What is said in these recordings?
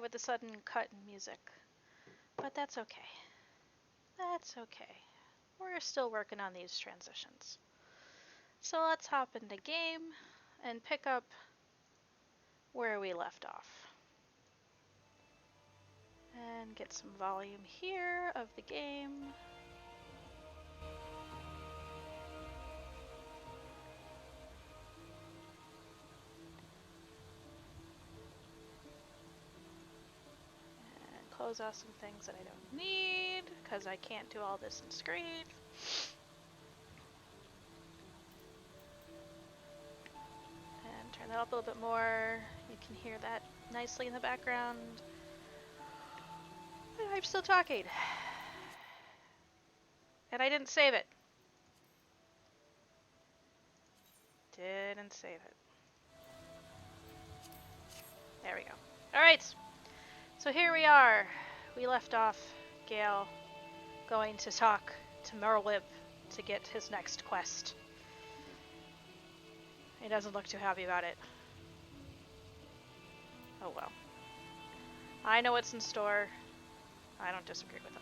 with the sudden cut in music. But that's okay. That's okay. We're still working on these transitions. So let's hop into game and pick up where we left off. And get some volume here of the game. And close off some things that I don't need, because I can't do all this in screen. And turn that up a little bit more. You can hear that nicely in the background. I'm still talking. And I didn't save it. Didn't save it. There we go. Alright. So here we are. We left off Gale going to talk to Merlib to get his next quest. He doesn't look too happy about it. Oh well. I know what's in store. I don't disagree with him.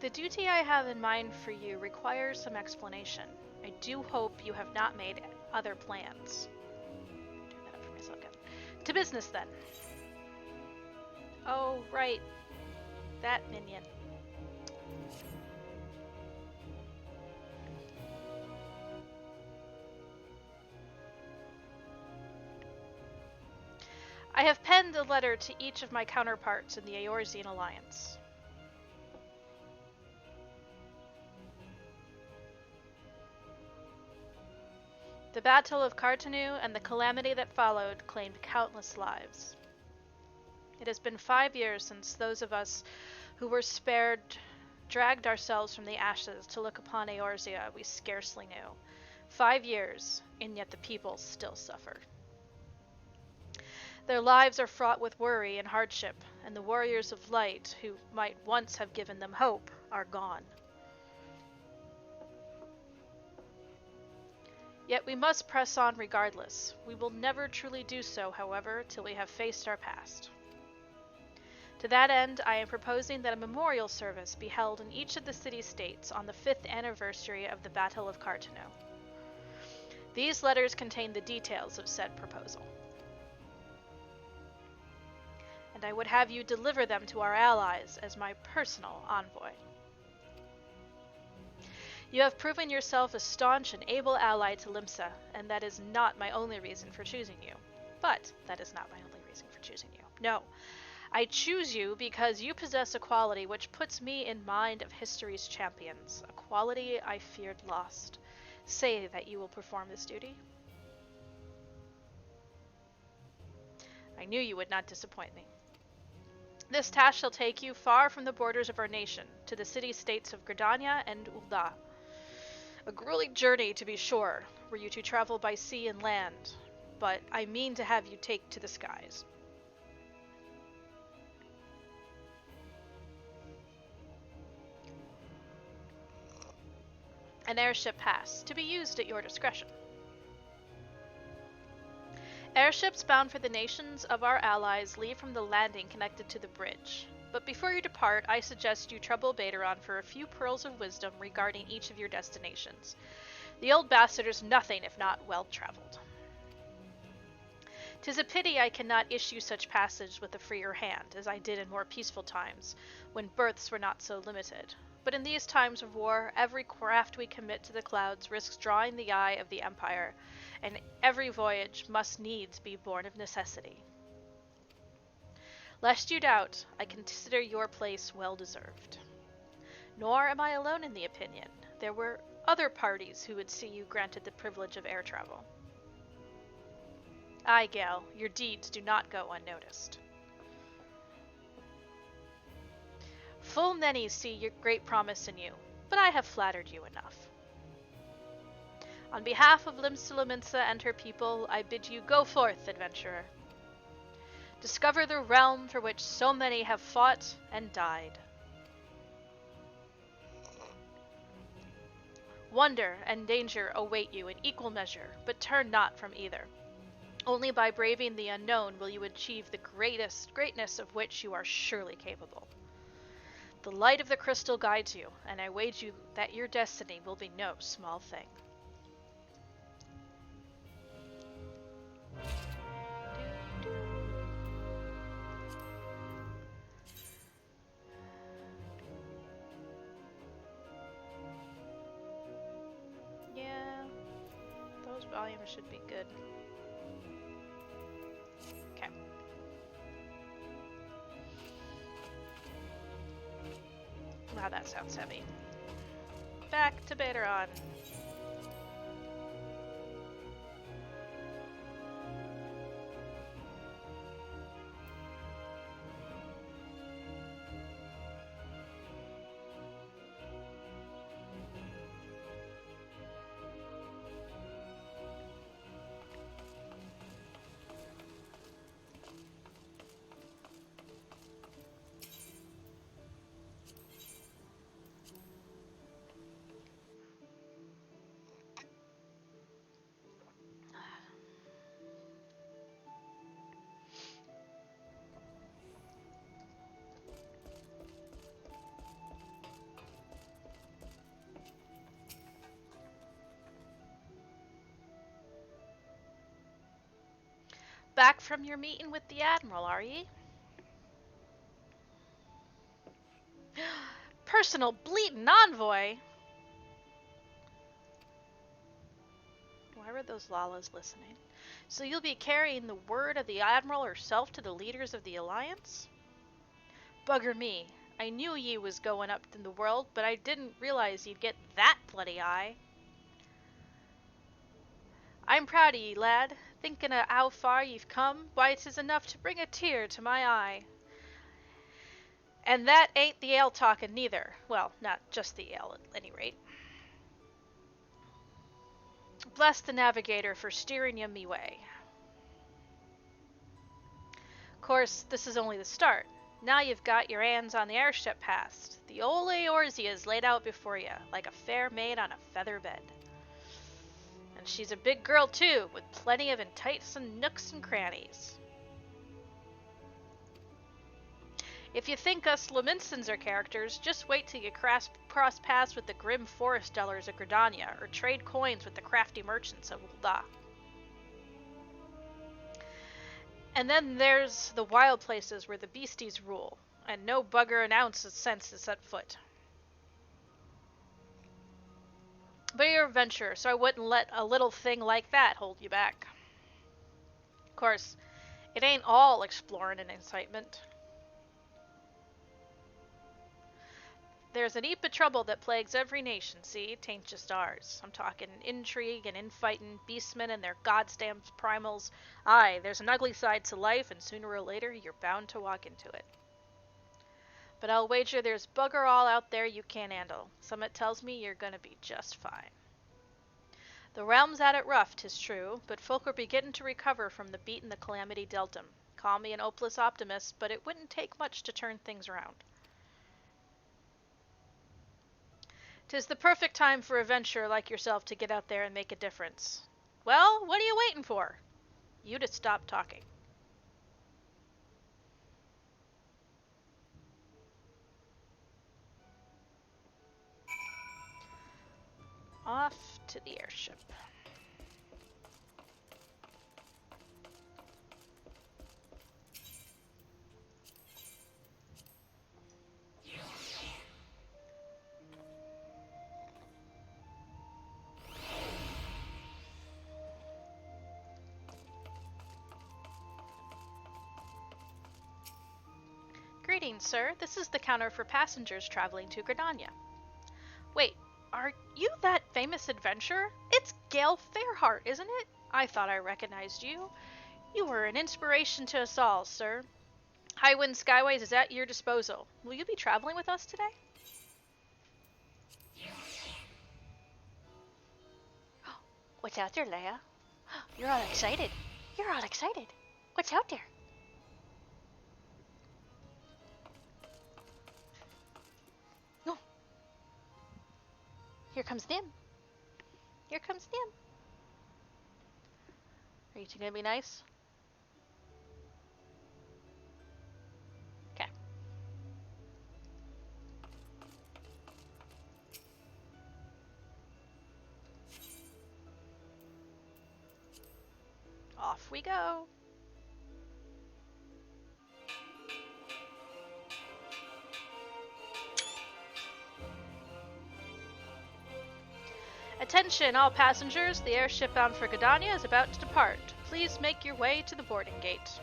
The duty I have in mind for you requires some explanation. I do hope you have not made other plans. Turn that up for myself again. To business, then. Oh, right. That minion. I have penned a letter to each of my counterparts in the Eorzean Alliance. The Battle of Cartanu and the calamity that followed claimed countless lives. It has been 5 years since those of us who were spared dragged ourselves from the ashes to look upon Eorzea we scarcely knew. 5 years, and yet the people still suffer. Their lives are fraught with worry and hardship, and the warriors of light, who might once have given them hope, are gone. Yet we must press on regardless. We will never truly do so, however, till we have faced our past. To that end, I am proposing that a memorial service be held in each of the city-states on the 5th anniversary of the Battle of Cartanu. These letters contain the details of said proposal. And I would have you deliver them to our allies as my personal envoy. You have proven yourself a staunch and able ally to Limsa, and that is not my only reason for choosing you. But that is not my only reason for choosing you. No. I choose you because you possess a quality which puts me in mind of history's champions, a quality I feared lost. Say that you will perform this duty. I knew you would not disappoint me. This task shall take you far from the borders of our nation, to the city-states of Gridania and Ul'dah. A grueling journey, to be sure, were you to travel by sea and land, but I mean to have you take to the skies. An airship pass, to be used at your discretion. Airships bound for the nations of our allies leave from the landing connected to the bridge. But before you depart, I suggest you trouble Baderon for a few pearls of wisdom regarding each of your destinations. The old bastard is nothing if not well-traveled. 'Tis a pity I cannot issue such passage with a freer hand, as I did in more peaceful times, when berths were not so limited. But in these times of war, every craft we commit to the clouds risks drawing the eye of the Empire, and every voyage must needs be born of necessity. Lest you doubt, I consider your place well deserved. Nor am I alone in the opinion. There were other parties who would see you granted the privilege of air travel. Aye, Gale, your deeds do not go unnoticed. Full many see your great promise in you, but I have flattered you enough. On behalf of Lima Lominsa and her people, I bid you go forth, adventurer. Discover the realm for which so many have fought and died. Wonder and danger await you in equal measure, but turn not from either. Only by braving the unknown will you achieve the greatness of which you are surely capable. The light of the crystal guides you, and I wager you that your destiny will be no small thing. Yeah, those volumes should be good. Okay. Wow, that sounds heavy. Back to Baderon. Back from your meeting with the Admiral, are ye? Personal bleatin' envoy? Why were those Lalas listening? So you'll be carrying the word of the Admiral herself to the leaders of the Alliance? Bugger me. I knew ye was going up in the world, but I didn't realize you'd get that bloody eye. I'm proud of ye, lad. Thinking of how far you've come, why 'tis enough to bring a tear to my eye. And that ain't the ale talking neither. Well, not just the ale, at any rate. Bless the navigator for steering ye me way. Course, this is only the start. Now you've got your hands on the airship past. The ole Eorzea is laid out before you, like a fair maid on a feather bed. And she's a big girl too, with plenty of enticing nooks and crannies. If you think us Lominsans are characters, just wait till you cross paths with the grim forest dwellers of Gridania, or trade coins with the crafty merchants of Ul'dah. And then there's the wild places where the beasties rule, and no bugger an ounce of sense is set foot. But you're a adventurer, so I wouldn't let a little thing like that hold you back. Of course, it ain't all exploring and excitement. There's an heap of trouble that plagues every nation, see? Tain't just ours. I'm talking intrigue and infighting, beastmen and their goddamn primals. Aye, there's an ugly side to life, and sooner or later you're bound to walk into it. But I'll wager there's bugger all out there you can't handle. Summit tells me you're gonna be just fine. The realm's at it rough, 'tis true, but folk are beginning to recover from the beat in the Calamity dealt 'em. Call me an hopeless optimist, but it wouldn't take much to turn things around. 'Tis the perfect time for a adventurer like yourself to get out there and make a difference. Well, what are you waiting for? You to stop talking. Off to the airship. Greetings, sir. This is the counter for passengers traveling to Gridania. Wait, are you that famous adventurer? It's Gale Fairheart, isn't it? I thought I recognized you. You were an inspiration to us all, sir. Highwind Skyways is at your disposal. Will you be traveling with us today? What's out there, Leia? You're all excited. You're all excited. What's out there? No. Here comes Nim. Here comes Nim. Are you two gonna be nice? Okay. Off we go. Attention all passengers, the airship bound for Gridania is about to depart. Please make your way to the boarding gate.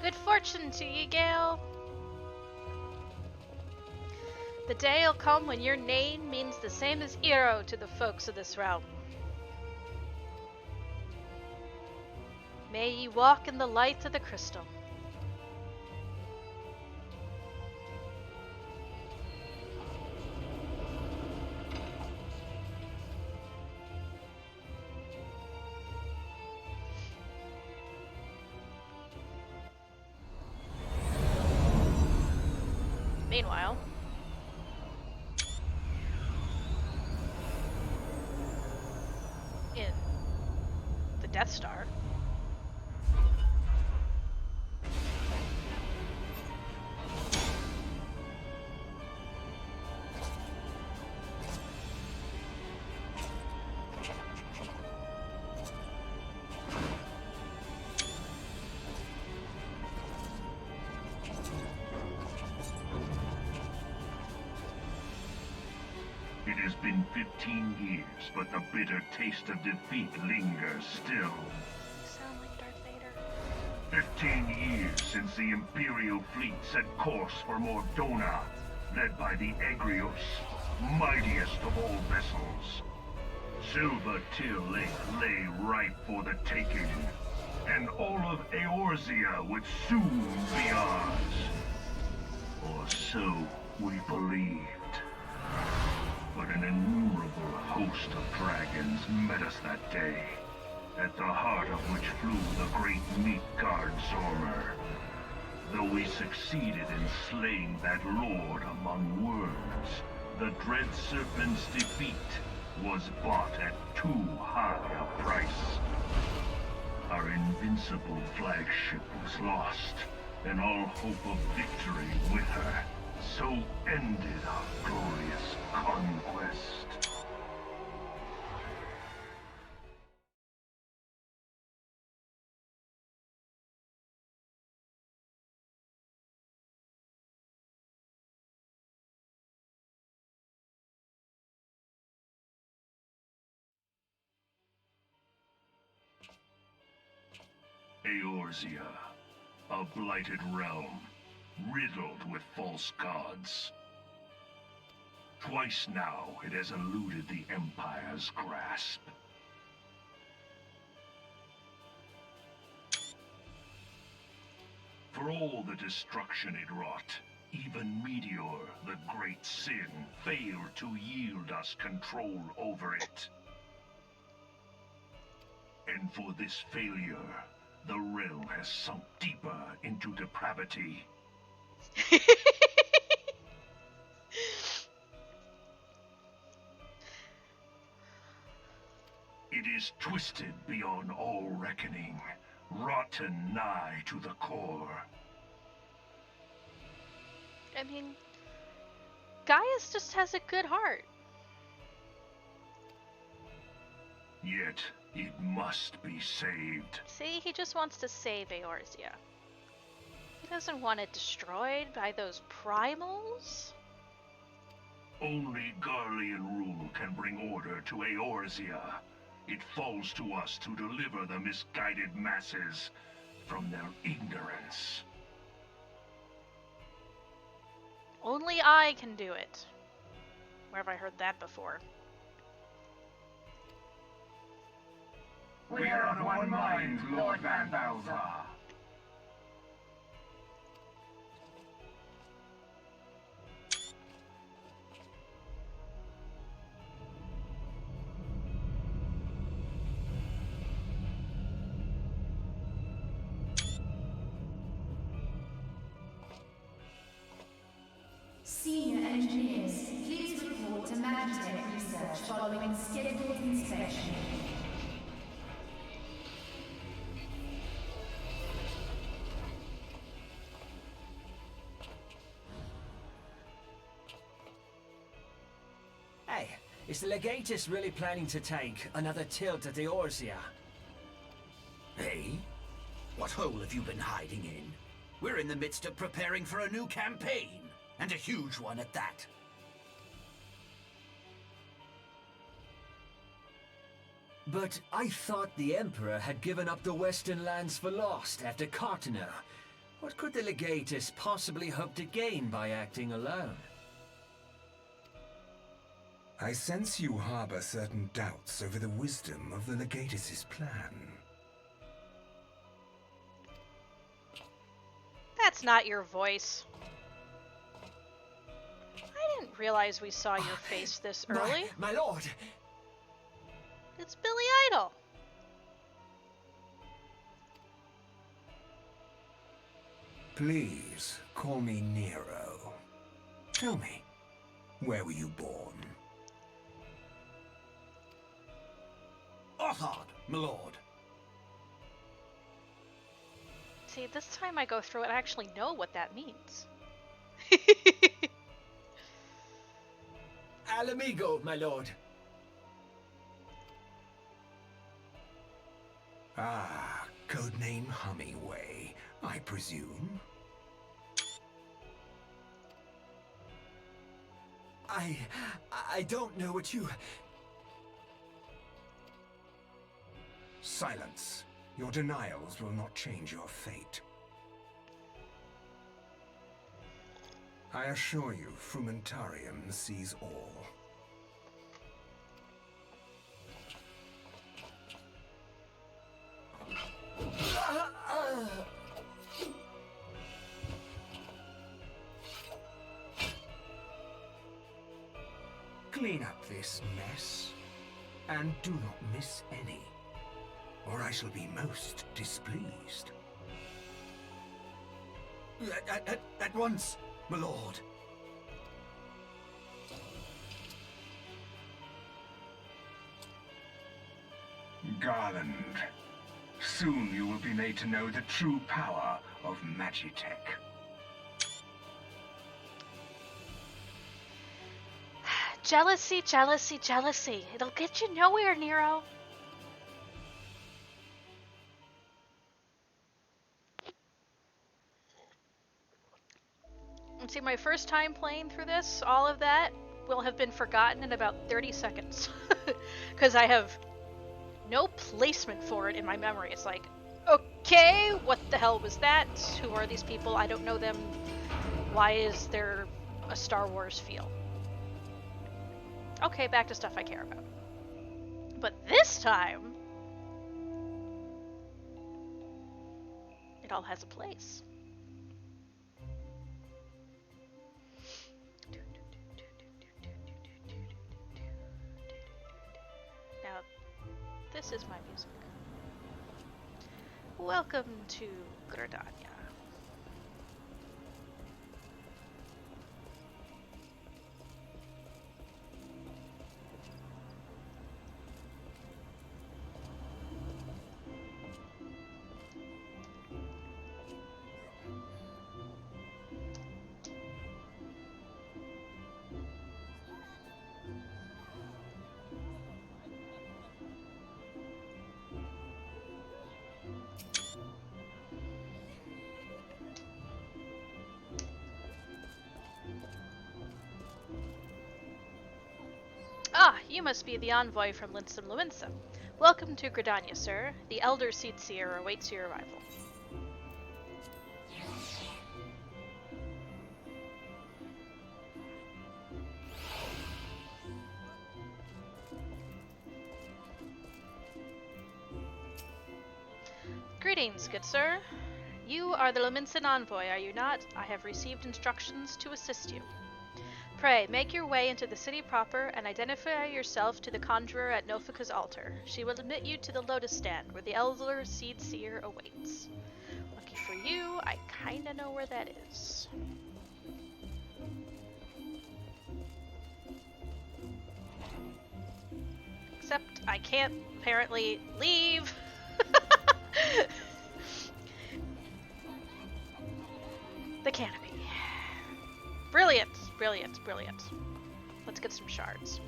Good fortune to ye, Gale. The day'll come when your name means the same as Eero to the folks of this realm. May ye walk in the light of the crystal. Meanwhile, in the Death Star, It has been 15 years, but the bitter taste of defeat lingers still. you sound like Darth Vader. 15 years since the Imperial fleet set course for Mordona, led by the Egrios, mightiest of all vessels. Silver Till Lake lay ripe for the taking, and all of Eorzea would soon be ours. Or so we believed. But an innumerable host of dragons met us that day, at the heart of which flew the great meat guard Zormer. Though we succeeded in slaying that lord among worms, the dread serpent's defeat was bought at too high a price. Our invincible flagship was lost, and all hope of victory with her. So ended our glorious conquest. Eorzea, a blighted realm, riddled with false gods. Twice now it has eluded the Empire's grasp. For all the destruction it wrought, even Meteor, the great sin, failed to yield us control over it. And for this failure, the realm has sunk deeper into depravity. It is twisted beyond all reckoning, rotten nigh to the core. I mean, Gaius just has a good heart. Yet, it must be saved. See, he just wants to save Eorzea. He doesn't want it destroyed by those primals. Only Garlean rule can bring order to Eorzea. It falls to us to deliver the misguided masses from their ignorance. Only I can do it. Where have I heard that before? We are of one mind, Lord Van Balzar. Senior engineers, please report to Magitech research following scheduled inspection. Hey, is the Legatus really planning to take another tilt at Eorzea? Hey? What hole have you been hiding in? We're in the midst of preparing for a new campaign, and a huge one at that. But I thought the Emperor had given up the Western lands for lost after Cartena. What could the Legatus possibly hope to gain by acting alone? I sense you harbor certain doubts over the wisdom of the Legatus' plan. That's not your voice. I didn't realize we saw your face this early. My lord! It's Billy Idol. Please, call me Nero. Tell me, where were you born? Othard, my lord. See, this time I go through it, I actually know what that means. Alamigo, my lord. Ah, codename Hummingway, I presume. I don't know what you... Silence. Your denials will not change your fate. I assure you, Frumentarium sees all. Clean up this mess, and do not miss any, or I shall be most displeased. At once, my lord. Garland, soon you will be made to know the true power of Magitech. Jealousy, jealousy, jealousy. It'll get you nowhere, Nero. And see, my first time playing through this, all of that will have been forgotten in about 30 seconds. Because I have no placement for it in my memory. It's like, okay, what the hell was that? Who are these people? I don't know them. Why is there a Star Wars feel? Okay, back to stuff I care about. But this time, it all has a place. Now, this is my music. Welcome to Gridania. Ah, you must be the envoy from Lima Lominsa. Welcome to Gridania, sir. The elder Seedseer awaits your arrival. Greetings, good sir. You are the Lominsan envoy, are you not? I have received instructions to assist you. Pray, make your way into the city proper and identify yourself to the conjurer at Nofika's altar. She will admit you to the lotus stand, where the elder Seedseer awaits. Lucky for you, I kinda know where that is. Except I can't apparently leave. The canopy. Brilliant, brilliant, brilliant. Let's get some shards.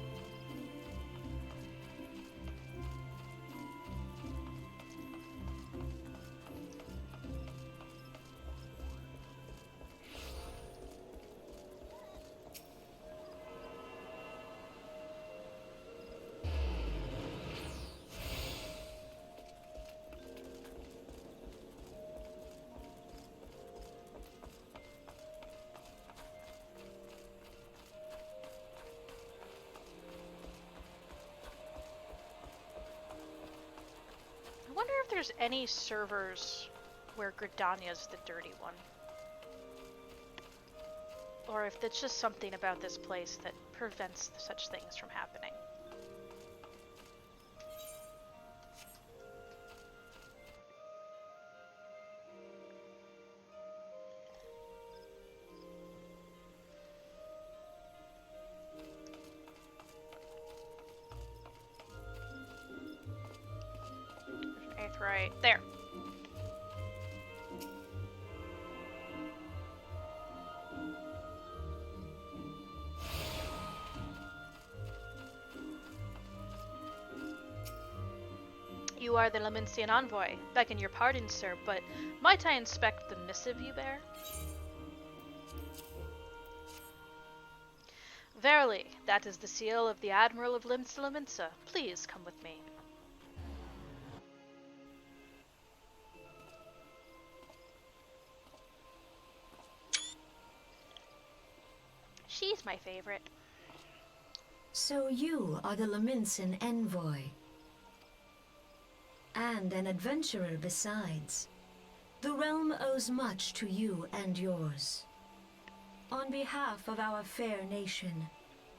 I wonder if there's any servers where Gridania's the dirty one. Or if it's just something about this place that prevents such things from happening. Right there. You are the Lominsian envoy. Begging your pardon, sir, but might I inspect the missive you bear? Verily, that is the seal of the Admiral of Lima Lominsa. Please come with me. She's my favorite. So you are the Lominsan envoy. And an adventurer besides. The realm owes much to you and yours. On behalf of our fair nation,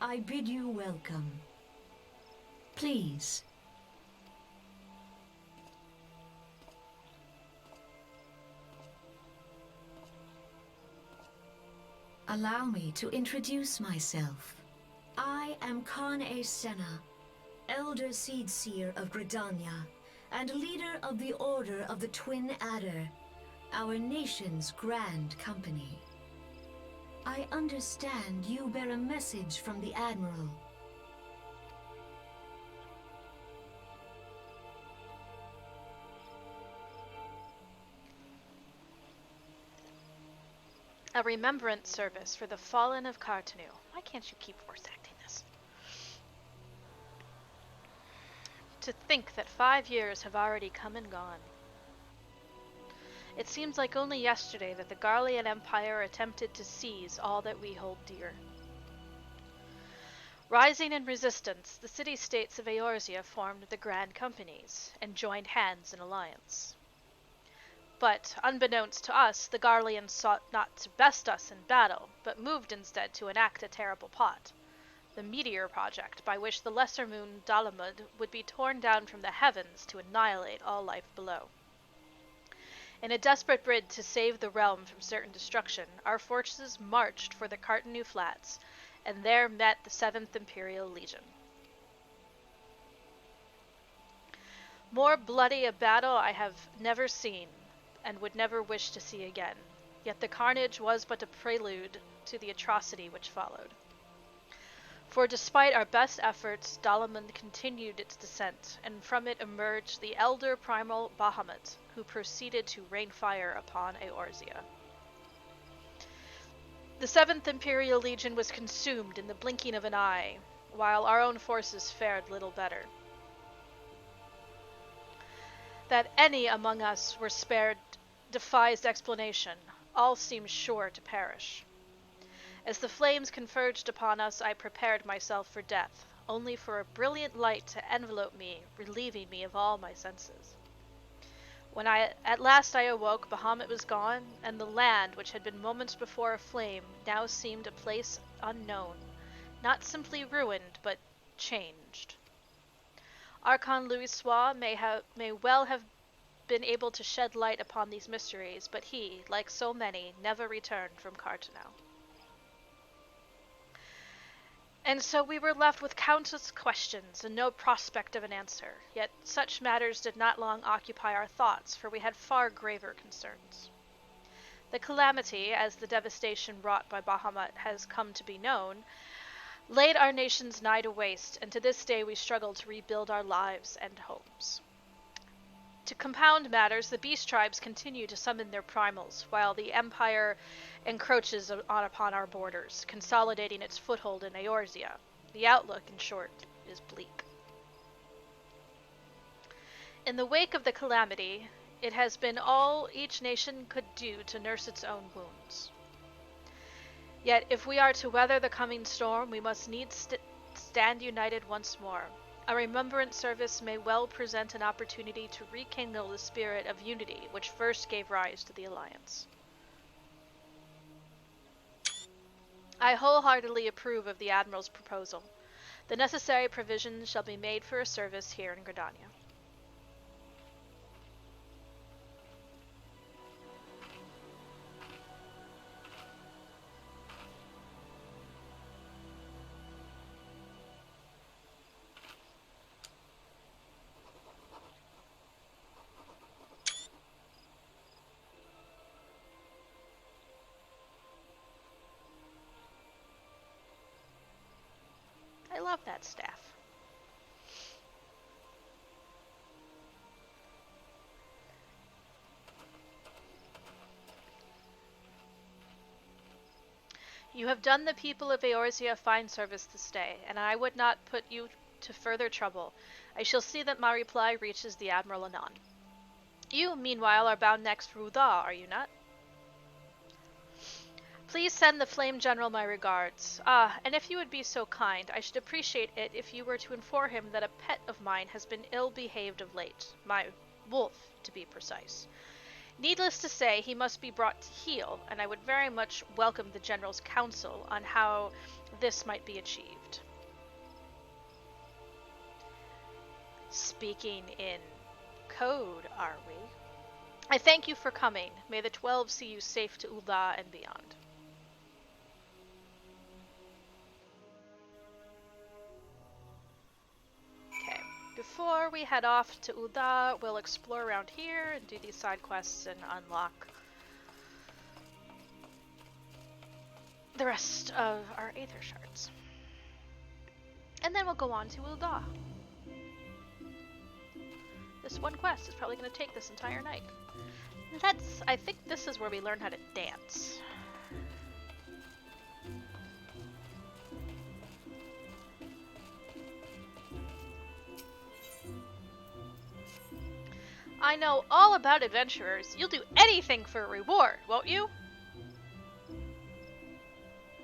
I bid you welcome. Please. Allow me to introduce myself. I am Kan-E-Senna, Elder Seedseer of Gridania, and leader of the Order of the Twin Adder, our nation's grand company. I understand you bear a message from the Admiral. A remembrance service for the fallen of Cartanu. Why can't you keep voice acting this? To think that 5 years have already come and gone. It seems like only yesterday that the Garlean Empire attempted to seize all that we hold dear. Rising in resistance, the city-states of Eorzea formed the Grand Companies and joined hands in alliance. But, unbeknownst to us, the Garleans sought not to best us in battle, but moved instead to enact a terrible plot. The Meteor Project, by which the lesser moon Dalamud would be torn down from the heavens to annihilate all life below. In a desperate bid to save the realm from certain destruction, our forces marched for the Cartanu Flats, and there met the 7th Imperial Legion. More bloody a battle I have never seen, and would never wish to see again, yet the carnage was but a prelude to the atrocity which followed. For despite our best efforts, Dalamud continued its descent, and from it emerged the elder primal Bahamut, who proceeded to rain fire upon Eorzea. The 7th Imperial Legion was consumed in the blinking of an eye, while our own forces fared little better. That any among us were spared defies explanation. All seemed sure to perish. As the flames converged upon us, I prepared myself for death, only for a brilliant light to envelope me, relieving me of all my senses. When at last I awoke, Bahamut was gone, and the land, which had been moments before aflame, now seemed a place unknown, not simply ruined, but changed. Archon Louis may well have been able to shed light upon these mysteries, but he, like so many, never returned from Carteneau. And so we were left with countless questions and no prospect of an answer, yet such matters did not long occupy our thoughts, for we had far graver concerns. The calamity, as the devastation wrought by Bahamut has come to be known, laid our nations nigh to waste, and to this day we struggle to rebuild our lives and homes. To compound matters, the beast tribes continue to summon their primals, while the Empire encroaches upon our borders, consolidating its foothold in Eorzea. The outlook, in short, is bleak. In the wake of the calamity, it has been all each nation could do to nurse its own wounds. Yet, if we are to weather the coming storm, we must needs stand united once more. A remembrance service may well present an opportunity to rekindle the spirit of unity which first gave rise to the Alliance. I wholeheartedly approve of the Admiral's proposal. The necessary provisions shall be made for a service here in Gridania. I love that staff. You have done the people of Eorzea fine service this day, and I would not put you to further trouble. I shall see that my reply reaches the Admiral anon. You, meanwhile, are bound next for Ul'dah, are you not? Please send the Flame General my regards. And if you would be so kind, I should appreciate it if you were to inform him that a pet of mine has been ill-behaved of late. My wolf, to be precise. Needless to say, he must be brought to heel, and I would very much welcome the General's counsel on how this might be achieved. Speaking in code, are we? I thank you for coming. May the 12 see you safe to Ul'dah and beyond. Before we head off to Ul'dah, we'll explore around here and do these side quests and unlock the rest of our Aether Shards. And then we'll go on to Ul'dah. This one quest is probably going to take this entire night. I think this is where we learn how to dance. I know all about adventurers. You'll do anything for a reward, won't you?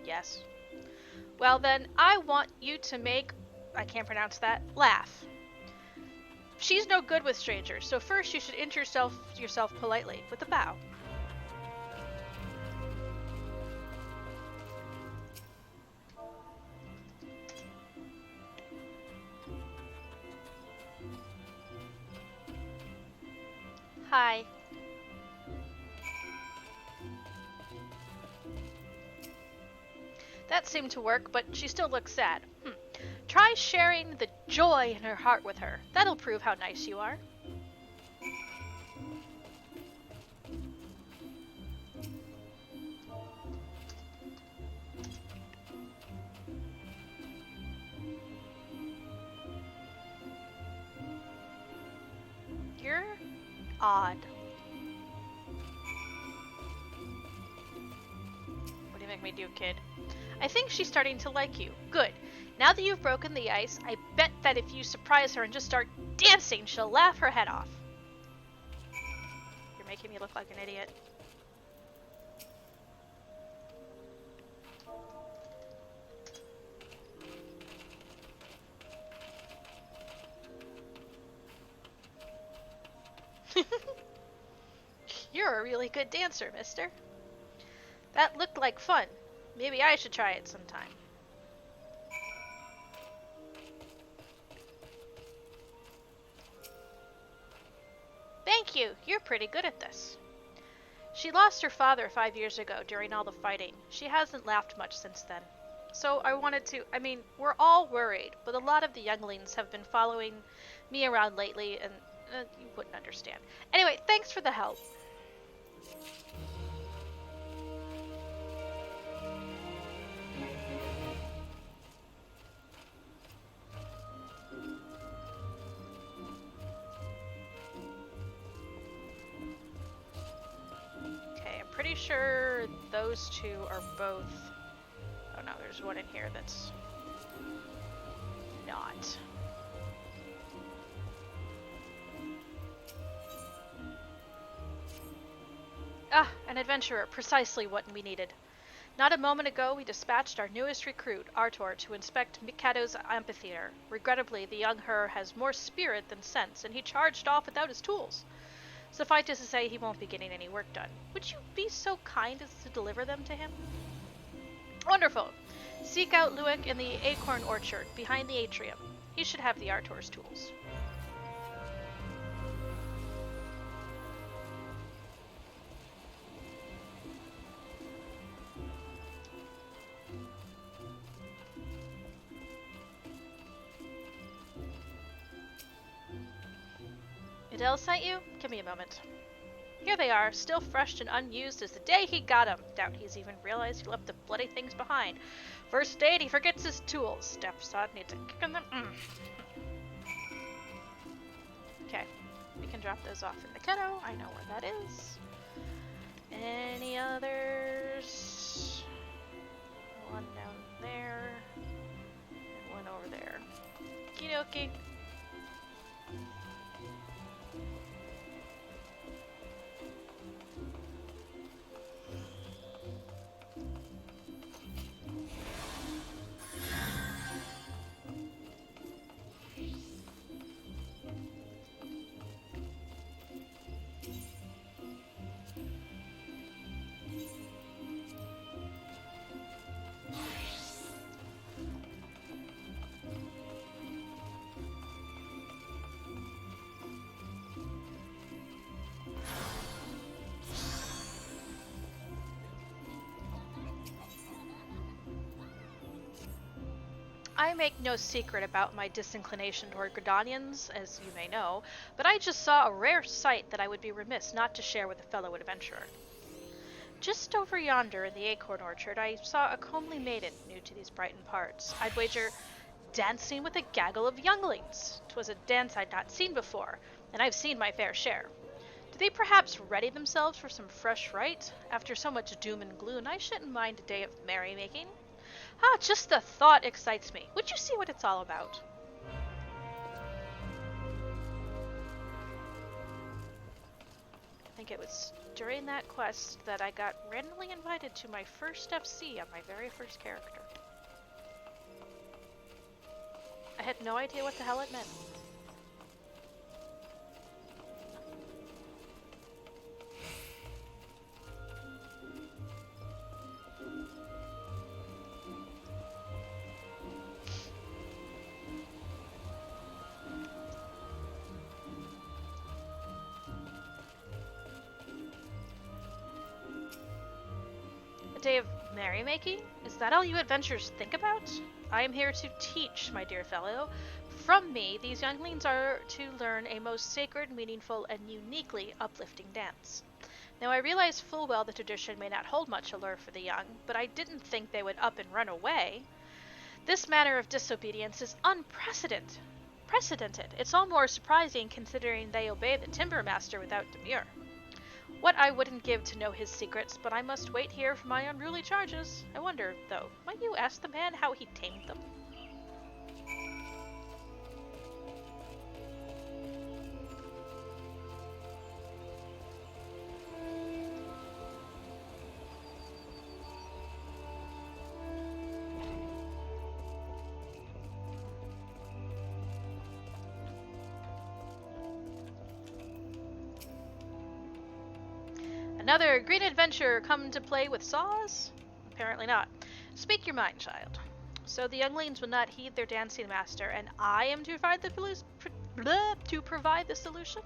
Yes. Well then, I want you to make, I can't pronounce that, laugh. She's no good with strangers, so first you should introduce yourself politely, with a bow. Hi. That seemed to work, but she still looks sad. Try sharing the joy in her heart with her. That'll prove how nice you are. You're odd. What do you make me do, kid? I think she's starting to like you. Good. Now that you've broken the ice, I bet that if you surprise her and just start dancing, she'll laugh her head off. You're making me look like an idiot. You're a really good dancer, mister. That looked like fun. Maybe I should try it sometime. Thank you. You're pretty good at this. She lost her father 5 years ago during all the fighting. She hasn't laughed much since then. So I wanted to, we're all worried, but a lot of the younglings have been following me around lately, and you wouldn't understand. Anyway, thanks for the help. Pretty sure those two are both... Oh no, there's one in here that's not. Ah, an adventurer, precisely what we needed. Not a moment ago, we dispatched our newest recruit, Artor, to inspect Mikado's amphitheater. Regrettably, the young Her has more spirit than sense, and he charged off without his tools. Suffice it to say, he won't be getting any work done. Would you be so kind as to deliver them to him? Wonderful. Seek out Luick in the acorn orchard, behind the atrium. He should have the Artor's tools. Adele sent you? Give me a moment. Here they are, still fresh and unused as the day he got them. Doubt he's even realized he left the bloody things behind. First date, he forgets his tools. Steps on, needs a kick in them. Okay, we can drop those off in the kiddo. I know where that is. Any others? One down there. And one over there. Okie dokie. I make no secret about my disinclination toward Gridanians, as you may know, but I just saw a rare sight that I would be remiss not to share with a fellow adventurer. Just over yonder in the acorn orchard, I saw a comely maiden new to these Brighton parts. I'd wager dancing with a gaggle of younglings. 'Twas a dance I'd not seen before, and I've seen my fair share. Do they perhaps ready themselves for some fresh rite? After so much doom and gloom, I shouldn't mind a day of merrymaking. Ah, just the thought excites me. Would you see what it's all about? I think it was during that quest that I got randomly invited to my first FC on my very first character. I had no idea what the hell it meant. A day of merrymaking? Is that all you adventurers think about? I am here to teach, my dear fellow. From me, these younglings are to learn a most sacred, meaningful, and uniquely uplifting dance. Now I realize full well the tradition may not hold much allure for the young, but I didn't think they would up and run away. This manner of disobedience is unprecedented. It's all more surprising considering they obey the timber master without demur. What I wouldn't give to know his secrets, but I must wait here for my unruly charges. I wonder, though, might you ask the man how he tamed them? Another green adventurer come to play with saws? Apparently not. Speak your mind, child. So the younglings will not heed their dancing master, and I am to provide the solution?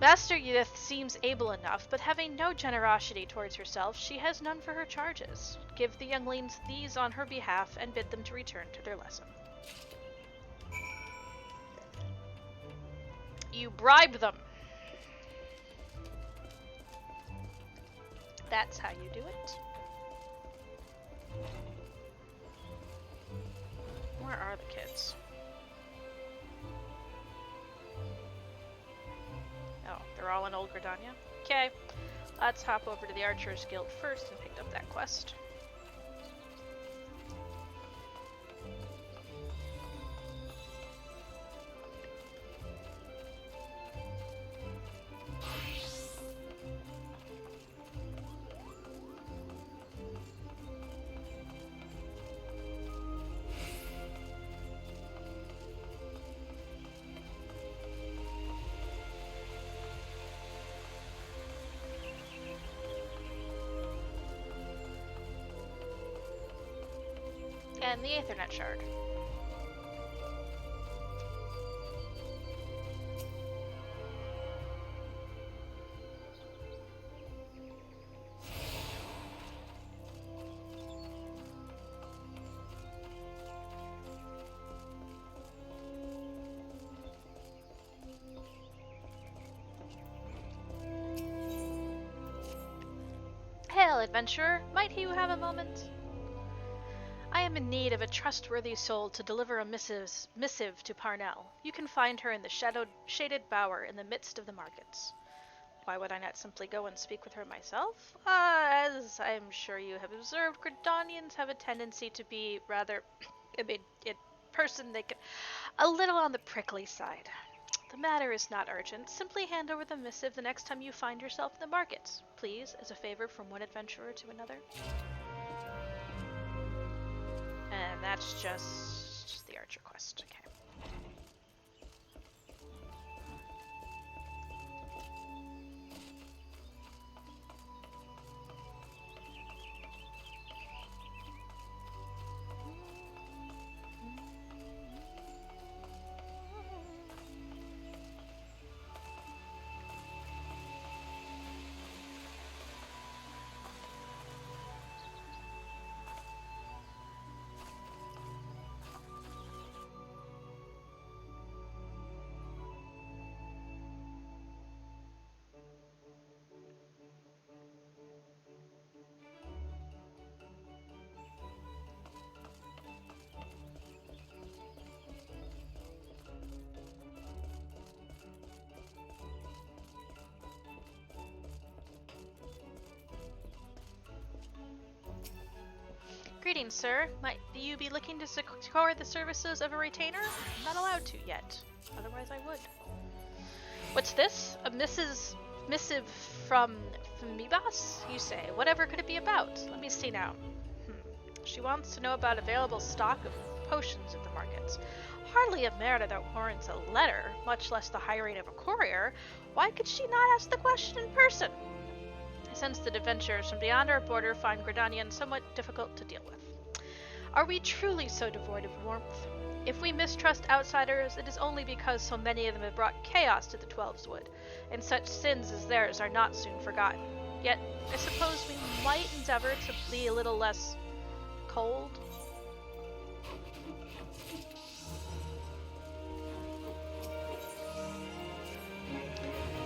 Master Edith seems able enough, but having no generosity towards herself, she has none for her charges. Give the younglings these on her behalf, and bid them to return to their lesson. You bribe them. That's how you do it. Where are the kids? Oh, they're all in Old Gridania? Okay, let's hop over to the Archers Guild first and pick up that quest. And the Aethernet shard. Hail, adventurer! Might you have a moment? I am in need of a trustworthy soul to deliver a missive to Parnell. You can find her in the shaded bower in the midst of the markets. Why would I not simply go and speak with her myself? As I'm sure you have observed, Gridanians have a tendency to be rather, in person they can, a little on the prickly side. The matter is not urgent. Simply hand over the missive the next time you find yourself in the markets, please, as a favor from one adventurer to another. And that's just the Archer quest. Okay. Greetings, sir. Might you be looking to secure the services of a retainer? I'm not allowed to yet. Otherwise I would. What's this? A missive from Mibas? You say. Whatever could it be about? Let me see now. She wants to know about available stock of potions at the markets. Hardly a matter that warrants a letter, much less the hiring of a courier. Why could she not ask the question in person? I sense that adventurers from beyond our border find Gridanians somewhat difficult to deal with. Are we truly so devoid of warmth? If we mistrust outsiders, it is only because so many of them have brought chaos to the Twelves Wood, and such sins as theirs are not soon forgotten. Yet, I suppose we might endeavor to be a little less cold.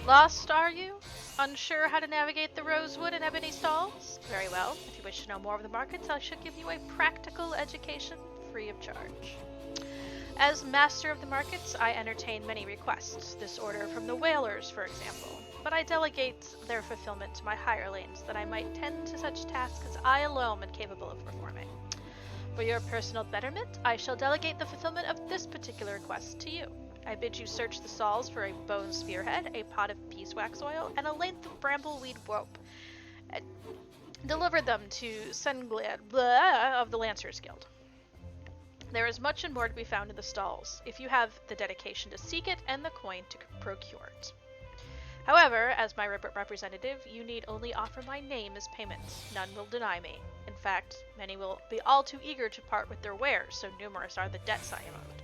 Lost, are you? Unsure how to navigate the rosewood and ebony stalls? Very well. If you wish to know more of the markets, I should give you a practical education free of charge. As master of the markets, I entertain many requests. This order from the whalers, for example. But I delegate their fulfillment to my hirelings, that I might tend to such tasks as I alone am capable of performing. For your personal betterment, I shall delegate the fulfillment of this particular request to you. I bid you search the stalls for a bone spearhead, a pot of beeswax oil, and a length of brambleweed rope. Deliver them to Senglad of the Lancers Guild. There is much and more to be found in the stalls, if you have the dedication to seek it and the coin to procure it. However, as my representative, you need only offer my name as payment. None will deny me. In fact, many will be all too eager to part with their wares, so numerous are the debts I owed.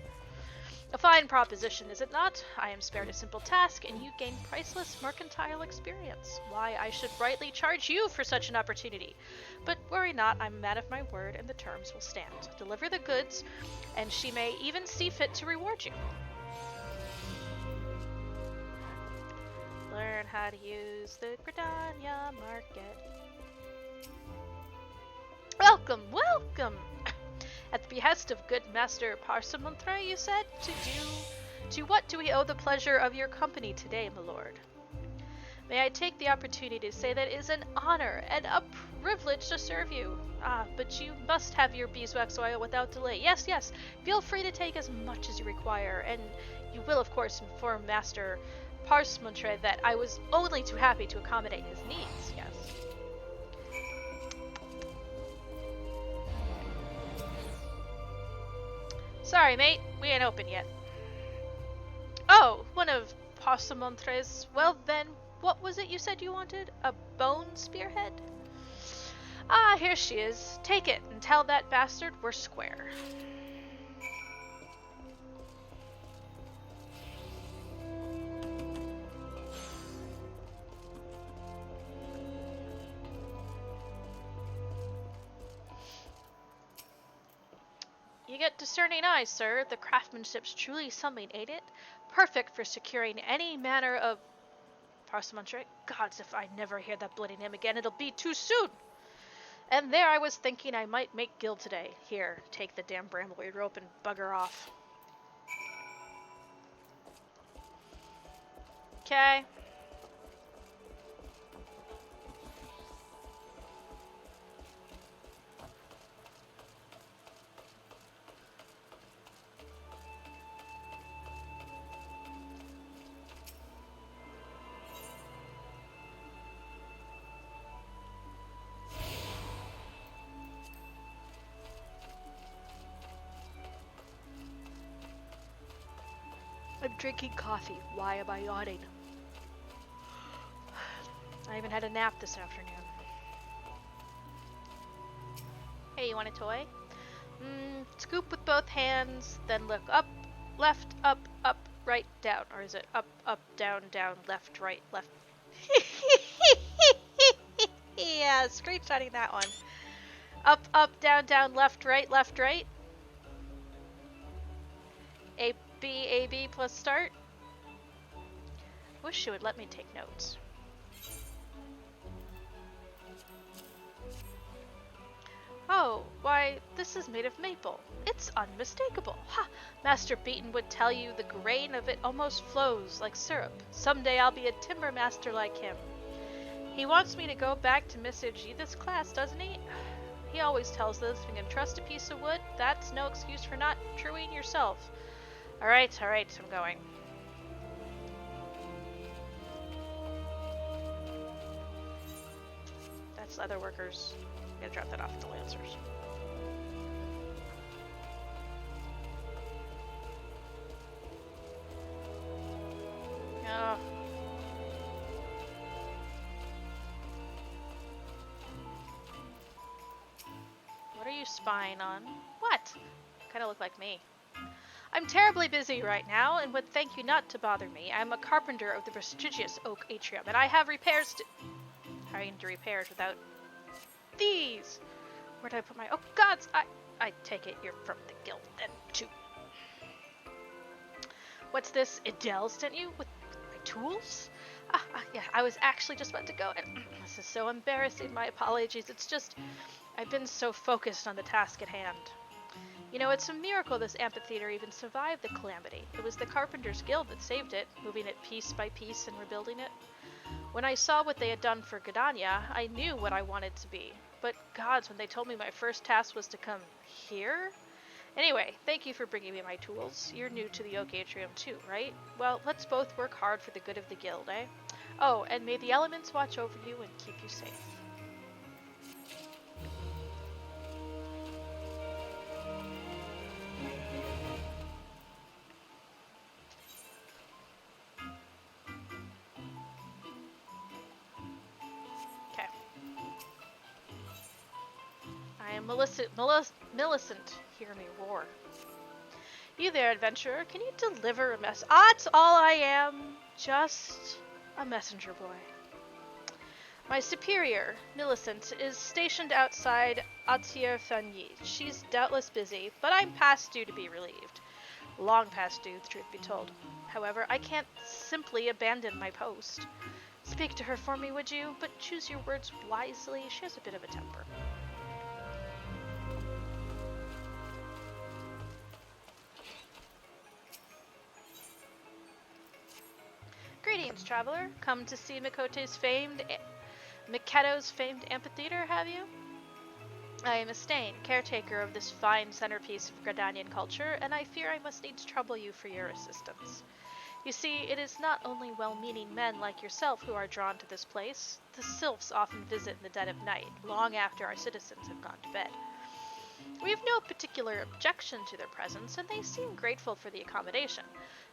A fine proposition, is it not? I am spared a simple task, and you gain priceless mercantile experience. Why, I should rightly charge you for such an opportunity. But worry not, I'm a man of my word, and the terms will stand. Deliver the goods, and she may even see fit to reward you. Learn how to use the Gridania market. Welcome, welcome! At the behest of good Master Parsemontre, you said? To what do we owe the pleasure of your company today, my lord? May I take the opportunity to say that it is an honor and a privilege to serve you. Ah, but you must have your beeswax oil without delay. Yes, yes, feel free to take as much as you require, and you will, of course, inform Master Parsemontre that I was only too happy to accommodate his needs, yes. Sorry, mate, we ain't open yet. Oh, one of Parsemontre's. Well then, what was it you said you wanted? A bone spearhead? Ah, here she is. Take it and tell that bastard we're square. You get discerning eyes, sir. The craftsmanship's truly something, ain't it? Perfect for securing any manner of... Parsemontre? Gods, if I never hear that bloody name again, it'll be too soon! And there I was thinking I might make guild today. Here, take the damn brambleweed rope and bugger off. Okay. I'm drinking coffee. Why am I yawning? I even had a nap this afternoon. Hey, you want a toy? Scoop with both hands, then look up, left, up, right, down. Or is it up, down, left, right, left? Yeah, screenshotting that one. Up, down, left, right. A, B plus start. Wish she would let me take notes. Oh, why, this is made of maple. It's unmistakable. Ha! Master Beaton would tell you the grain of it almost flows like syrup. Someday I'll be a timber master like him. He wants me to go back to Miss Ejidha's class, doesn't he? He always tells us we can trust a piece of wood. That's no excuse for not truing yourself. Alright, I'm going. That's leather workers. I'm gonna drop that off at the Lancers. Oh. What are you spying on? What? Kinda look like me. I'm terribly busy right now, and would thank you not to bother me. I'm a carpenter of the prestigious oak atrium, and I have repairs to... How are you going to do repairs without these? Where did I put my... Oh, gods! I take it you're from the guild, then, too. What's this? Adele sent you? With my tools? Yeah, I was actually just about to go, and this is so embarrassing. My apologies. It's just... I've been so focused on the task at hand. You know, it's a miracle this amphitheater even survived the calamity. It was the Carpenters Guild that saved it, moving it piece by piece and rebuilding it. When I saw what they had done for Gridania, I knew what I wanted to be. But gods, when they told me my first task was to come here? Anyway, thank you for bringing me my tools. You're new to the Oak Atrium too, right? Well, let's both work hard for the good of the guild, eh? Oh, and may the elements watch over you and keep you safe. and Millicent hear me roar. You there, adventurer, can you deliver a mess? That's all I am, just a messenger boy. My superior, Millicent, is stationed outside XIV. She's doubtless busy, but I'm past due to be relieved. Long past due, the truth be told. However, I can't simply abandon my post. Speak to her for me, would you? But choose your words wisely. She has a bit of a temper. Greetings, traveler. Come to see Miketo's famed amphitheater, have you? I am Estain, caretaker of this fine centerpiece of Gridanian culture, and I fear I must needs trouble you for your assistance. You see, it is not only well-meaning men like yourself who are drawn to this place. The sylphs often visit in the dead of night, long after our citizens have gone to bed. We have no particular objection to their presence, and they seem grateful for the accommodation.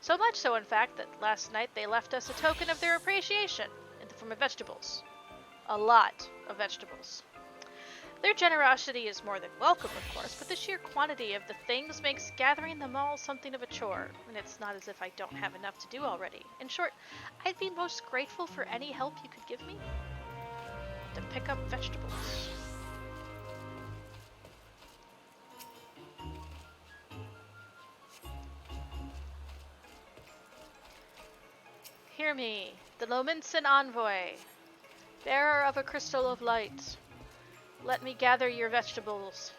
So much so, in fact, that last night they left us a token of their appreciation in the form of vegetables. A lot of vegetables. Their generosity is more than welcome, of course, but the sheer quantity of the things makes gathering them all something of a chore, and it's not as if I don't have enough to do already. In short, I'd be most grateful for any help you could give me to pick up vegetables. Hear me, the Lominsan envoy, bearer of a crystal of light. Let me gather your vegetables.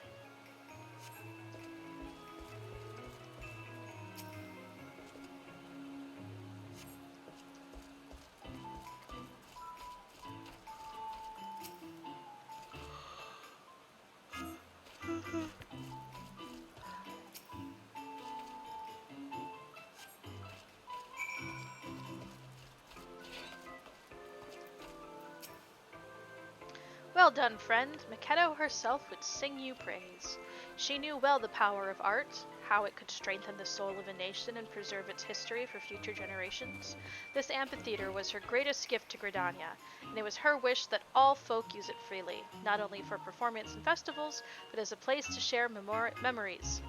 Well done, friend. Miketo herself would sing you praise. She knew well the power of art, how it could strengthen the soul of a nation and preserve its history for future generations. This amphitheater was her greatest gift to Gridania, and it was her wish that all folk use it freely, not only for performance and festivals, but as a place to share memories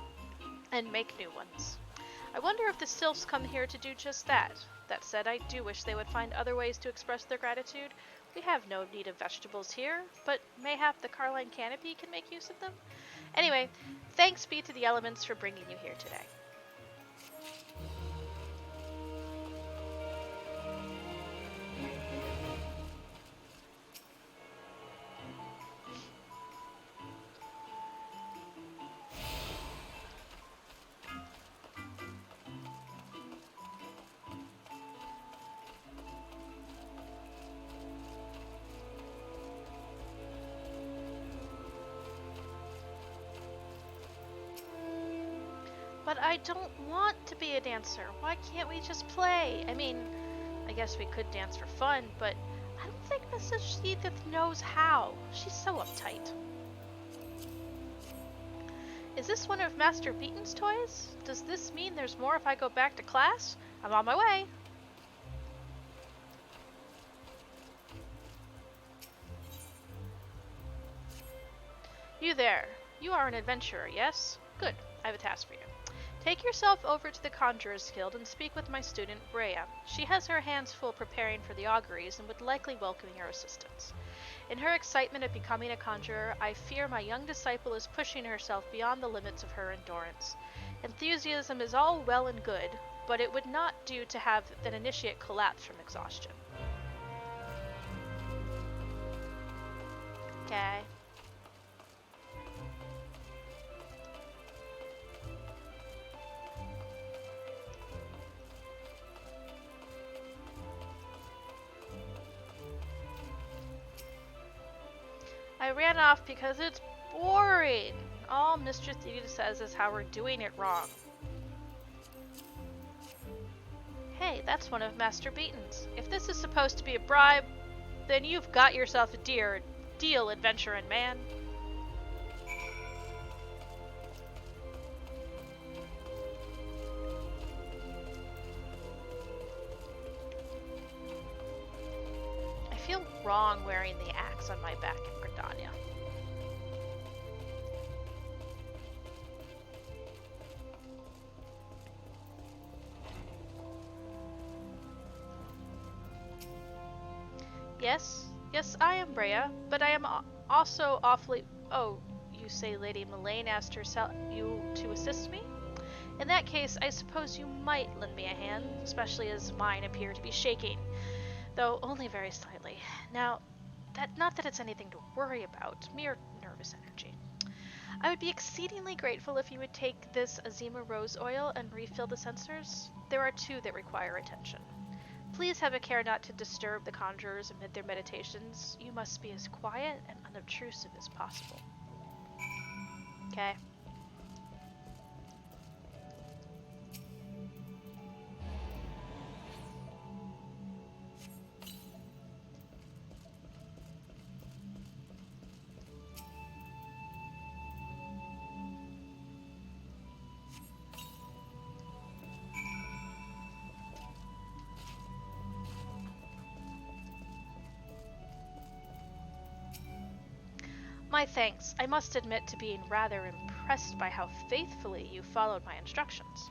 and make new ones. I wonder if the sylphs come here to do just that. That said, I do wish they would find other ways to express their gratitude. We have no need of vegetables here, but mayhap the Carline canopy can make use of them? Anyway, thanks be to the elements for bringing you here today. But I don't want to be a dancer. Why can't we just play? I mean, I guess we could dance for fun, but I don't think Mrs. Edith knows how. She's so uptight. Is this one of Master Beaton's toys? Does this mean there's more if I go back to class? I'm on my way. You there. You are an adventurer, yes? Good. I have a task for you. Take yourself over to the Conjurer's Guild and speak with my student, Brea. She has her hands full preparing for the auguries and would likely welcome your assistance. In her excitement at becoming a conjurer, I fear my young disciple is pushing herself beyond the limits of her endurance. Enthusiasm is all well and good, but it would not do to have an initiate collapse from exhaustion. Okay. I ran off because it's boring. All Mistress Edith says is how we're doing it wrong. Hey, that's one of Master Beaton's. If this is supposed to be a bribe, then you've got yourself a deal, adventuring man. I feel wrong wearing the axe on my back in Gridania. Yes, yes, I am Brea, but I am also awfully... Oh, you say Lady Mullane asked you to assist me? In that case, I suppose you might lend me a hand, especially as mine appear to be shaking, though only very slightly. Now, not that it's anything to worry about, mere nervous energy. I would be exceedingly grateful if you would take this Azima rose oil and refill the sensors. There are two that require attention. Please have a care not to disturb the conjurers amid their meditations. You must be as quiet and unobtrusive as possible. Okay. My thanks. I must admit to being rather impressed by how faithfully you followed my instructions.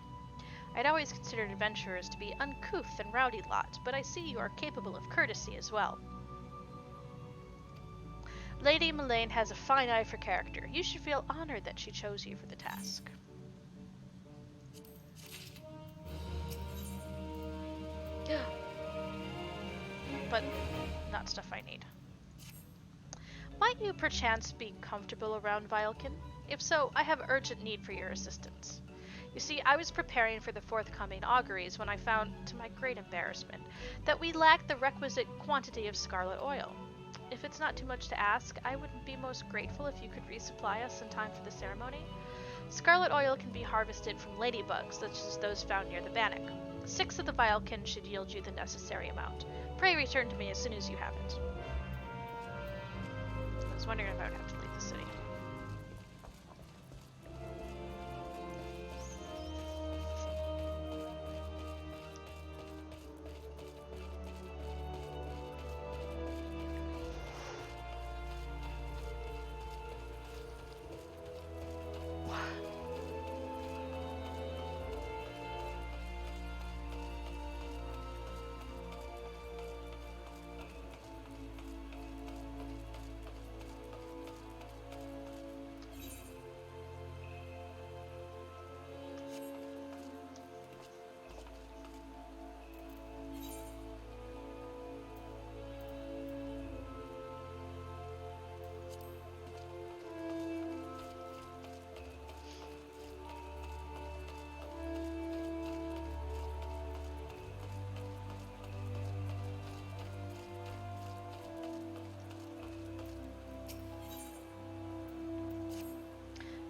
I'd always considered adventurers to be uncouth and rowdy lot, but I see you are capable of courtesy as well. Lady Mullane has a fine eye for character. You should feel honored that she chose you for the task. But not stuff I need. Might you perchance be comfortable around Vilekin? If so, I have urgent need for your assistance. You see, I was preparing for the forthcoming auguries when I found, to my great embarrassment, that we lacked the requisite quantity of scarlet oil. If it's not too much to ask, I would be most grateful if you could resupply us in time for the ceremony. Scarlet oil can be harvested from ladybugs, such as those found near the Bannock. 6 of the Vilekin should yield you the necessary amount. Pray return to me as soon as you have it. I was wondering if I would have to leave the city.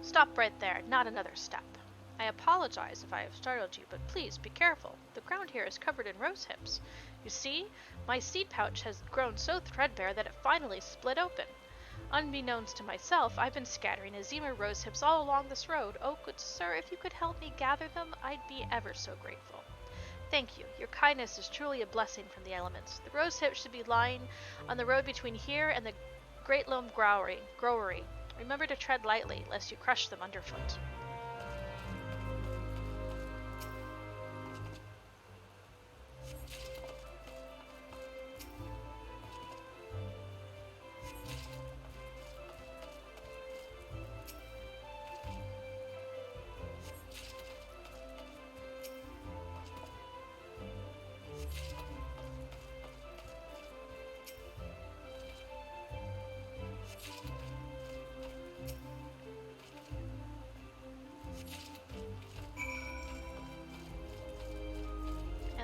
Stop right there, not another step. I apologize if I have startled you, but please be careful. The ground here is covered in rose hips. You see, my seed pouch has grown so threadbare that it finally split open. Unbeknownst to myself, I've been scattering Azima rose hips all along this road. Oh, good sir, if you could help me gather them, I'd be ever so grateful. Thank you. Your kindness is truly a blessing from the elements. The rose hips should be lying on the road between here and the Great Loam Growery. Remember to tread lightly, lest you crush them underfoot.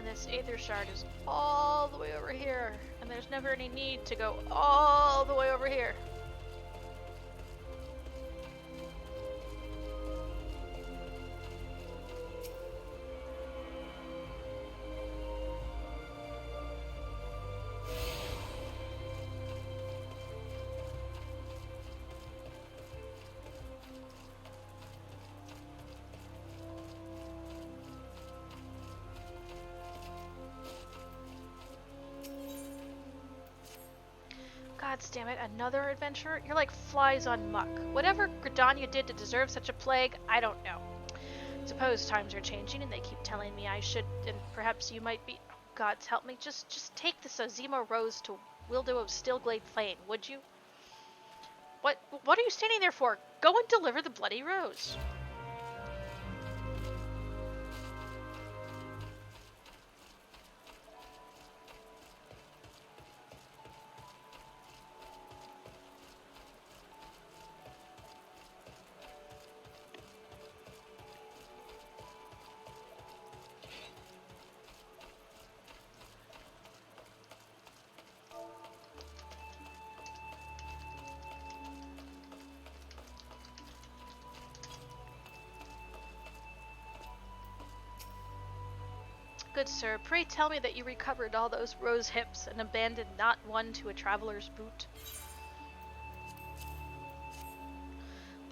This Aether Shard is all the way over here, and there's never any need to go all the way over here. God damn it, another adventure? You're like flies on muck. Whatever Gridania did to deserve such a plague, I don't know. Suppose times are changing and they keep telling me I should, and perhaps you might be... Oh, gods help me, just take this Azima rose to Wildo of Stillglade Plain, would you? What are you standing there for? Go and deliver the bloody rose. Good sir, pray tell me that you recovered all those rose hips and abandoned not one to a traveler's boot.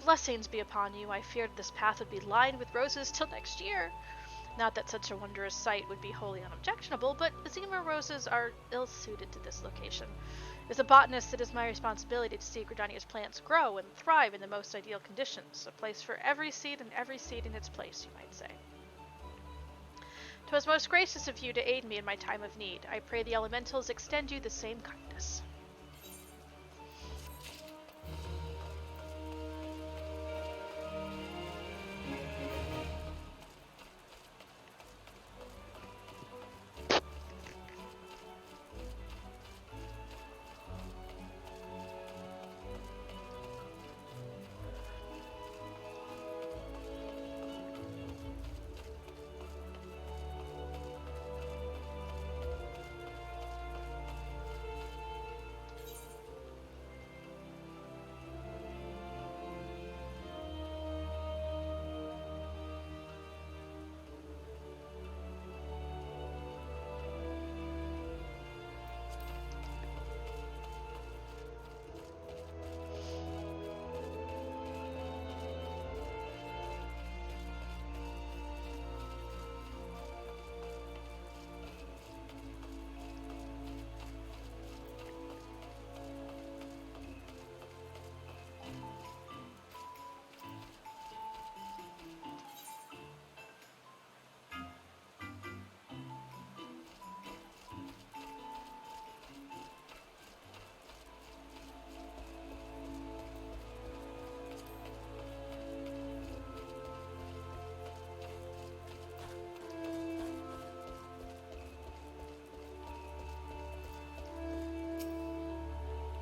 Blessings be upon you. I feared this path would be lined with roses till next year. Not that such a wondrous sight would be wholly unobjectionable, but Zima roses are ill-suited to this location. As a botanist, it is my responsibility to see Gridania's plants grow and thrive in the most ideal conditions, a place for every seed and every seed in its place, you might say. 'Twas most gracious of you to aid me in my time of need. I pray the elementals extend you the same kindness.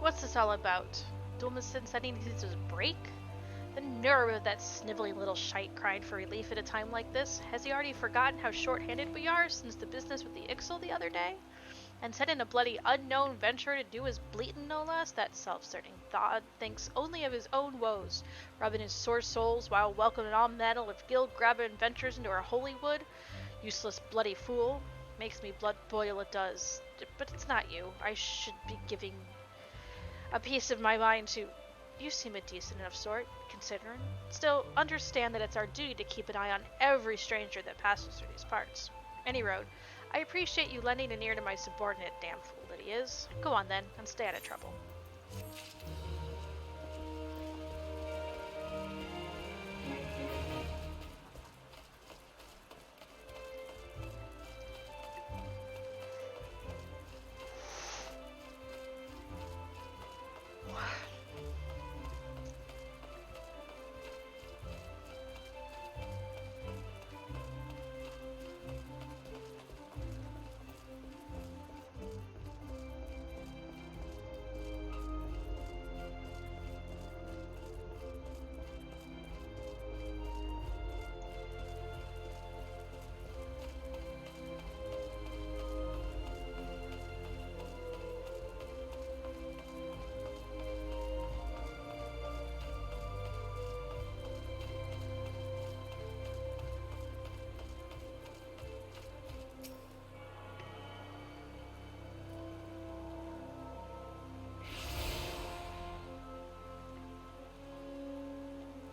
What's this all about? Dulmacin said he needs his break? The nerve of that sniveling little shite crying for relief at a time like this. Has he already forgotten how short-handed we are since the business with the Ixal the other day? And sent in a bloody unknown venture to do his bleatin' no less? That self-serving thought thinks only of his own woes, rubbing his sore souls while welcoming all manner of guild-grabbing ventures into our holy wood. Useless bloody fool. Makes me blood boil, it does. But it's not you. I should be giving a piece of my mind to... You seem a decent enough sort, considering. Still, understand that it's our duty to keep an eye on every stranger that passes through these parts. Any road, I appreciate you lending an ear to my subordinate, damn fool that he is. Go on then, and stay out of trouble.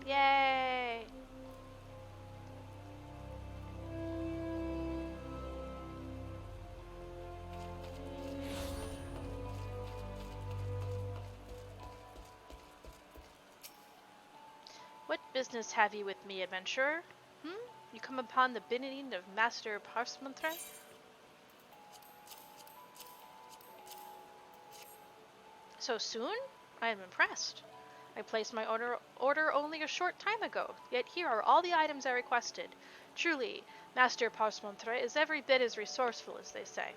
Yay! What business have you with me, adventurer? You come upon the bidding of Master Parchmenthre? So soon? I am impressed. I placed my order only a short time ago, yet here are all the items I requested. Truly, Master Parcemontre is every bit as resourceful as they say.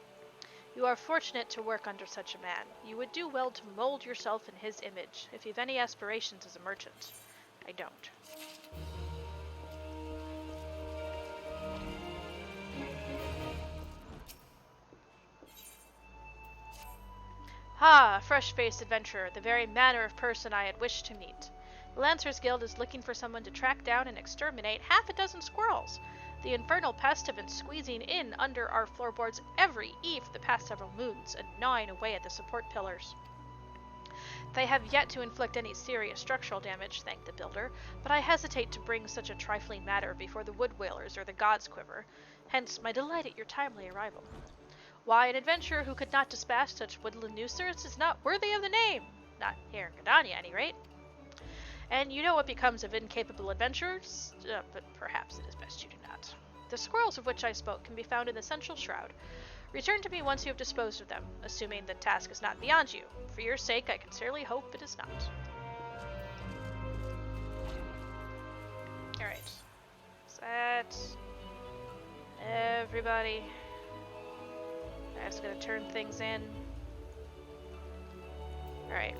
You are fortunate to work under such a man. You would do well to mold yourself in his image, if you've any aspirations as a merchant. I don't. Ah, a fresh-faced adventurer, the very manner of person I had wished to meet. The Lancers Guild is looking for someone to track down and exterminate half a dozen squirrels. The infernal pests have been squeezing in under our floorboards every eve for the past several moons, and gnawing away at the support pillars. They have yet to inflict any serious structural damage, thank the builder, but I hesitate to bring such a trifling matter before the wood whalers or the gods' quiver, hence my delight at your timely arrival. Why, an adventurer who could not dispatch such woodland nuisance is not worthy of the name. Not here in Gridania, at any rate. And you know what becomes of incapable adventurers? But perhaps it is best you do not. The squirrels of which I spoke can be found in the central shroud. Return to me once you have disposed of them, assuming the task is not beyond you. For your sake, I sincerely hope it is not. Alright. Set. Everybody. I'm just gonna turn things in. Alright.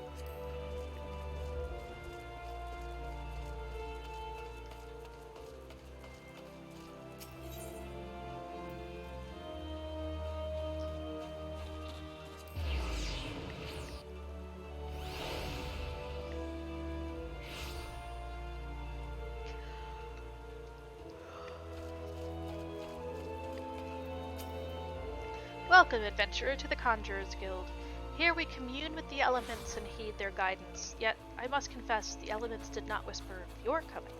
Welcome, adventurer, to the Conjurer's Guild. Here we commune with the elements and heed their guidance, yet I must confess the elements did not whisper of your coming.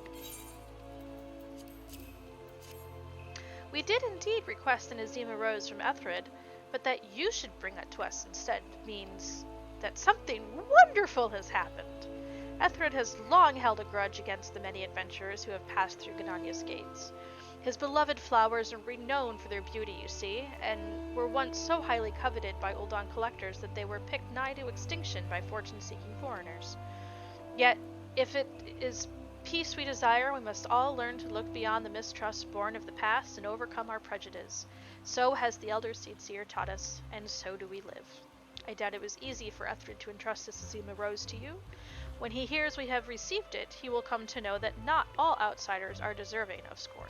We did indeed request an Azima rose from Ethelred, but that you should bring that to us instead means that something wonderful has happened. Ethelred has long held a grudge against the many adventurers who have passed through Gridania's gates. His beloved flowers are renowned for their beauty, you see, and were once so highly coveted by Ul'dah collectors that they were picked nigh to extinction by fortune-seeking foreigners. Yet, if it is peace we desire, we must all learn to look beyond the mistrust born of the past and overcome our prejudice. So has the elder Seedseer taught us, and so do we live. I doubt it was easy for Ethelred to entrust this Azima rose to you. When he hears we have received it, he will come to know that not all outsiders are deserving of scorn.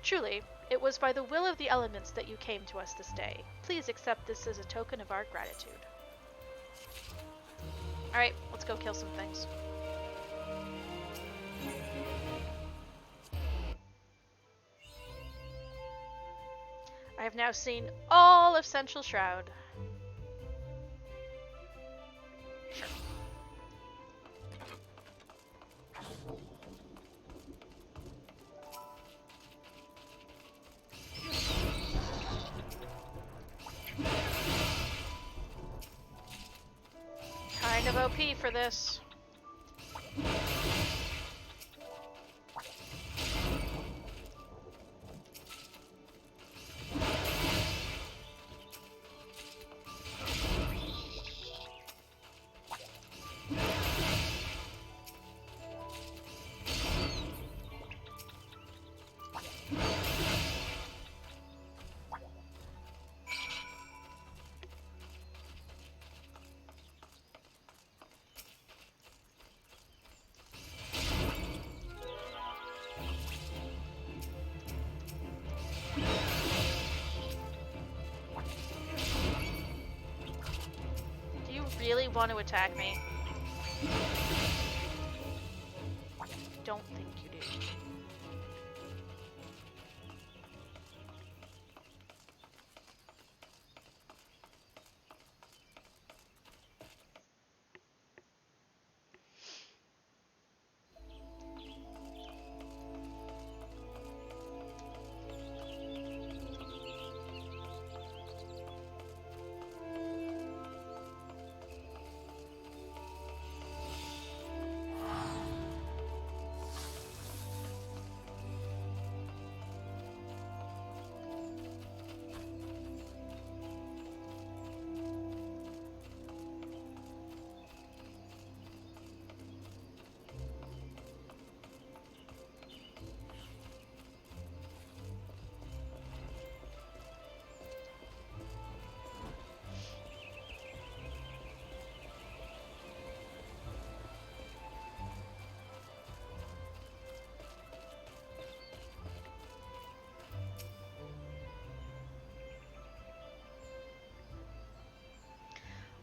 Truly, it was by the will of the elements that you came to us this day. Please accept this as a token of our gratitude. Alright, let's go kill some things. I have now seen all of Central Shroud. Sure. Kind of OP for this. Really want to attack me? Don't think you do.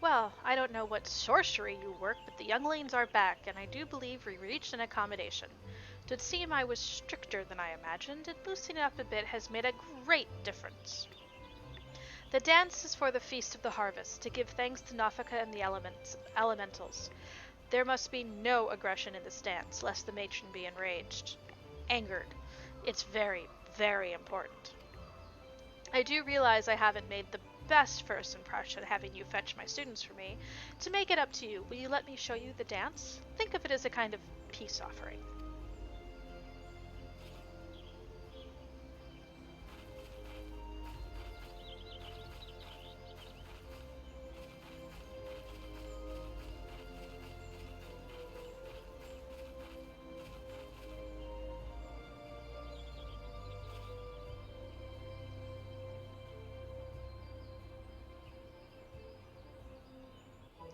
Well, I don't know what sorcery you work, but the younglings are back, and I do believe we reached an accommodation. Did seem I was stricter than I imagined, and loosening up a bit has made a great difference. The dance is for the Feast of the Harvest, to give thanks to Nafaka and the elementals. There must be no aggression in this dance, lest the matron be angered. It's very, very important. I do realize I haven't made the best first impression having you fetch my students for me. To make it up to you, will you let me show you the dance? Think of it as a kind of peace offering.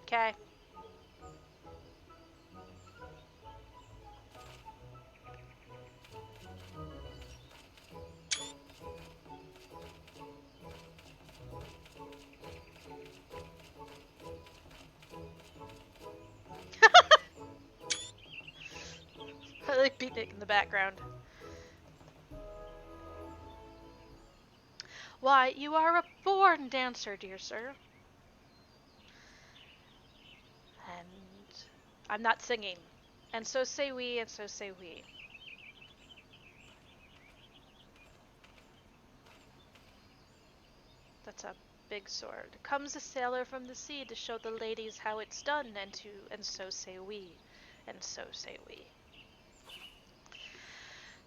Okay. I like beatnik in the background. Why, you are a born dancer, dear sir. And I'm not singing. And so say we, and so say we. That's a big sword. Comes a sailor from the sea to show the ladies how it's done, and so say we, and so say we.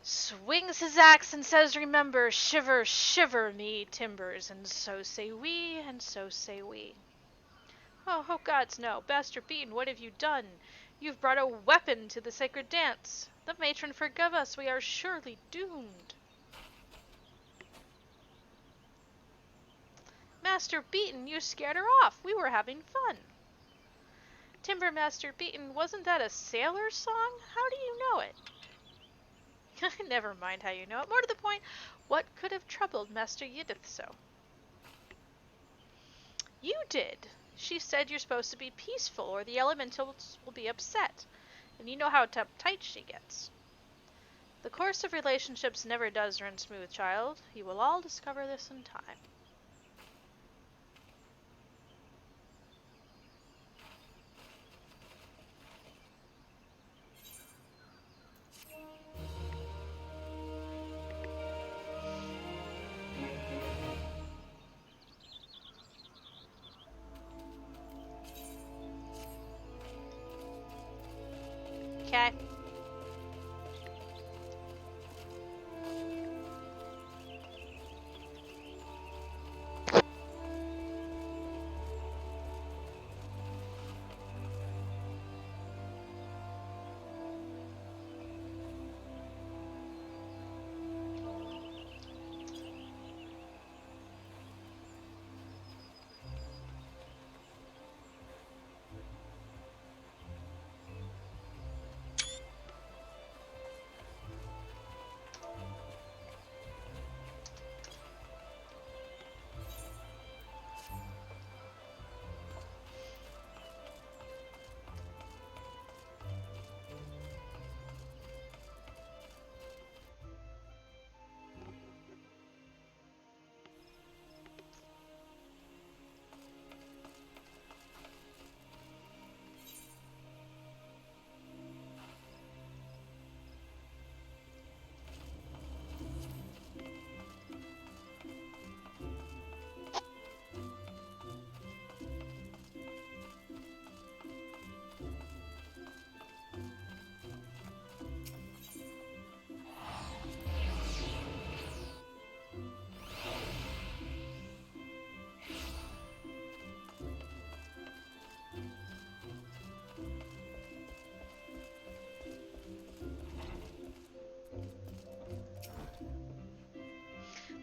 Swings his axe and says, remember, shiver, shiver me timbers, and so say we, and so say we. Oh, gods no. Master Beaton, what have you done? You've brought a weapon to the sacred dance. The matron forgive us, we are surely doomed. Master Beaton, you scared her off. We were having fun. Timber Master Beaton, wasn't that a sailor song? How do you know it? Never mind how you know it. More to the point, what could have troubled Master Yidith so? You did. She said you're supposed to be peaceful or the elementals will be upset. And you know how uptight she gets. The course of relationships never does run smooth, child. You will all discover this in time. Okay.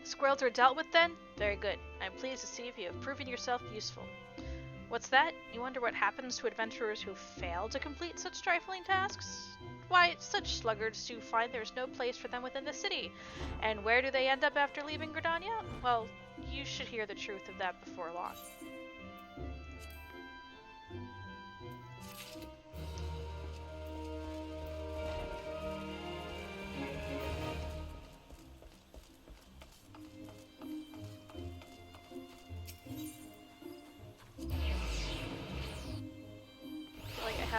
Squirrels are dealt with then? Very good. I'm pleased to see if you have proven yourself useful. What's that? You wonder what happens to adventurers who fail to complete such trifling tasks? Why, such sluggards do find there's no place for them within the city. And where do they end up after leaving Gridania? Well, you should hear the truth of that before long.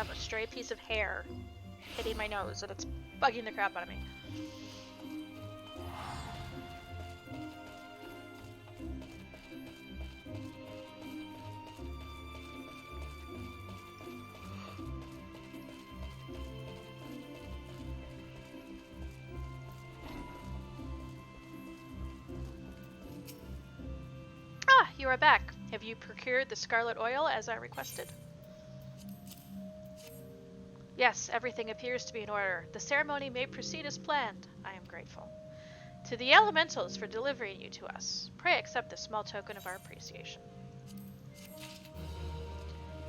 have a stray piece of hair hitting my nose and it's bugging the crap out of me. Ah, you are back. Have you procured the scarlet oil as I requested? Yes, everything appears to be in order. The ceremony may proceed as planned. I am grateful. To the elementals for delivering you to us. Pray accept this small token of our appreciation.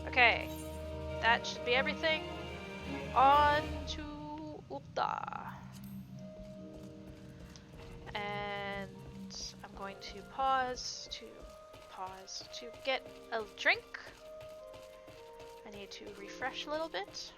Okay, that should be everything. On to Ul'dah. And I'm going to pause to get a drink. I need to refresh a little bit.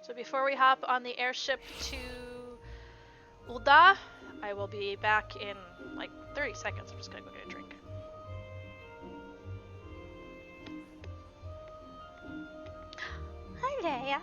So before we hop on the airship to Ul'dah, I will be back in like 30 seconds. I'm just gonna go get a drink. Hi, Leia.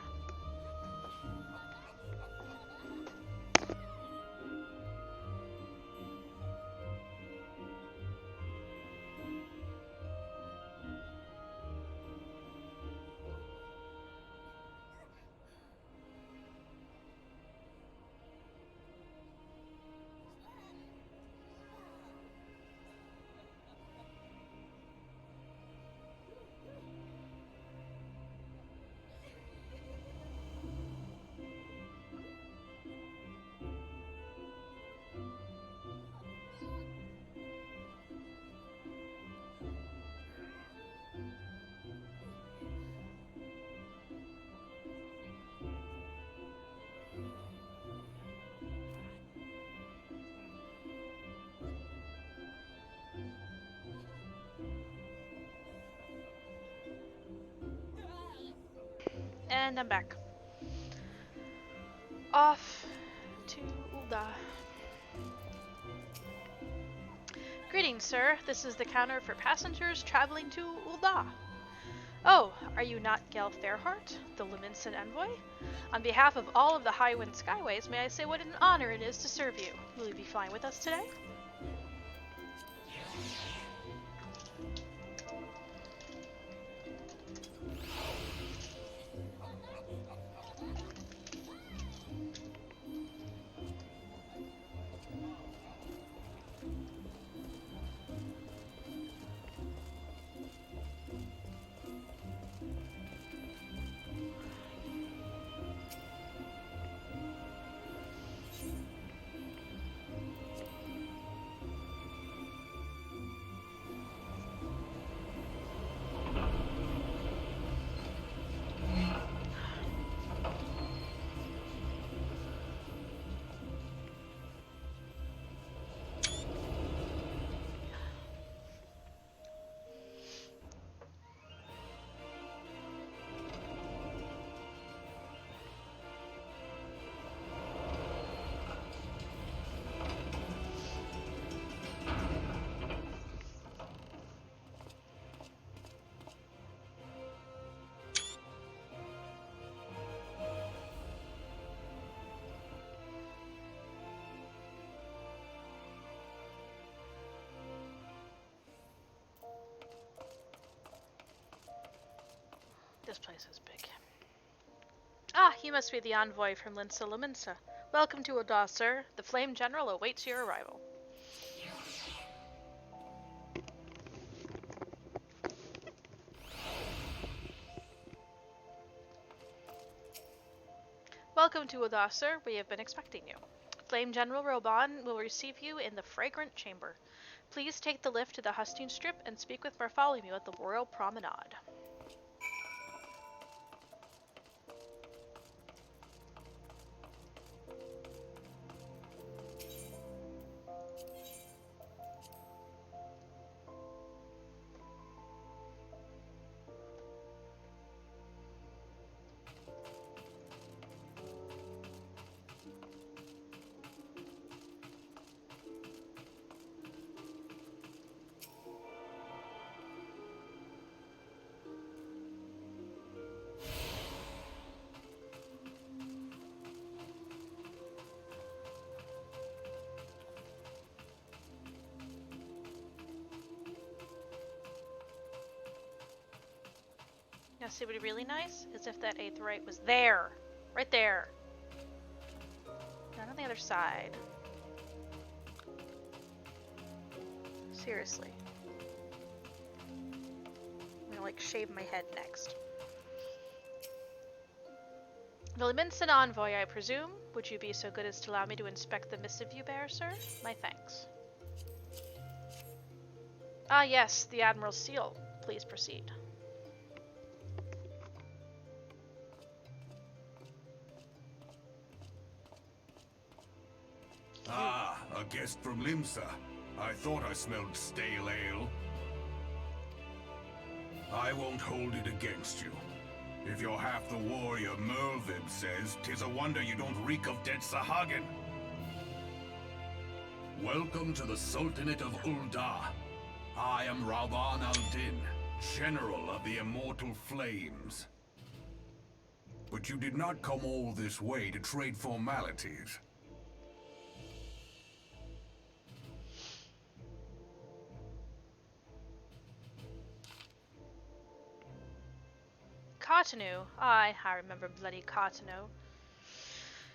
And I'm back. Off to Ul'dah. Greetings, sir. This is the counter for passengers traveling to Ul'dah. Oh, are you not Gale Fairheart, the Lominsan envoy? On behalf of all of the Highwind Skyways, may I say what an honor it is to serve you. Will you be flying with us today? This place is big. Ah, you must be the envoy from Lima Lominsa. Welcome to Ul'dah, sir. The Flame General awaits your arrival. Welcome to Ul'dah, sir. We have been expecting you. Flame General Raubahn will receive you in the Fragrant Chamber. Please take the lift to the Husting Strip and speak with Bartholomew at the Royal Promenade. Now see, what would be really nice is if that 8th right was there. Right there. Not on the other side. Seriously. I'm gonna like shave my head next. The Lominsan envoy, I presume. Would you be so good as to allow me to inspect the missive you bear, sir? My thanks. Ah yes, the Admiral's seal. Please proceed. Ah, a guest from Limsa. I thought I smelled stale ale. I won't hold it against you. If you're half the warrior Merlvib says, 'tis a wonder you don't reek of dead Sahagin. Welcome to the Sultanate of Ul'dah. I am Raubahn al-Din, General of the Immortal Flames. But you did not come all this way to trade formalities. Cotonou. I remember bloody Cotonou.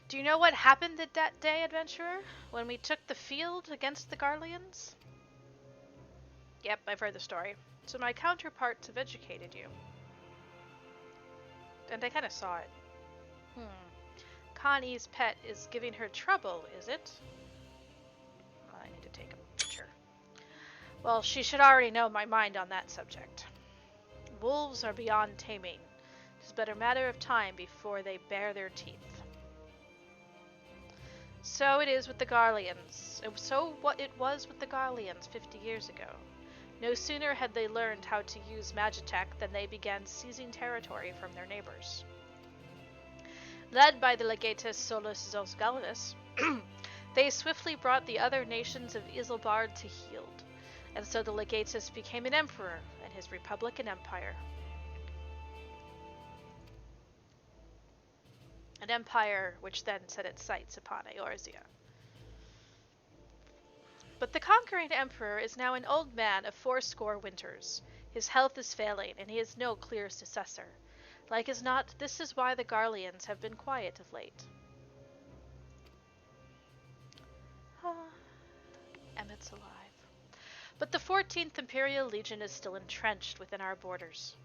Do you know what happened that day, adventurer? When we took the field against the Garleans? Yep, I've heard the story. So my counterparts have educated you. And I kinda saw it. Kan-E's pet is giving her trouble, is it? I need to take a picture. Well, she should already know my mind on that subject. Wolves are beyond taming. It is but a matter of time before they bare their teeth. So it is with the Garleans. So what it was with the Garleans 50 years ago. No sooner had they learned how to use Magitech than they began seizing territory from their neighbors. Led by the legatus Solus Zosgalenus, they swiftly brought the other nations of Isilbard to yield, and so the legatus became an emperor and his republic an empire. An empire which then set its sights upon Eorzea. But the conquering emperor is now an old man of 80 winters. His health is failing, and he has no clear successor. Like as not, this is why the Garleans have been quiet of late. Emmett's alive. But the 14th Imperial Legion is still entrenched within our borders,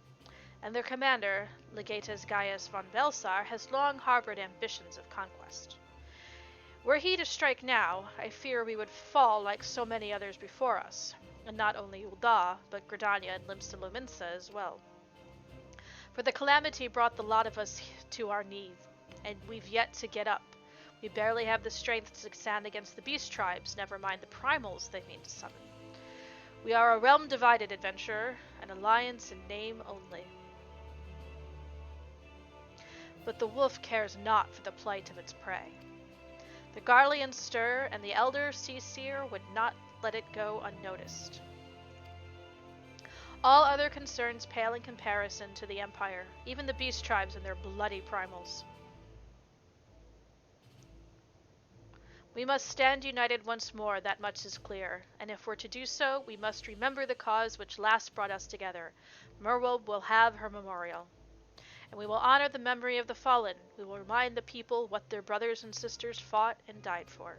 and their commander, Legatus Gaius von Belsar, has long harbored ambitions of conquest. Were he to strike now, I fear we would fall like so many others before us, and not only Ul'dah, but Gridania and Lima Lominsa as well. For the calamity brought the lot of us to our knees, and we've yet to get up. We barely have the strength to stand against the beast tribes, never mind the primals they mean to summon. We are a realm divided, adventurer, an alliance in name only. But the wolf cares not for the plight of its prey. The Garleans stir, and the elder Seedseer would not let it go unnoticed. All other concerns pale in comparison to the Empire, even the beast tribes and their bloody primals. We must stand united once more, that much is clear, and if we're to do so, we must remember the cause which last brought us together. Merwilb will have her memorial. And we will honor the memory of the fallen. We will remind the people what their brothers and sisters fought and died for.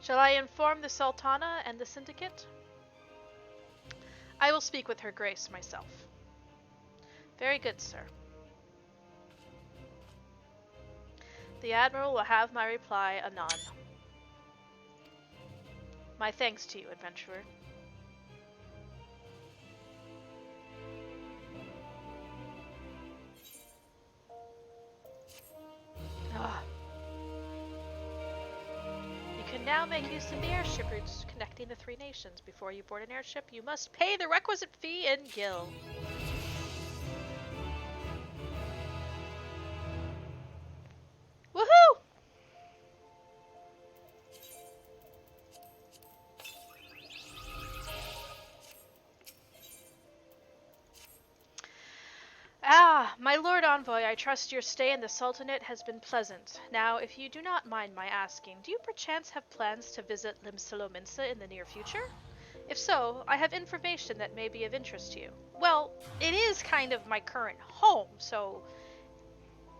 Shall I inform the Sultana and the Syndicate? I will speak with her grace myself. Very good, sir. The Admiral will have my reply anon. My thanks to you, adventurer. You can now make use of the airship routes connecting the 3 nations. Before you board an airship, you must pay the requisite fee in Gil. Woohoo! Ah, my lord envoy, I trust your stay in the Sultanate has been pleasant. Now, if you do not mind my asking, do you perchance have plans to visit Lima Lominsa in the near future? If so, I have information that may be of interest to you. Well, it is kind of my current home, so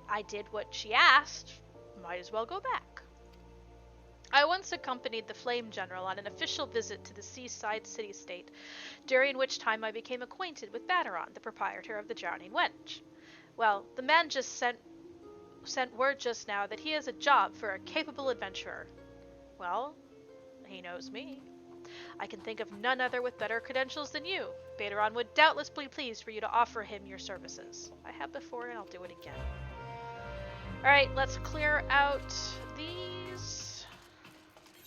I did what she asked. Might as well go back. I once accompanied the Flame General on an official visit to the seaside city-state, during which time I became acquainted with Banneron, the proprietor of the Drowning Wench. Well, the man just sent word just now that he has a job for a capable adventurer. Well, he knows me. I can think of none other with better credentials than you. Banneron would doubtless be pleased for you to offer him your services. I have before and I'll do it again. Alright, let's clear out these,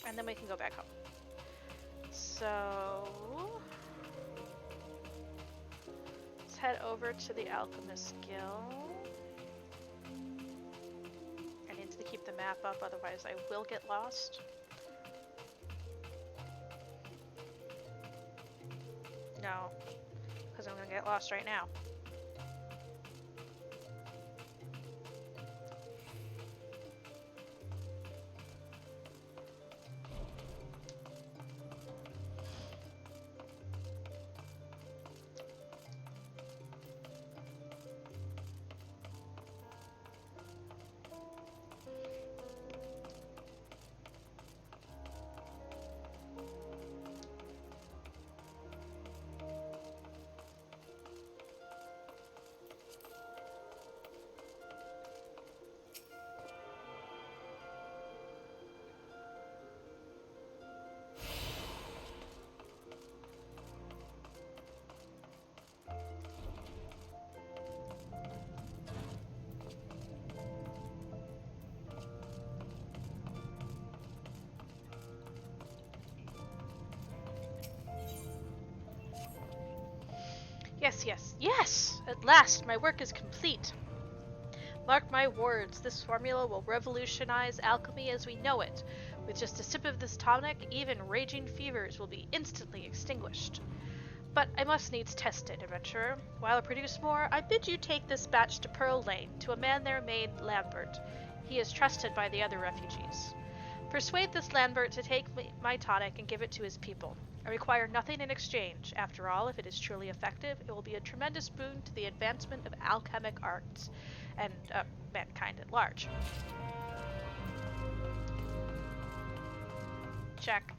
and then we can go back home. So, let's head over to the Alchemist Guild. I need to keep the map up, otherwise I will get lost. No, because I'm going to get lost right now. Yes! At last, my work is complete. Mark my words, this formula will revolutionize alchemy as we know it. With just a sip of this tonic, even raging fevers will be instantly extinguished. But I must needs test it, adventurer. While I produce more, I bid you take this batch to Pearl Lane, to a man there named Lambert. He is trusted by the other refugees. Persuade this Lambert to take my tonic and give it to his people. I require nothing in exchange. After all, if it is truly effective, it will be a tremendous boon to the advancement of alchemic arts and mankind at large. Check.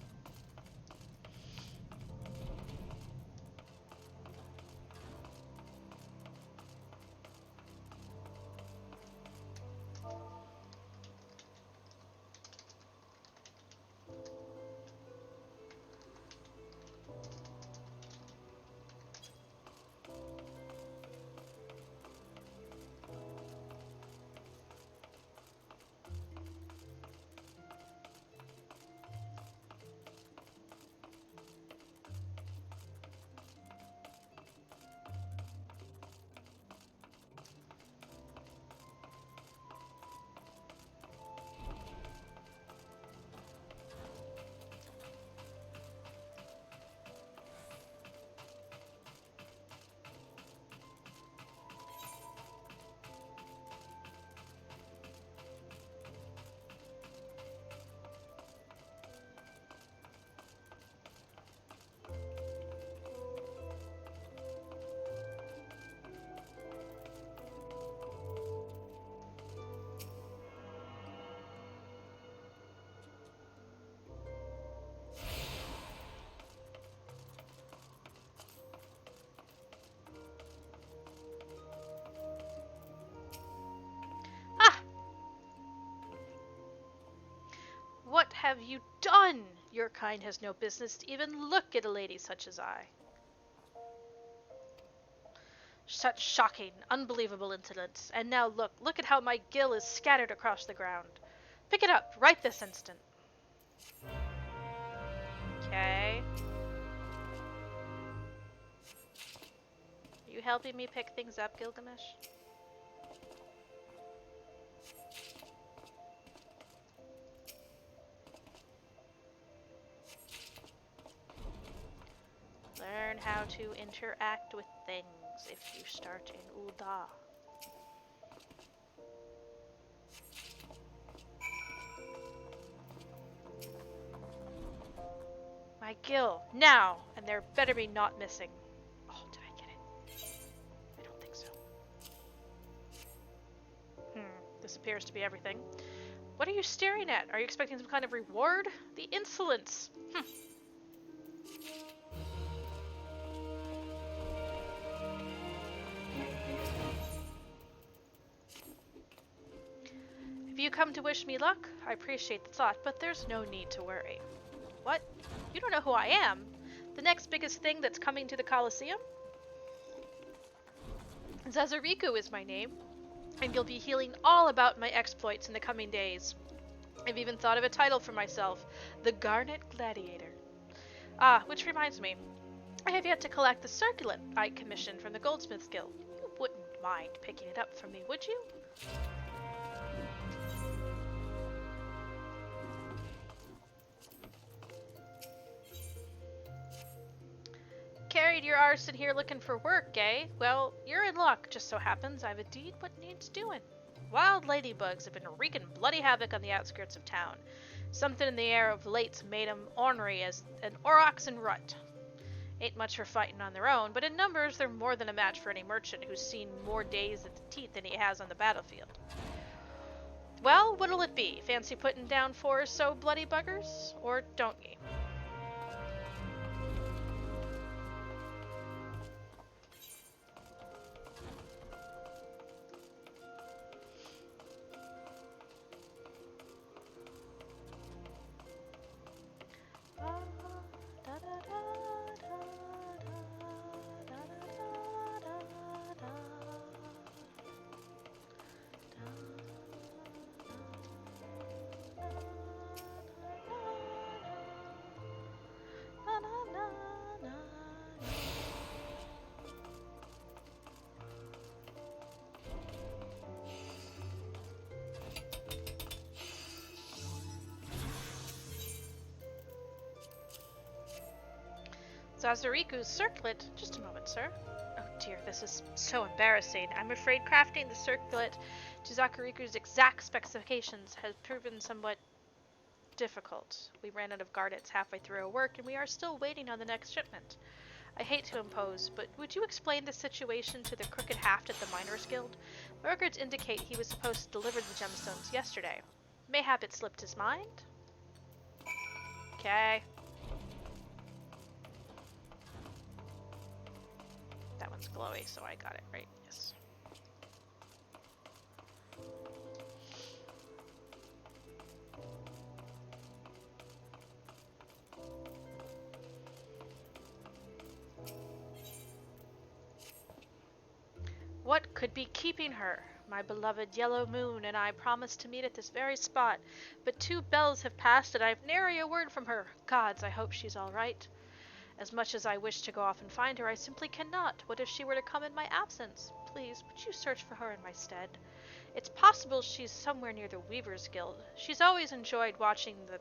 What have you done? Your kind has no business to even look at a lady such as I. Such shocking, unbelievable insolence. And now look at how my gill is scattered across the ground. Pick it up, right this instant. Okay. Are you helping me pick things up, Gilgamesh? Learn how to interact with things if you start in Ul'dah. My Gil, now! And there better be not missing. Oh, did I get it? I don't think so. This appears to be everything. What are you staring at? Are you expecting some kind of reward? The insolence! If you come to wish me luck, I appreciate the thought, but there's no need to worry. What? You don't know who I am? The next biggest thing that's coming to the Colosseum? Zazariku is my name, and you'll be hearing all about my exploits in the coming days. I've even thought of a title for myself, the Garnet Gladiator. Ah, which reminds me, I have yet to collect the circlet I commissioned from the Goldsmiths Guild. You wouldn't mind picking it up for me, would you? Carried your arse in here looking for work, eh? Well, you're in luck, just so happens I've a deed what needs doing. Wild ladybugs have been wreaking bloody havoc on the outskirts of town. Something in the air of late's made 'em ornery as an aurochs and rut. Ain't much for fighting on their own, but in numbers they're more than a match for any merchant who's seen more days at the teeth than he has on the battlefield. Well, what'll it be? Fancy putting down 4 or so bloody buggers? Or don't ye? Zazariku's circlet? Just a moment, sir. Oh dear, this is so embarrassing. I'm afraid crafting the circlet to Zazariku's exact specifications has proven somewhat difficult. We ran out of garnets halfway through our work, and we are still waiting on the next shipment. I hate to impose, but would you explain the situation to the crooked haft at the Miners' Guild? Records indicate he was supposed to deliver the gemstones yesterday. Mayhap it slipped his mind? Okay. That one's glowy, so I got it right. Yes. What could be keeping her? My beloved Yellow Moon and I promised to meet at this very spot, but 2 bells have passed and I've nary a word from her. Gods, I hope she's all right. As much as I wish to go off and find her, I simply cannot. What if she were to come in my absence? Please, would you search for her in my stead? It's possible she's somewhere near the Weavers' Guild. She's always enjoyed watching the...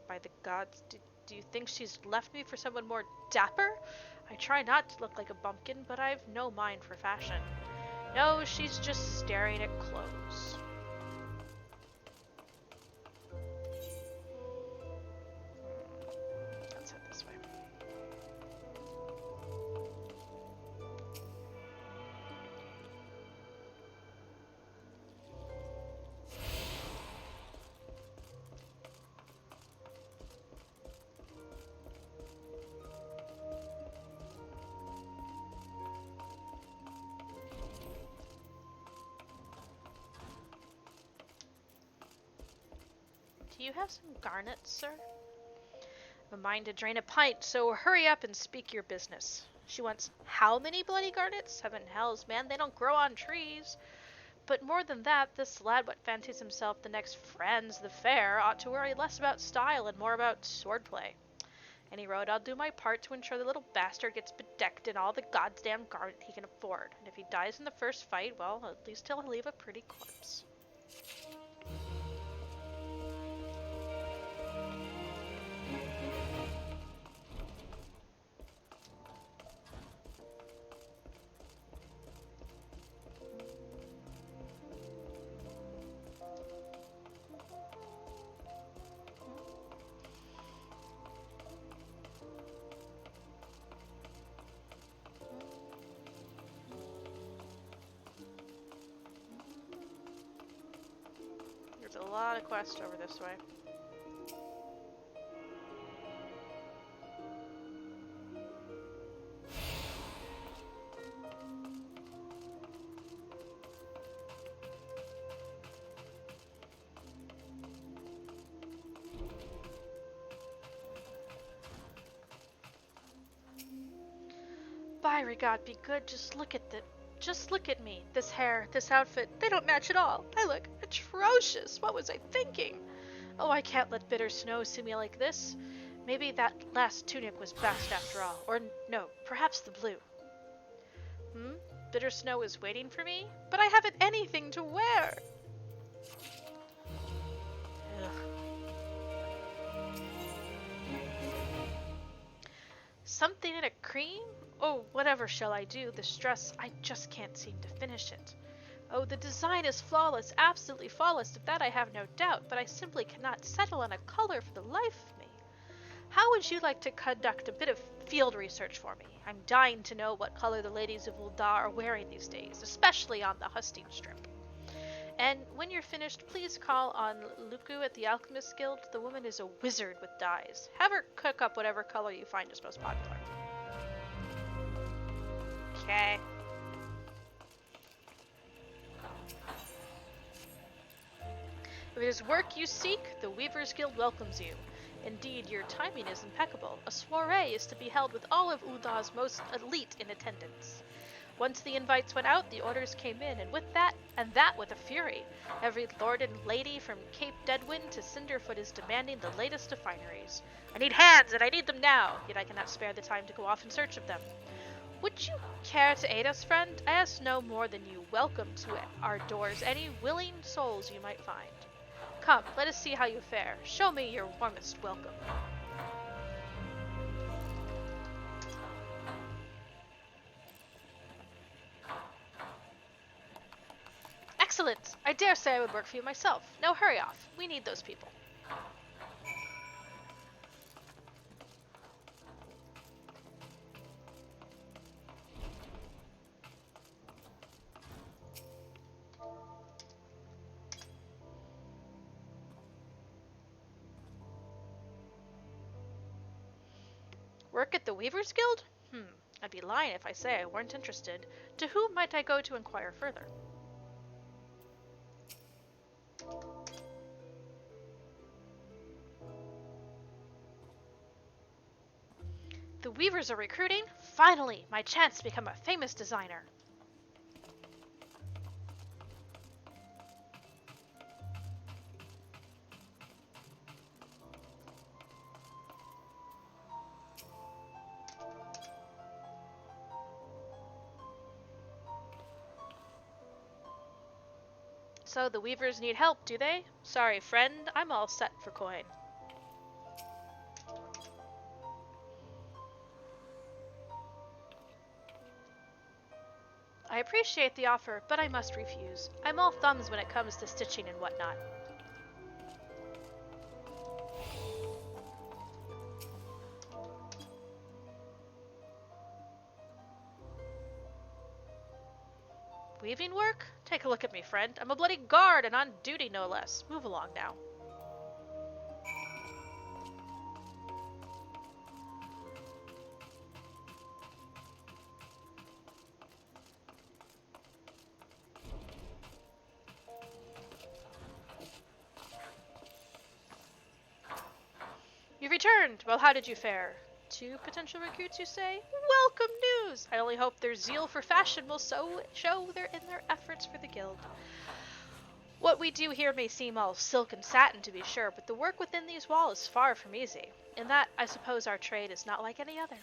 By the gods, do you think she's left me for someone more dapper? I try not to look like a bumpkin, but I've no mind for fashion. No, she's just staring at clothes. Let's head this way. Do you have some garnets, sir? I'm a mind to drain a pint, so hurry up and speak your business. She wants how many bloody garnets? Heaven hells, man, they don't grow on trees. But more than that, this lad what fancies himself the next Franz the Fair ought to worry less about style and more about swordplay. Any road, I'll do my part to ensure the little bastard gets bedecked in all the goddamn garnet he can afford. And if he dies in the first fight, well, at least he'll leave a pretty corpse. a lot of quests over this way. By God, be good, just look at me. This hair, this outfit, they don't match at all. I look atrocious. What was I thinking? Oh, I can't let bitter snow see me like this. Maybe that last tunic was best after all. Or no, perhaps the blue. Bitter snow is waiting for me? But I haven't anything to wear. Ugh. Something in a cream? Oh, whatever shall I do? This dress, I just can't seem to finish it. Oh, the design is flawless, absolutely flawless, of that I have no doubt, but I simply cannot settle on a color for the life of me. How would you like to conduct a bit of field research for me? I'm dying to know what color the ladies of Ul'dah are wearing these days, especially on the Husting Strip. And when you're finished, please call on Luku at the Alchemist Guild. The woman is a wizard with dyes. Have her cook up whatever color you find is most popular. Okay. If it is work you seek, the Weavers Guild welcomes you. Indeed, your timing is impeccable. A soiree is to be held with all of Ul'dah's most elite in attendance. Once the invites went out, the orders came in, and with that with a fury. Every lord and lady from Cape Deadwind to Cinderfoot is demanding the latest of fineries. I need hands, and I need them now, yet I cannot spare the time to go off in search of them. Would you care to aid us, friend? I ask no more than you welcome to our doors any willing souls you might find. Come, let us see how you fare. Show me your warmest welcome. Excellent! I dare say I would work for you myself. Now hurry off. We need those people. Work at the Weavers Guild? I'd be lying if I say I weren't interested. To whom might I go to inquire further? The Weavers are recruiting? Finally, my chance to become a famous designer. So the Weavers need help, do they? Sorry, friend, I'm all set for coin. I appreciate the offer, but I must refuse. I'm all thumbs when it comes to stitching and whatnot. Weaving work? Take a look at me, friend. I'm a bloody guard and on duty, no less. Move along now. You returned! Well, how did you fare? 2 potential recruits, you say? Welcome news! I only hope their zeal for fashion will show in their efforts for the guild. What we do here may seem all silk and satin, to be sure, but the work within these walls is far from easy. In that, I suppose our trade is not like any other.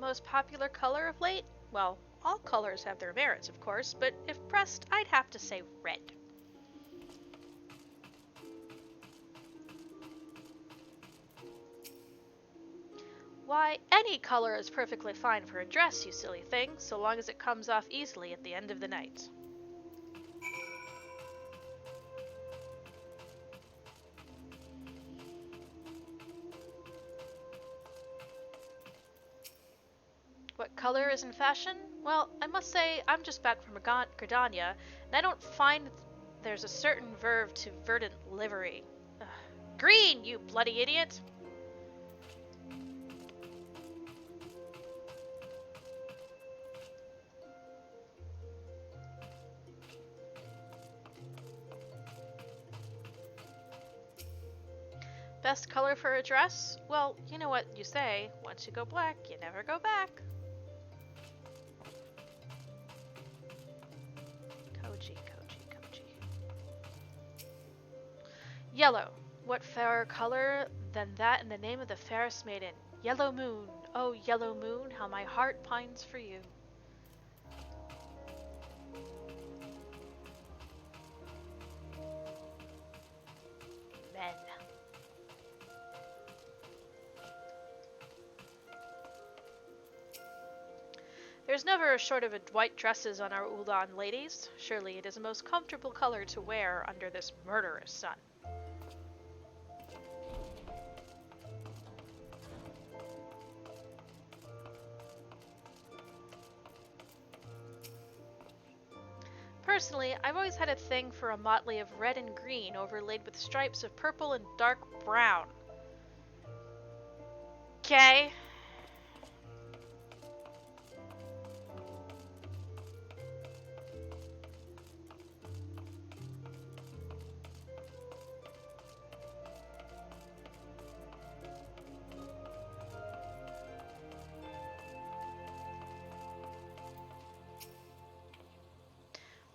Most popular color of late? Well, all colors have their merits, of course, but if pressed, I'd have to say red. Why, any color is perfectly fine for a dress, you silly thing, so long as it comes off easily at the end of the night. What color is in fashion? Well, I must say, I'm just back from Gridania, and I don't find there's a certain verve to verdant livery. Ugh. Green, you bloody idiot! Best color for a dress? Well, you know what you say, once you go black, you never go back. Koji. Yellow. What fairer color than that in the name of the fairest maiden? Yellow moon. Oh, yellow moon, how my heart pines for you. Men. There's never a short of white dresses on our Ul'dah ladies. Surely it is the most comfortable color to wear under this murderous sun. Personally, I've always had a thing for a motley of red and green overlaid with stripes of purple and dark brown. Okay.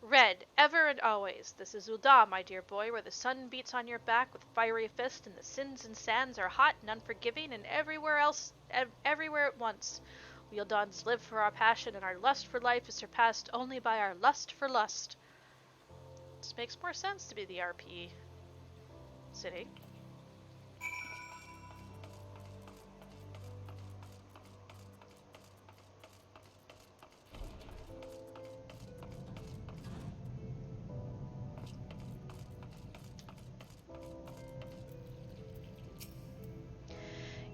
Red, ever and always. This is Ul'dah, my dear boy, where the sun beats on your back with fiery fist, and the sins and sands are hot and unforgiving, and everywhere at once. We Ul'dahns live for our passion, and our lust for life is surpassed only by our lust for lust. This makes more sense to be the RP city.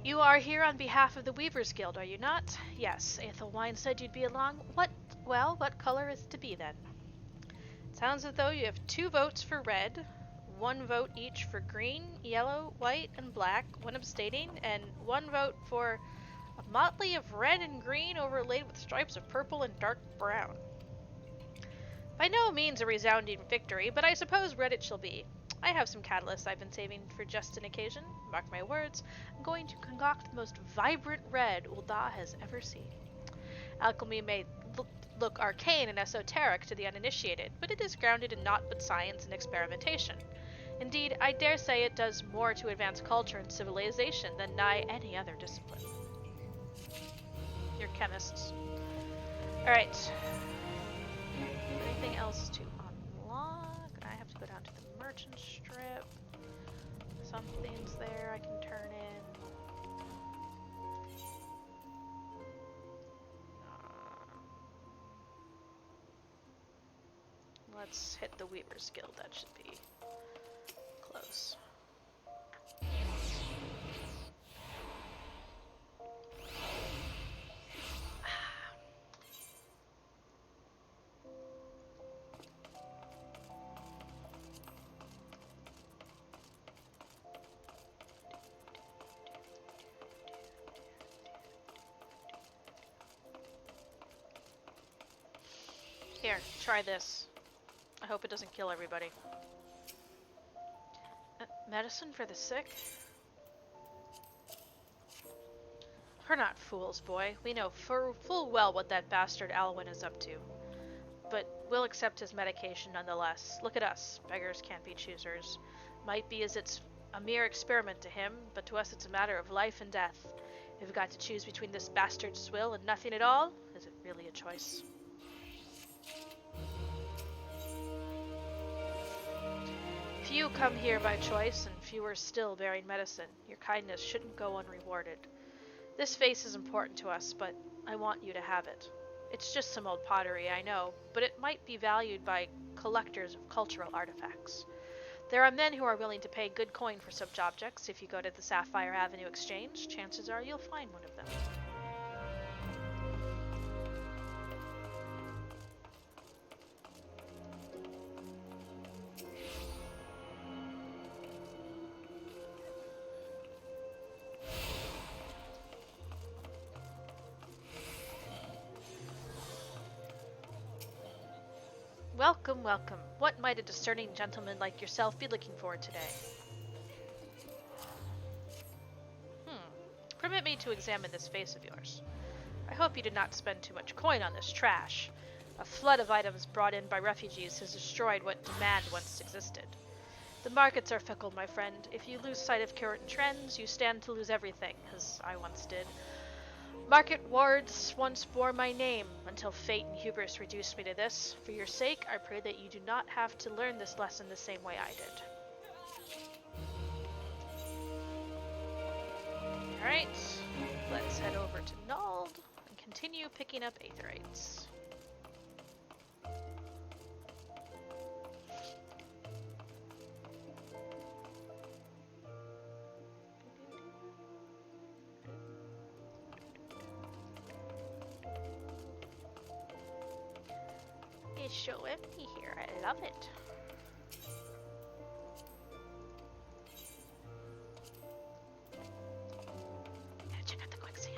You are here on behalf of the Weavers Guild, are you not? Yes, Aethelwine said you'd be along. What color is it to be then? Sounds as though you have 2 votes for red, 1 vote each for green, yellow, white, and black, 1 abstaining, and 1 vote for a motley of red and green overlaid with stripes of purple and dark brown. By no means a resounding victory, but I suppose red it shall be. I have some catalysts I've been saving for just an occasion. Mark my words, I'm going to concoct the most vibrant red Ul'dah has ever seen. Alchemy may look arcane and esoteric to the uninitiated, but it is grounded in naught but science and experimentation. Indeed, I dare say it does more to advance culture and civilization than nigh any other discipline. You're chemists. Alright. Anything else to unlock? I have to go down to the merchant strip. Something's there I can turn in. Let's hit the Weavers Guild. That should be close. Here, try this. I hope it doesn't kill everybody. Medicine for the sick? We're not fools, boy. We know full well what that bastard Alwyn is up to. But we'll accept his medication nonetheless. Look at us. Beggars can't be choosers. Might be as it's a mere experiment to him, but to us it's a matter of life and death. If we've got to choose between this bastard's swill and nothing at all, is it really a choice? Few come here by choice, and fewer still bearing medicine. Your kindness shouldn't go unrewarded. This vase is important to us, but I want you to have it. It's just some old pottery, I know, but it might be valued by collectors of cultural artifacts. There are men who are willing to pay good coin for such objects. If you go to the Sapphire Avenue Exchange, chances are you'll find one of them. Welcome, welcome. What might a discerning gentleman like yourself be looking for today? Permit me to examine this vase of yours. I hope you did not spend too much coin on this trash. A flood of items brought in by refugees has destroyed what demand once existed. The markets are fickle, my friend. If you lose sight of current trends, you stand to lose everything, as I once did. Market wards once bore my name, until fate and hubris reduced me to this. For your sake, I pray that you do not have to learn this lesson the same way I did. Alright, let's head over to Nuld and continue picking up aetherites. It's so empty here, I love it. Gotta check out the quicksand.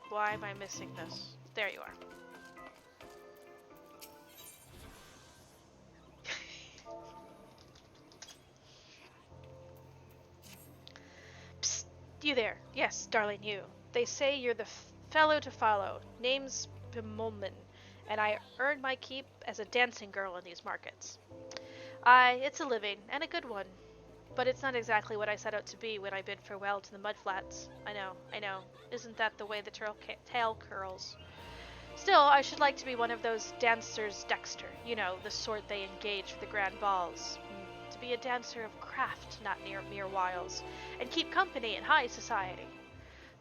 Why am I missing this? There you are. Psst, you there. Yes, darling, you. They say you're the fellow to follow. Name's Bimolman, and I earn my keep as a dancing girl in these markets. Aye, it's a living, and a good one. But it's not exactly what I set out to be when I bid farewell to the mudflats. I know. Isn't that the way the tale curls? Still, I should like to be one of those dancers Dexter. You know, the sort they engage for the grand balls. To be a dancer of craft, not mere wiles. And keep company in high society.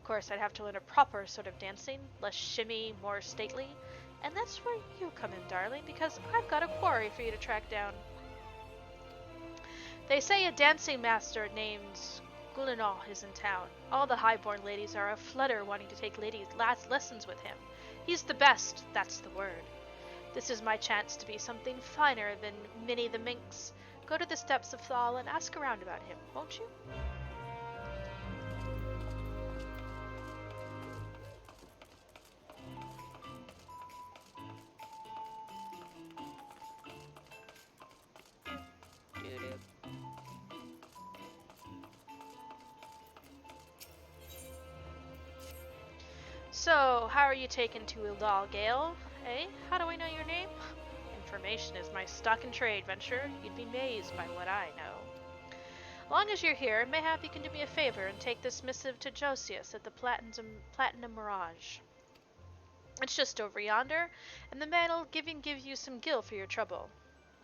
Of course, I'd have to learn a proper sort of dancing. Less shimmy, more stately. And that's where you come in, darling, because I've got a quarry for you to track down. They say a dancing master named Gulinaw is in town. All the highborn ladies are aflutter wanting to take lessons with him. He's the best, that's the word. This is my chance to be something finer than Minnie the Minx. Go to the steps of Thal and ask around about him, won't you? So, how are you taken to Ul'dah, Gale? Eh? How do I know your name? Information is my stock in trade, Venture. You'd be amazed by what I know. Long as you're here, mayhap you can do me a favor and take this missive to Josias at the Platinum Mirage. It's just over yonder, and the man'll give you some gil for your trouble.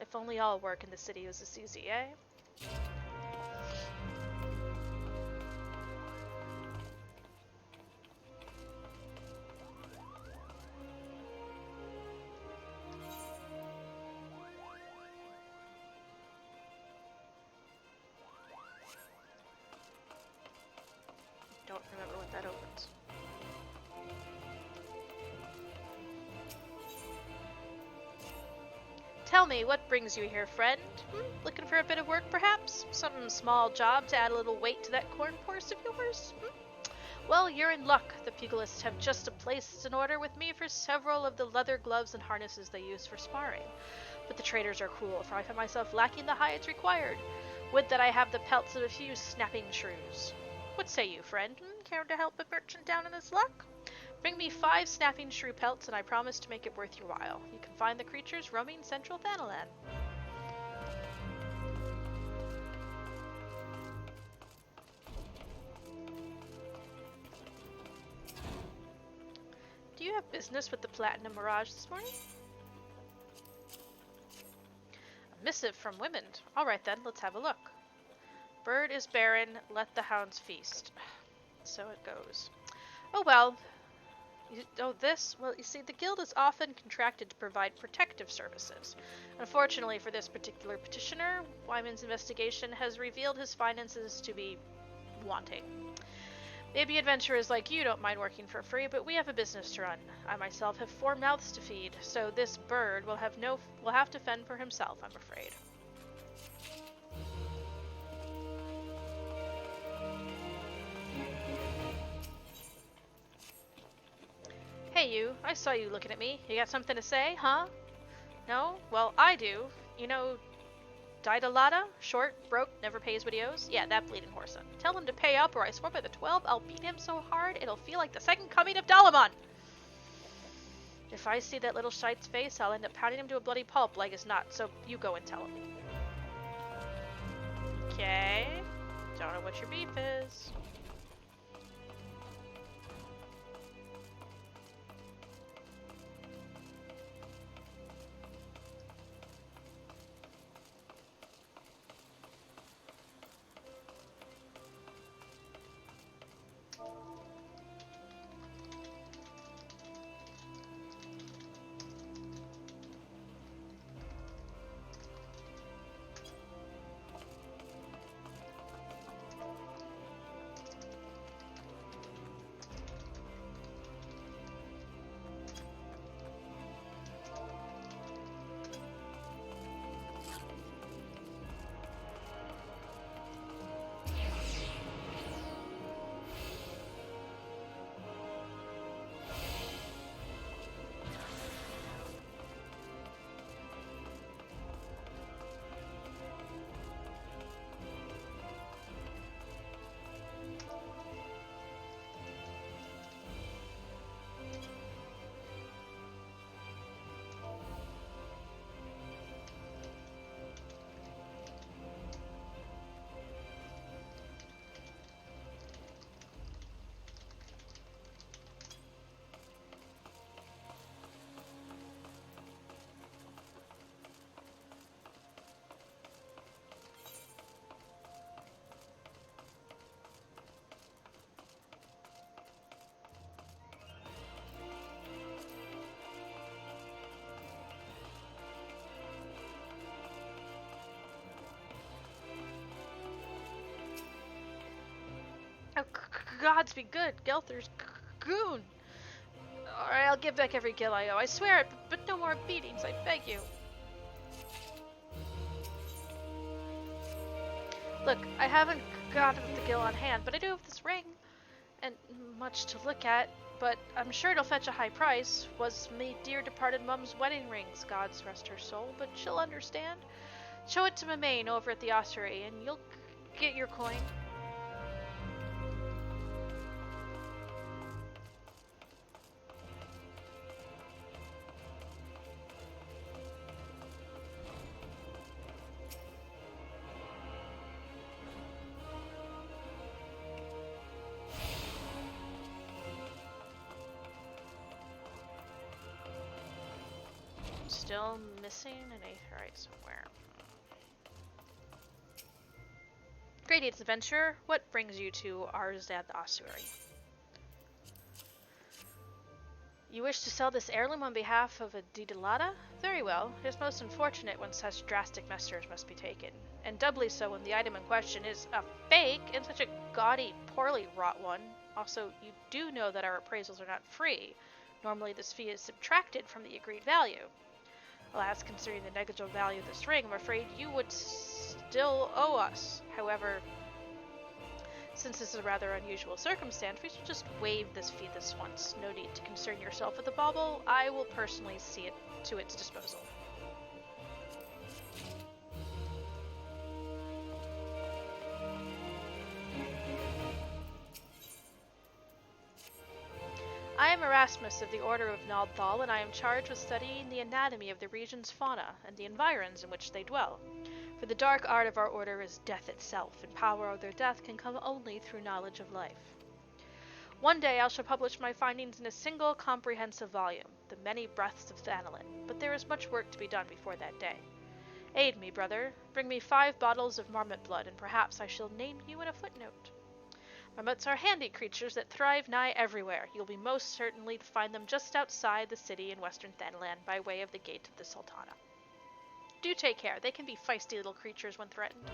If only all work in the city was as easy, eh? Don't remember what that opens. Tell me, what brings you here, friend? Looking for a bit of work, perhaps? Some small job to add a little weight to that corn purse of yours? Well, you're in luck. The pugilists have just placed an order with me for several of the leather gloves and harnesses they use for sparring. But the traders are cruel, for I find myself lacking the hides required. Would that I have the pelts of a few snapping shrews. What say you, friend? Care to help a merchant down in his luck? Bring me 5 snapping shrew pelts, and I promise to make it worth your while. You can find the creatures roaming central Thanalan. Do you have business with the Platinum Mirage this morning? A missive from Women. Alright then, let's have a look. Bird is barren, let the hounds feast. So it goes. Oh well. Well, you see, the guild is often contracted to provide protective services. Unfortunately for this particular petitioner, Wyman's investigation has revealed his finances to be wanting. Maybe adventurers like you don't mind working for free, but we have a business to run. I myself have 4 mouths to feed, so this bird will have to fend for himself, I'm afraid. Hey you, I saw you looking at me. You got something to say, huh? No? Well, I do. You know, Didalada? Short, broke, never pays what he owes? Yeah, that bleeding horse. Tell him to pay up, or I swear by the 12 I'll beat him so hard it'll feel like the second coming of Dalamon! If I see that little shite's face, I'll end up pounding him to a bloody pulp like as not, so you go and tell him. Okay. Don't know what your beef is. Oh, gods be good, Gelther's goon! Alright, I'll give back every gil I owe, I swear it, but no more beatings, I beg you. Look, I haven't got the gil on hand, but I do have this ring. And much to look at, but I'm sure it'll fetch a high price. Was me dear departed mum's wedding rings, gods rest her soul, but she'll understand. Show it to Mamaine over at the ossuary, and you'll get your coin. Still missing an aetheryte somewhere. Greetings, adventurer. What brings you to Arzad Ossuary? You wish to sell this heirloom on behalf of a Didalada? Very well. It is most unfortunate when such drastic measures must be taken, and doubly so when the item in question is a fake and such a gaudy, poorly wrought one. Also, you do know that our appraisals are not free. Normally this fee is subtracted from the agreed value. Alas, considering the negligible value of this ring, I'm afraid you would still owe us. However, Since this is a rather unusual circumstance, we should just waive this fee this once. No need to concern yourself with the bauble. I will personally see it to its disposal. I am Erasmus of the Order of Naldthal, and I am charged with studying the anatomy of the region's fauna and the environs in which they dwell. For the dark art of our order is death itself, and power over death can come only through knowledge of life. One day I shall publish my findings in a single comprehensive volume, The Many Breaths of Thanalan, but there is much work to be done before that day. Aid me, brother. Bring me 5 bottles of marmot blood, and perhaps I shall name you in a footnote. Marmots are handy creatures that thrive nigh everywhere. You'll be most certainly to find them just outside the city in western Thanalan by way of the Gate of the Sultana. Do take care. They can be feisty little creatures when threatened.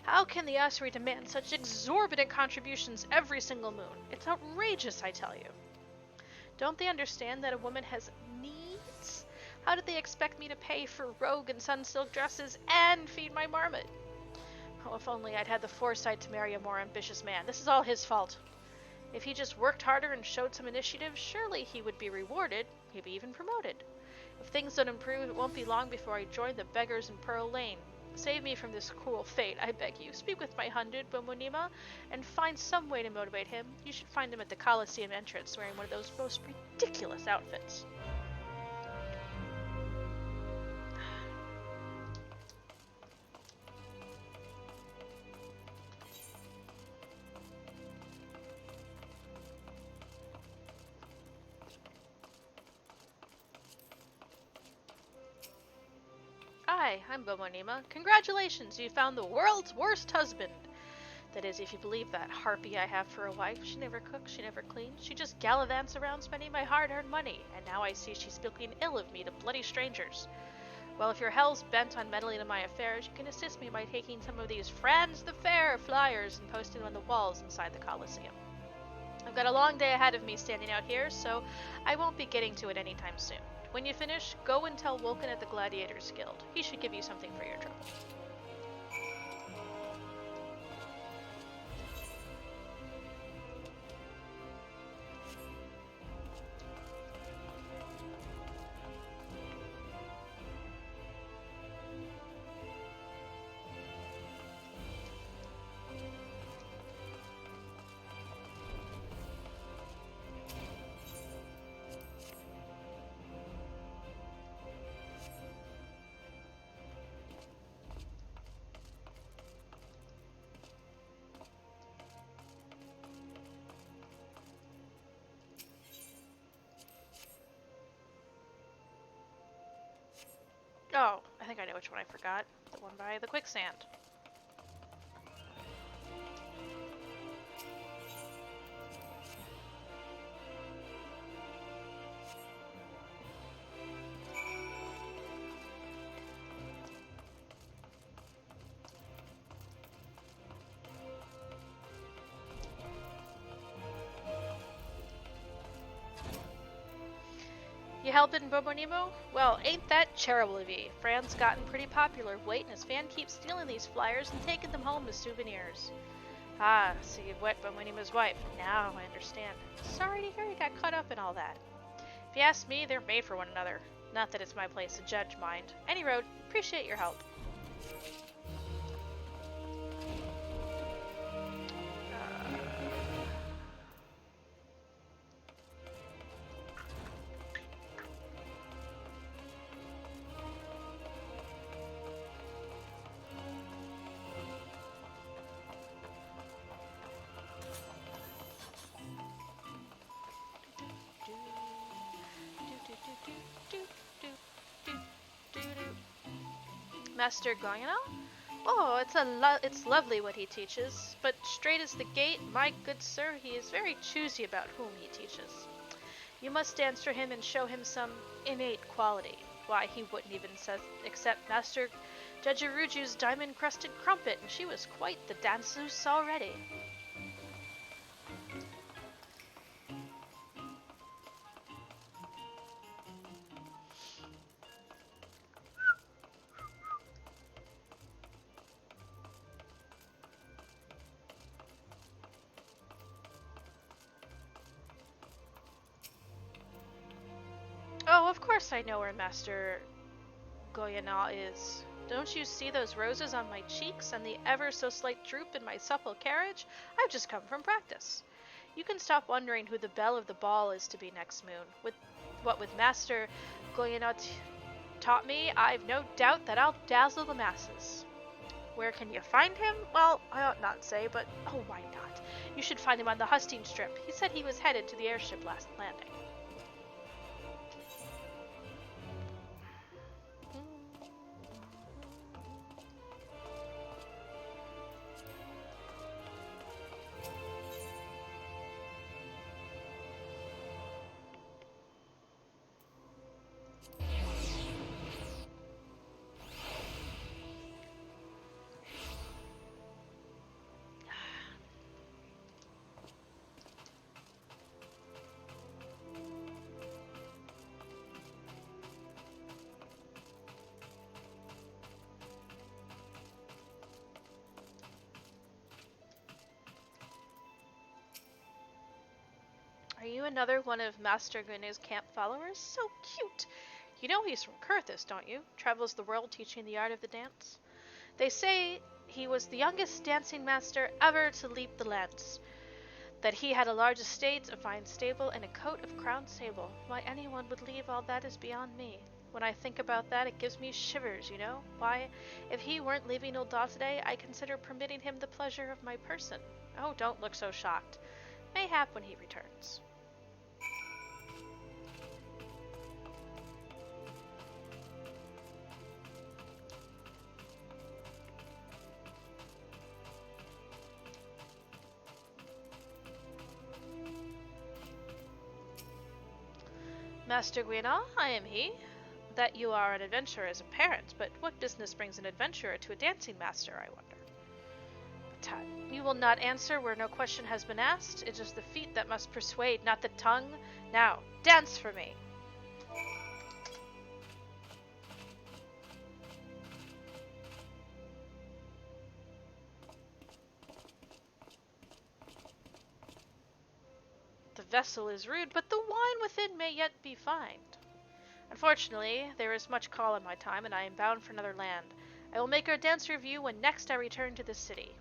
How can the Asuri demand such exorbitant contributions every single moon? It's outrageous, I tell you. Don't they understand that a woman has needs? How did they expect me to pay for rogue and sunsilk dresses and feed my marmot? Oh, if only I'd had the foresight to marry a more ambitious man. This is all his fault. If he just worked harder and showed some initiative, surely he would be rewarded, maybe even promoted. If things don't improve, it won't be long before I join the beggars in Pearl Lane. Save me from this cruel fate, I beg you. Speak with my hundred, Bomonima, and find some way to motivate him. You should find him at the Colosseum entrance, wearing one of those most ridiculous outfits. Hi, I'm Bomonima. Congratulations, you found the world's worst husband. That is, if you believe that harpy I have for a wife. She never cooks, she never cleans. She just gallivants around spending my hard-earned money, and now I see she's speaking ill of me to bloody strangers. Well, if your hell's bent on meddling in my affairs, you can assist me by taking some of these Franz the Fair flyers and posting them on the walls inside the Colosseum. I've got a long day ahead of me standing out here, so I won't be getting to it anytime soon. When you finish, go and tell Vulcan at the Gladiators Guild. He should give you something for your trouble. Oh, I think I know which one I forgot. The one by the quicksand. You helping, Bomonimo? Well, ain't that terrible of ye. Fran's gotten pretty popular of late, and his fan keeps stealing these flyers and taking them home as souvenirs. Ah, so you've wet Bomonimo's wife. Now I understand. Sorry to hear you got caught up in all that. If you ask me, they're made for one another. Not that it's my place to judge, mind. Any road, appreciate your help. Master Goyano? Oh, it's lovely what he teaches, but straight as the gate, my good sir, he is very choosy about whom he teaches. You must dance for him and show him some innate quality. Why, he wouldn't even accept Master Jejeruju's diamond-crusted crumpet, and she was quite the danseuse already. course I know where Master Goyana is. Don't you see those roses on my cheeks and the ever so slight droop in my supple carriage? I've just come from practice. You can stop wondering who the belle of the ball is to be next moon. With Master Goyana taught me, I've no doubt that I'll dazzle the masses. Where can you find him? Well, I ought not say, but oh, why not? You should find him on the hustings strip. He said he was headed to the airship last landing. Are you another one of Master Gune's camp followers? So cute! You know he's from Kurthus, don't you? Travels the world teaching the art of the dance. They say he was the youngest dancing master ever to leap the lance. That he had a large estate, a fine stable, and a coat of crowned sable. Why anyone would leave all that is beyond me. When I think about that, it gives me shivers, you know? Why, if he weren't leaving Ul'dah today, I consider permitting him the pleasure of my person. Oh, don't look so shocked. Mayhap when he returns. Master Guina, I am he. That you are an adventurer is apparent, but what business brings an adventurer to a dancing master, I wonder? Tut, you will not answer where no question has been asked. It is the feet that must persuade, not the tongue. Now, dance for me! The vessel is rude, but the wine within may yet be fine. Unfortunately, there is much call in my time, and I am bound for another land. I will make our dance review when next I return to this city.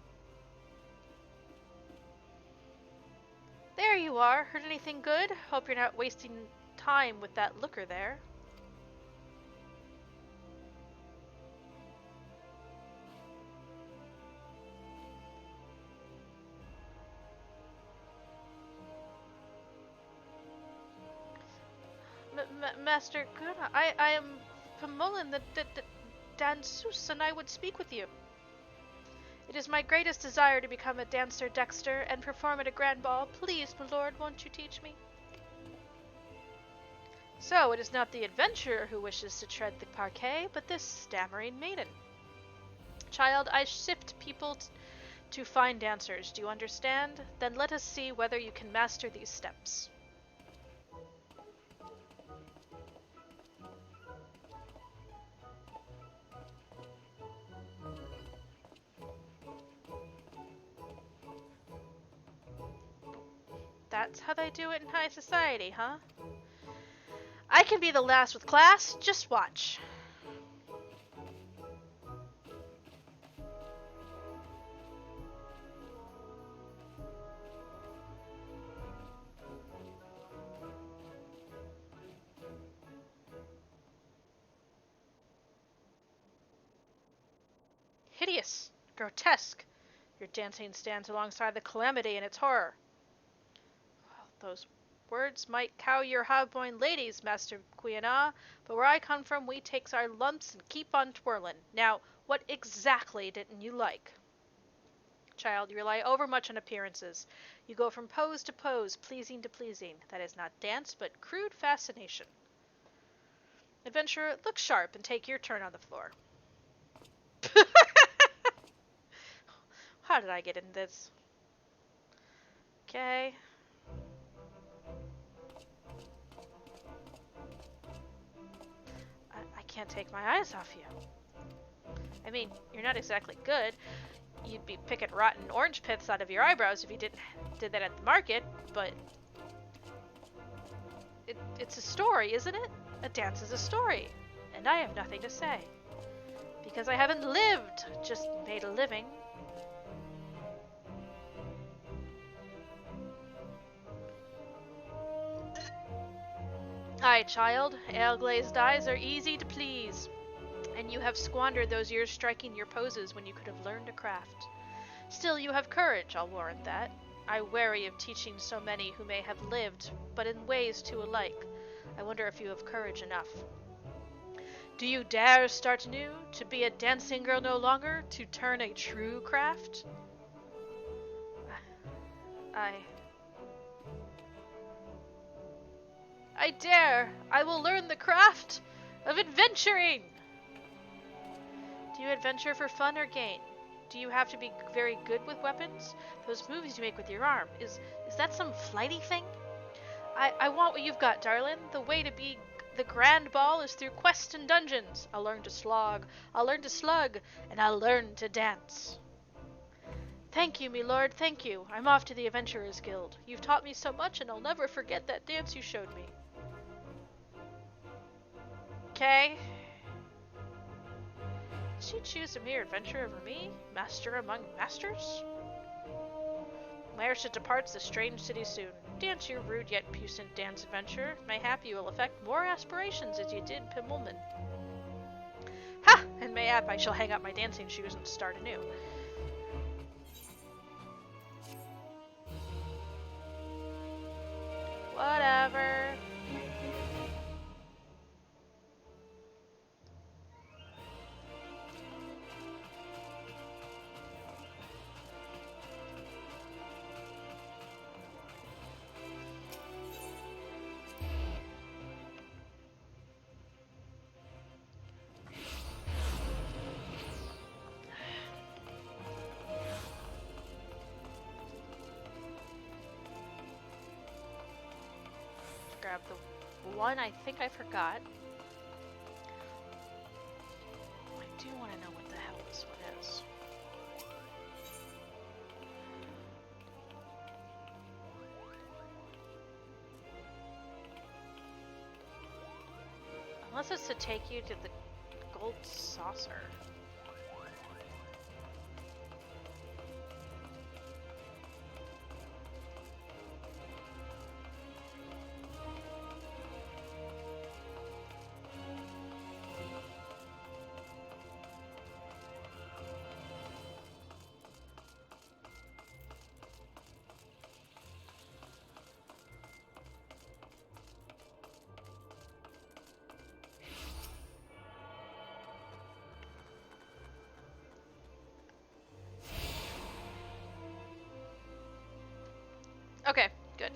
There you are. Heard anything good? Hope you're not wasting time with that looker there. Master Guna, I am Pamulin the Danseuse, and I would speak with you. It is my greatest desire to become a dancer dexter and perform at a grand ball. Please, my lord, won't you teach me? So, it is not the adventurer who wishes to tread the parquet, but this stammering maiden. Child, I sift people to find dancers, do you understand? Then let us see whether you can master these steps. That's how they do it in high society, huh? I can be the last with class, just watch. Hideous, grotesque. Your dancing stands alongside the calamity and its horror. Those words might cow your Raubahn ladies, Master Guiana, but where I come from, we takes our lumps and keep on twirlin'. Now, what exactly didn't you like? Child, you rely overmuch on appearances. You go from pose to pose, pleasing to pleasing. That is not dance, but crude fascination. Adventurer, look sharp and take your turn on the floor. How did I get into this? Okay. I can't take my eyes off you. I mean, you're not exactly good. You'd be picking rotten orange pits out of your eyebrows if you did that at the market, but it's a story, isn't it? A dance is a story, and I have nothing to say. Because I haven't lived, just made a living. Aye, child, ale-glazed eyes are easy to please, and you have squandered those years striking your poses when you could have learned a craft. Still, you have courage, I'll warrant that. I weary of teaching so many who may have lived, but in ways too alike. I wonder if you have courage enough. Do you dare start anew, to be a dancing girl no longer, to turn a true craft? I dare! I will learn the craft of adventuring! Do you adventure for fun or gain? Do you have to be very good with weapons? Those moves you make with your arm, is that some flighty thing? I want what you've got, darling. The way to be the grand ball is through quests and dungeons. I'll learn to slog, and I'll learn to dance. Thank you, me lord, thank you. I'm off to the Adventurers Guild. You've taught me so much, and I'll never forget that dance you showed me. Okay. Did she choose a mere adventurer over me? Master among masters? My airship departs this strange city soon. Dance your rude yet puissant dance adventure. Mayhap you will effect more aspirations as you did Pimmelman. Ha! And mayhap I shall hang up my dancing shoes and start anew. Whatever. Grab the one I think I forgot. I do want to know what the hell this one is. Unless it's to take you to the gold saucer. Okay, good.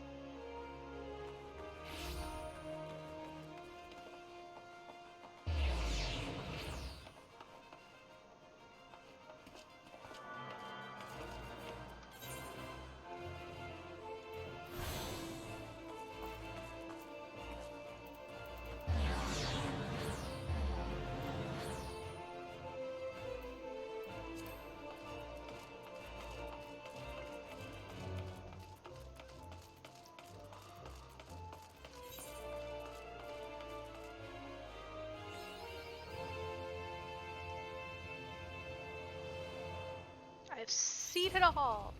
I've seen it all.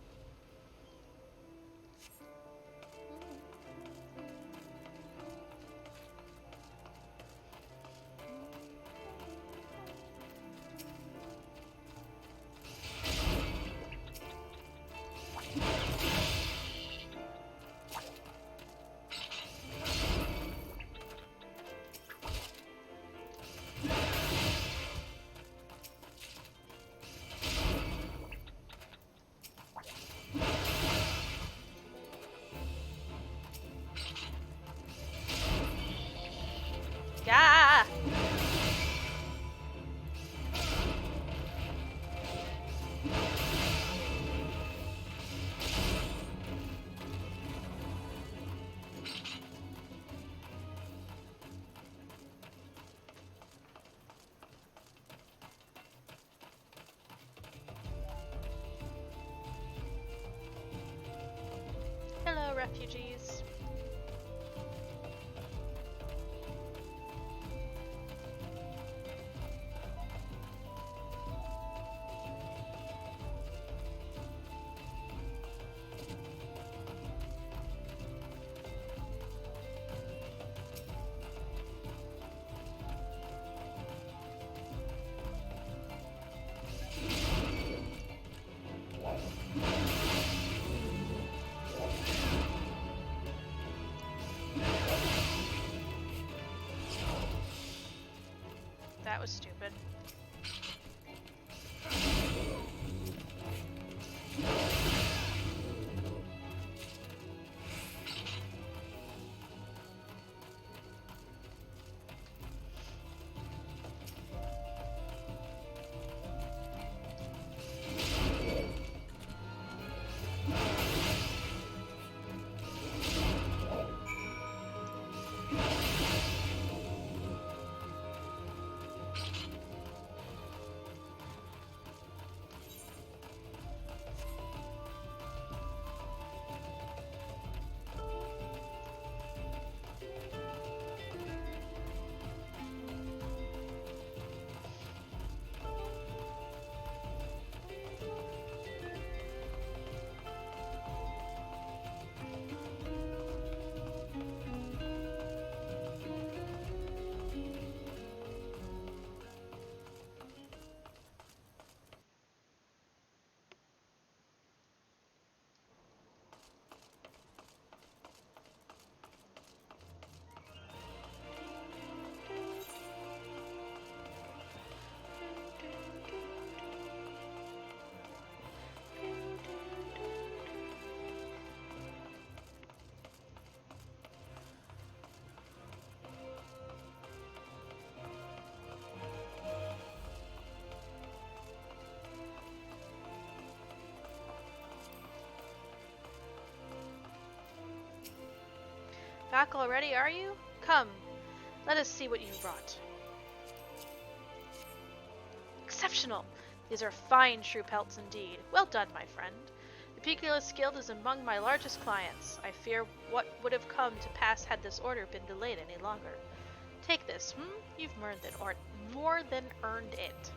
Yeah. Hello, refugees. was stupid. Back already, are you? Come, let us see what you brought. Exceptional! These are fine shrew pelts indeed. Well done, my friend. The Peculus Guild is among my largest clients. I fear what would have come to pass had this order been delayed any longer. Take this, You've more than earned it.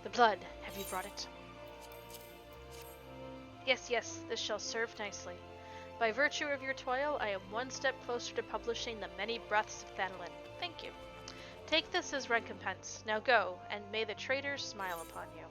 The blood, have you brought it? Yes, yes, this shall serve nicely. By virtue of your toil, I am one step closer to publishing the many breaths of Thanalin. Thank you. Take this as recompense. Now go, and may the traitors smile upon you.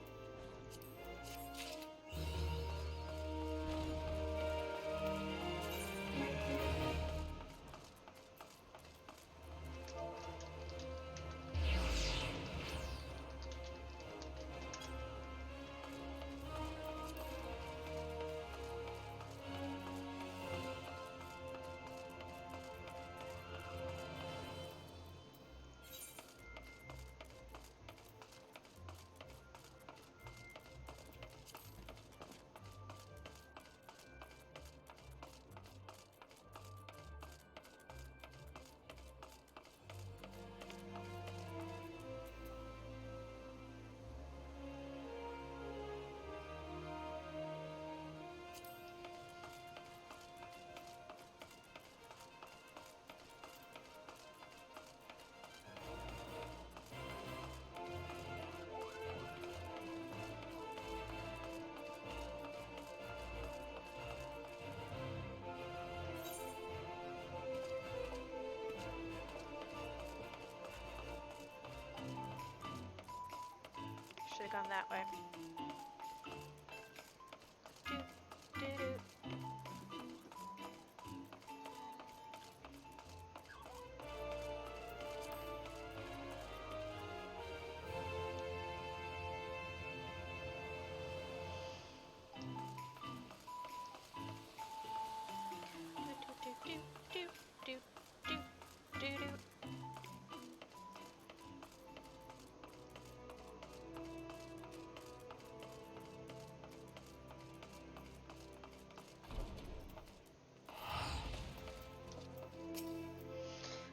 have gone that way.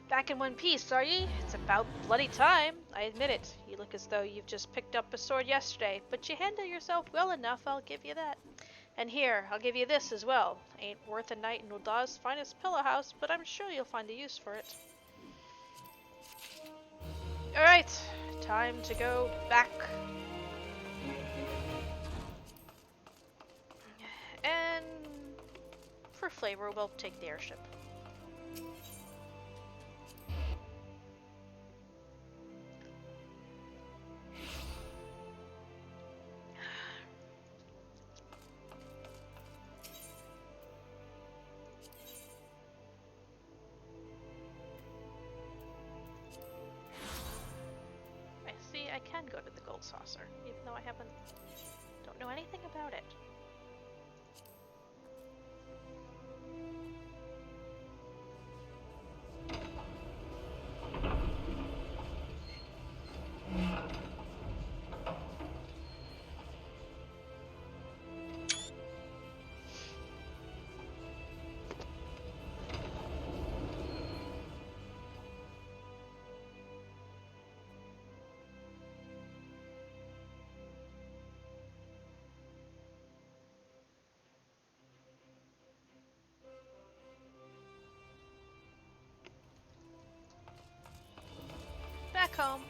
Back in one piece, are ye? It's about bloody time. I admit it. You look as though you've just picked up a sword yesterday, but you handle yourself well enough, I'll give you that. And here, I'll give you this as well. Ain't worth a night in Ul'dah's finest pillow house, but I'm sure you'll find a use for it. Alright, time to go back. And for flavor, we'll take the airship. I can go to the gold saucer, even though I don't know anything about it. Back home.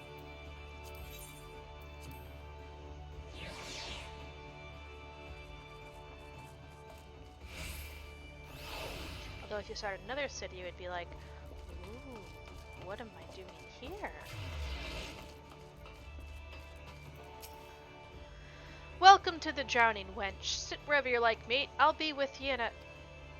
Although if you started another city, you would be like, ooh, what am I doing here? Welcome to the Drowning Wench. Sit wherever you're like, mate. I'll be with you in a...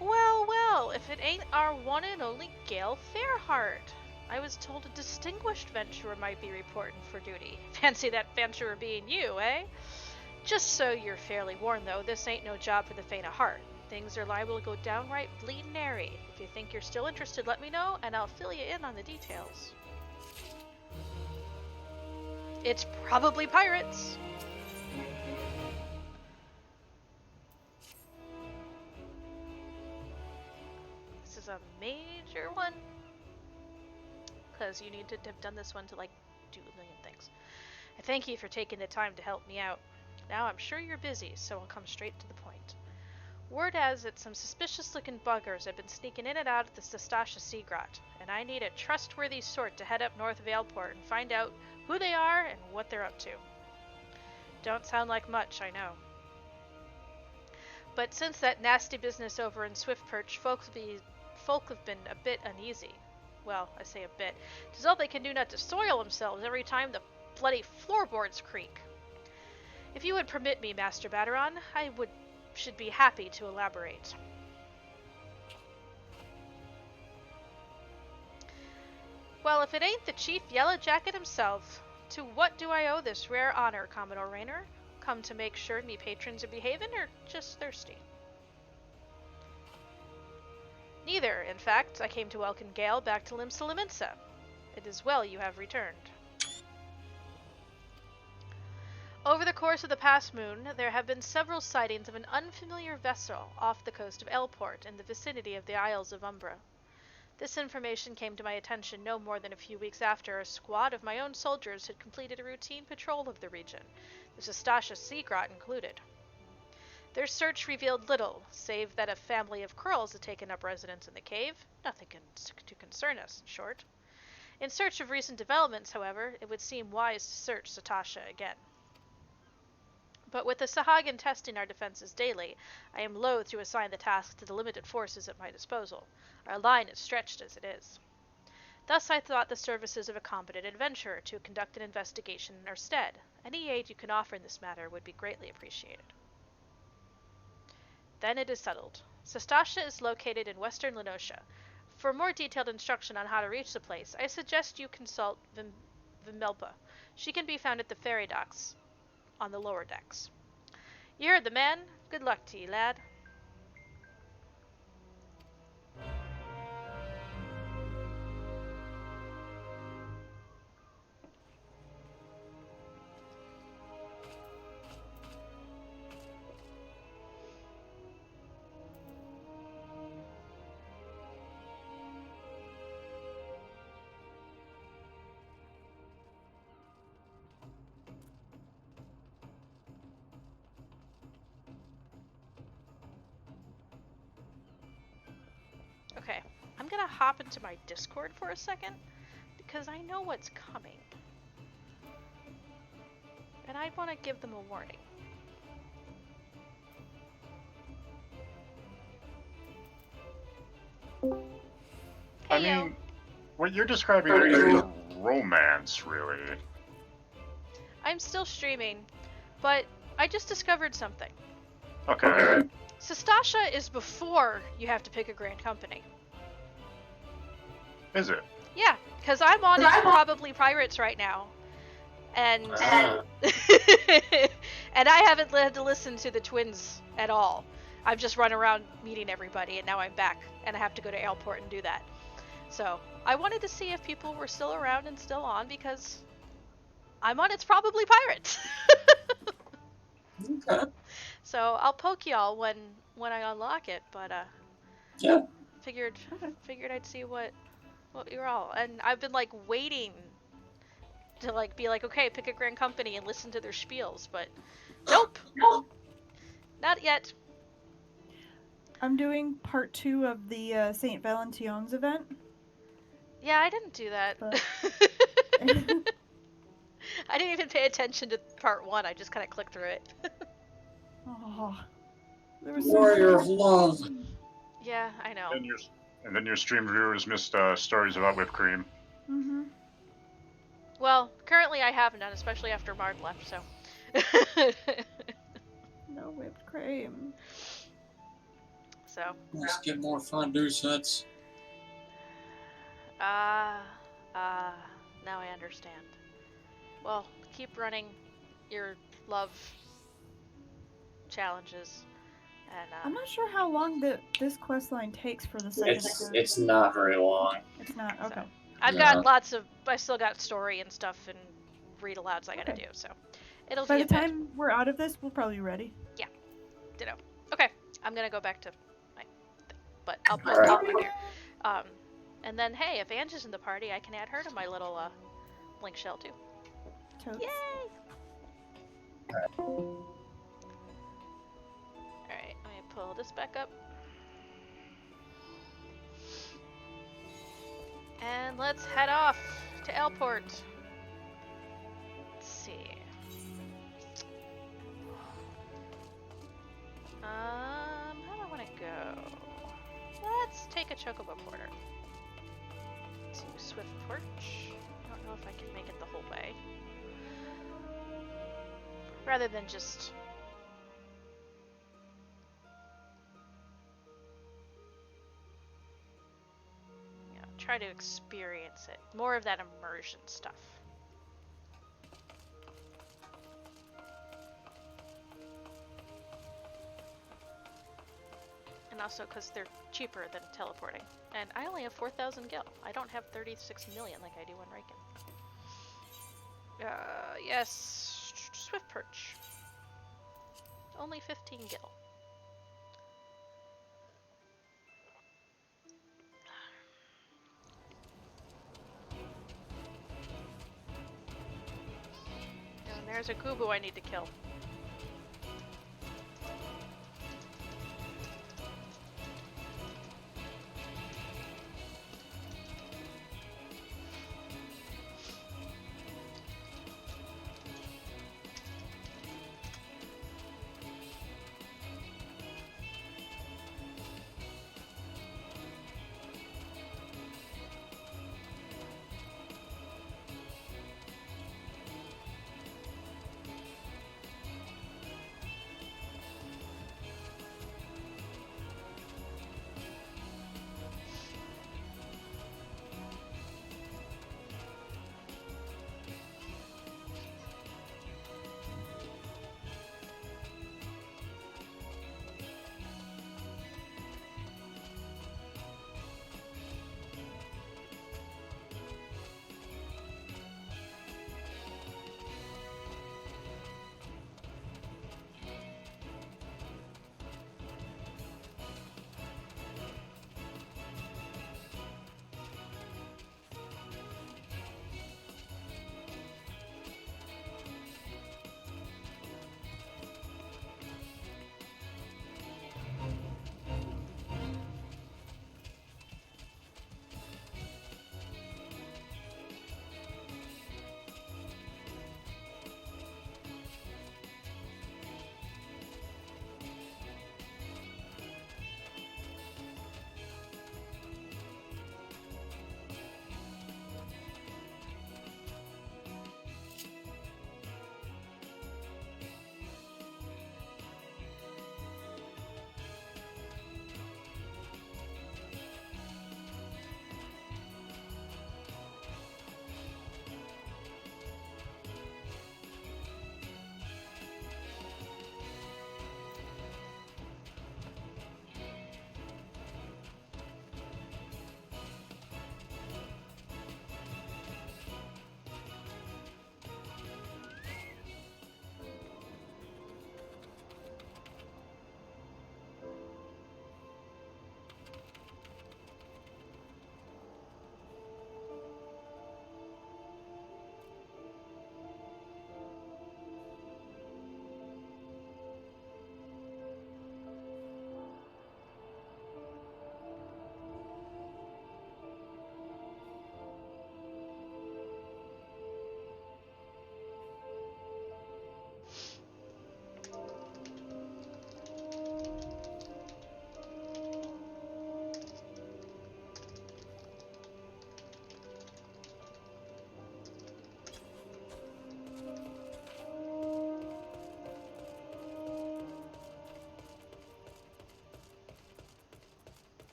Well, well, if it ain't our one and only Gale Fairheart. I was told a distinguished venturer might be reporting for duty. Fancy that venturer being you, eh? Just so you're fairly warned, though, this ain't no job for the faint of heart. Things are liable to go downright bleedin' airy. If you think you're still interested, let me know, and I'll fill you in on the details. It's probably pirates. This is a major one. Because you need to have done this one to, like, do a million things. I thank you for taking the time to help me out. Now I'm sure you're busy, so I'll come straight to the point. Word has it some suspicious-looking buggers have been sneaking in and out of the Sastasha Seagrot, and I need a trustworthy sort to head up north of Aleport and find out who they are and what they're up to. Don't sound like much, I know. But since that nasty business over in Swiftperch, folk have been a bit uneasy. Well, I say a bit. 'Tis all they can do not to soil themselves every time the bloody floorboards creak. If you would permit me, Master Bateron, I should be happy to elaborate. Well, if it ain't the Chief Yellow Jacket himself, to what do I owe this rare honor, Commodore Raynor? Come to make sure me patrons are behaving, or just thirsty? Neither, in fact. I came to welcome Gale back to Lima Lominsa. It is well you have returned. Over the course of the past moon, there have been several sightings of an unfamiliar vessel off the coast of Aleport in the vicinity of the Isles of Umbra. This information came to my attention no more than a few weeks after a squad of my own soldiers had completed a routine patrol of the region, the Sastasha Seagrot included. Their search revealed little, save that a family of Krulls had taken up residence in the cave. Nothing to concern us, in short. In search of recent developments, however, it would seem wise to search Sastasha again. But with the Sahagin testing our defenses daily, I am loath to assign the task to the limited forces at my disposal. Our line is stretched as it is. Thus I thought the services of a competent adventurer to conduct an investigation in our stead. Any aid you can offer in this matter would be greatly appreciated. Then it is settled. Sastasha is located in western Noscea. For more detailed instruction on how to reach the place, I suggest you consult Vimelpa. She can be found at the ferry docks on the lower decks. You heard the man. Good luck to you, lad. Okay, I'm gonna hop into my Discord for a second, because I know what's coming. And I want to give them a warning. I mean, what you're describing is romance, really. I'm still streaming, but I just discovered something. Okay. Sastasha is before you have to pick a grand company. Is it? Yeah, because I'm on It's Probably Pirates right now. And and I haven't had to listen to the twins at all. I've just run around meeting everybody, and now I'm back, and I have to go to airport and do that. So I wanted to see if people were still around and still on, because I'm on It's Probably Pirates. Okay. So I'll poke y'all when I unlock it, but yeah. Figured I'd see what you're all. And I've been like waiting to like be like, okay, pick a grand company and listen to their spiels, but nope. Not yet. I'm doing part 2 of the St. Valentin's event. Yeah, I didn't do that. I didn't even pay attention to part 1. I just kind of clicked through it. Oh, there was Warrior of Love. Yeah, I know. And then your stream viewers missed stories about whipped cream. Mm-hmm. Well, currently I haven't done, especially after Mark left, so. No whipped cream. So. Let's get more fondue sets. Now I understand. Well, keep running your love challenges, and I'm not sure how long this quest line takes for the second episode. It's not very long. It's not, okay. So, I've got I still got story and stuff and read alouds I gotta do, so it'll be By a the time we're out of this, we'll probably be ready. Yeah, ditto. Okay, I'm gonna go back to my thing, but I'll post it over here. And then hey, if Ange is in the party, I can add her to my little link shell too. Totes. Yay! Alright, let me pull this back up. And let's head off to Elport. Let's see. How do I want to go? Let's take a Chocobo Porter. To Swift Porch. I don't know if I can make it the whole way. Rather than just... try to experience it. More of that immersion stuff. And also because they're cheaper than teleporting. And I only have 4,000 gil. I don't have 36 million like I do in Riken. Yes. Swift Perch. Only 15 gil. And there's a Kubu I need to kill.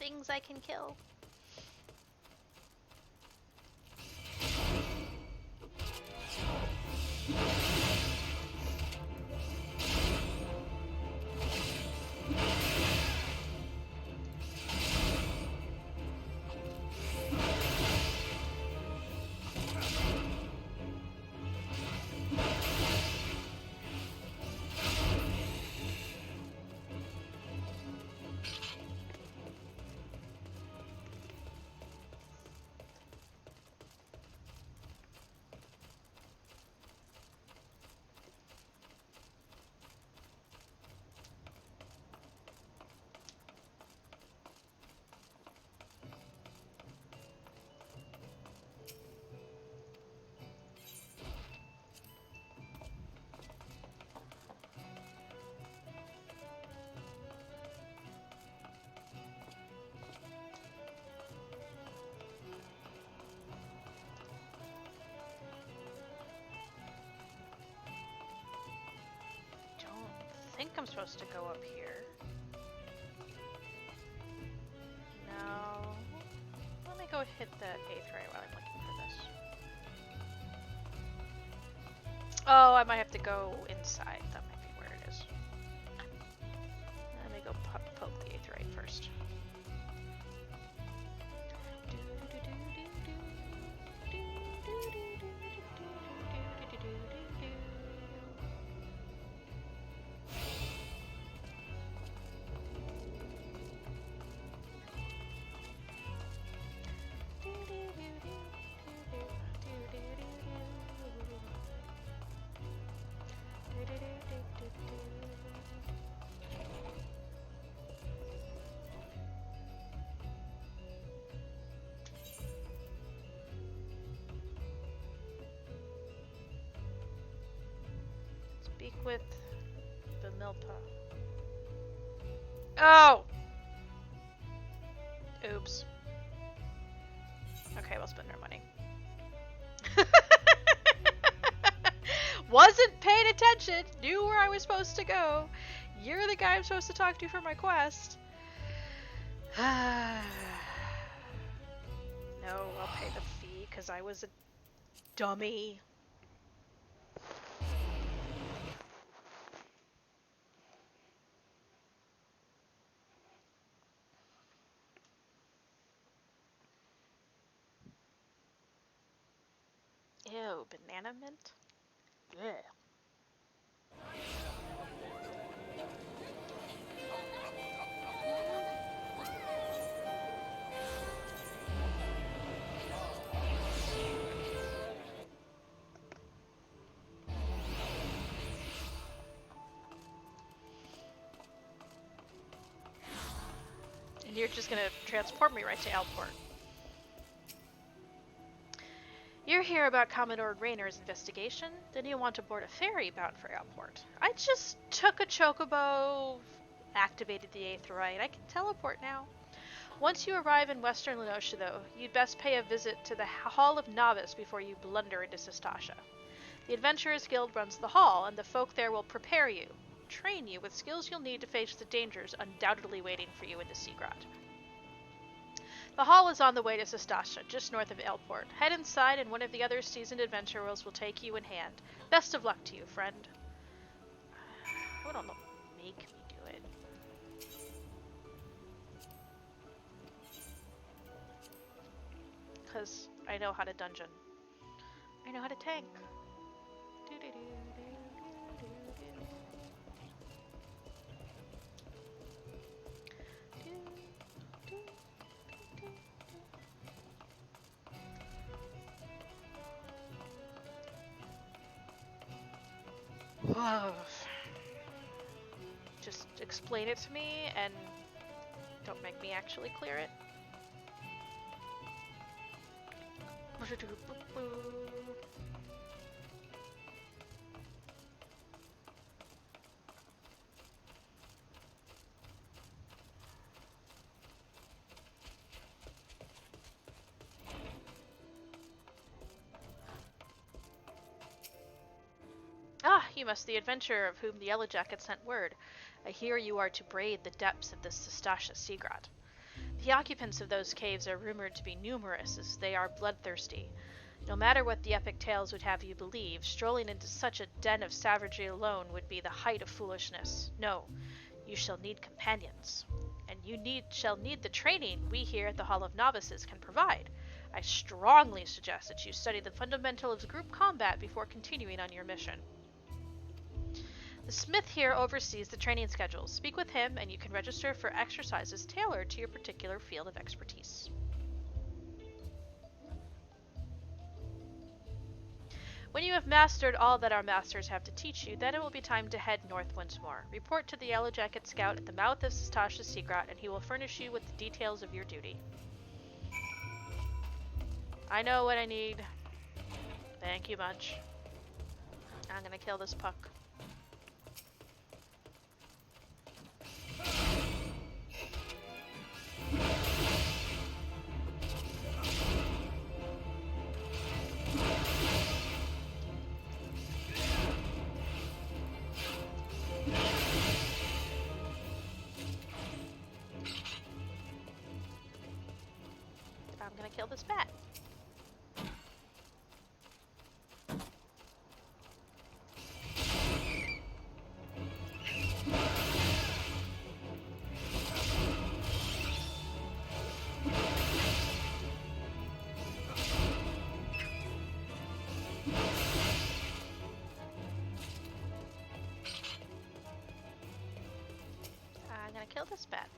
things I can kill. I think I'm supposed to go up here. No. Let me go hit the Aetherite while I'm looking for this. Oh, I might have to go inside. That might be where it is. Let me go poke the Aetherite first. Speak with the Milpa. Oh! Oops. Okay, we'll spend our money. Wasn't paying attention! Knew where I was supposed to go. You're the guy I'm supposed to talk to for my quest. No, I'll pay the fee because I was a dummy. Ew, banana mint? Yeah. And you're just gonna transport me right to Alport. You're here about Commodore Raynor's investigation? Then you want to board a ferry bound for Alport. I just took a chocobo, activated the Aetherite. I can teleport now. Once you arrive in western Noscea, though, you'd best pay a visit to the Hall of Novice before you blunder into Sastasha. The Adventurers Guild runs the hall, and the folk there will prepare you, train you with skills you'll need to face the dangers undoubtedly waiting for you in the Seagrot. The hall is on the way to Sastasha, just north of Alport. Head inside and one of the other seasoned adventurers will take you in hand. Best of luck to you, friend. I don't know. Make me do it. Because I know how to dungeon. I know how to tank. Whoa. Just explain it to me and don't make me actually clear it. Ah, you must the adventurer of whom the Yellowjacket sent word. I hear you are to braid the depths of the Sastasha Seagrot. The occupants of those caves are rumored to be numerous, as they are bloodthirsty. No matter what the epic tales would have you believe, strolling into such a den of savagery alone would be the height of foolishness. No, you shall need companions. And you shall need the training we here at the Hall of Novices can provide. I strongly suggest that you study the fundamentals of group combat before continuing on your mission. The smith here oversees the training schedules. Speak with him and you can register for exercises tailored to your particular field of expertise. When you have mastered all that our masters have to teach you, then it will be time to head north once more. Report to the Yellow Jacket Scout at the mouth of Sastasha Seagrot, and he will furnish you with the details of your duty. I know what I need. Thank you much. I'm gonna kill this puck. I'm gonna kill this bat. I'm gonna kill this bat.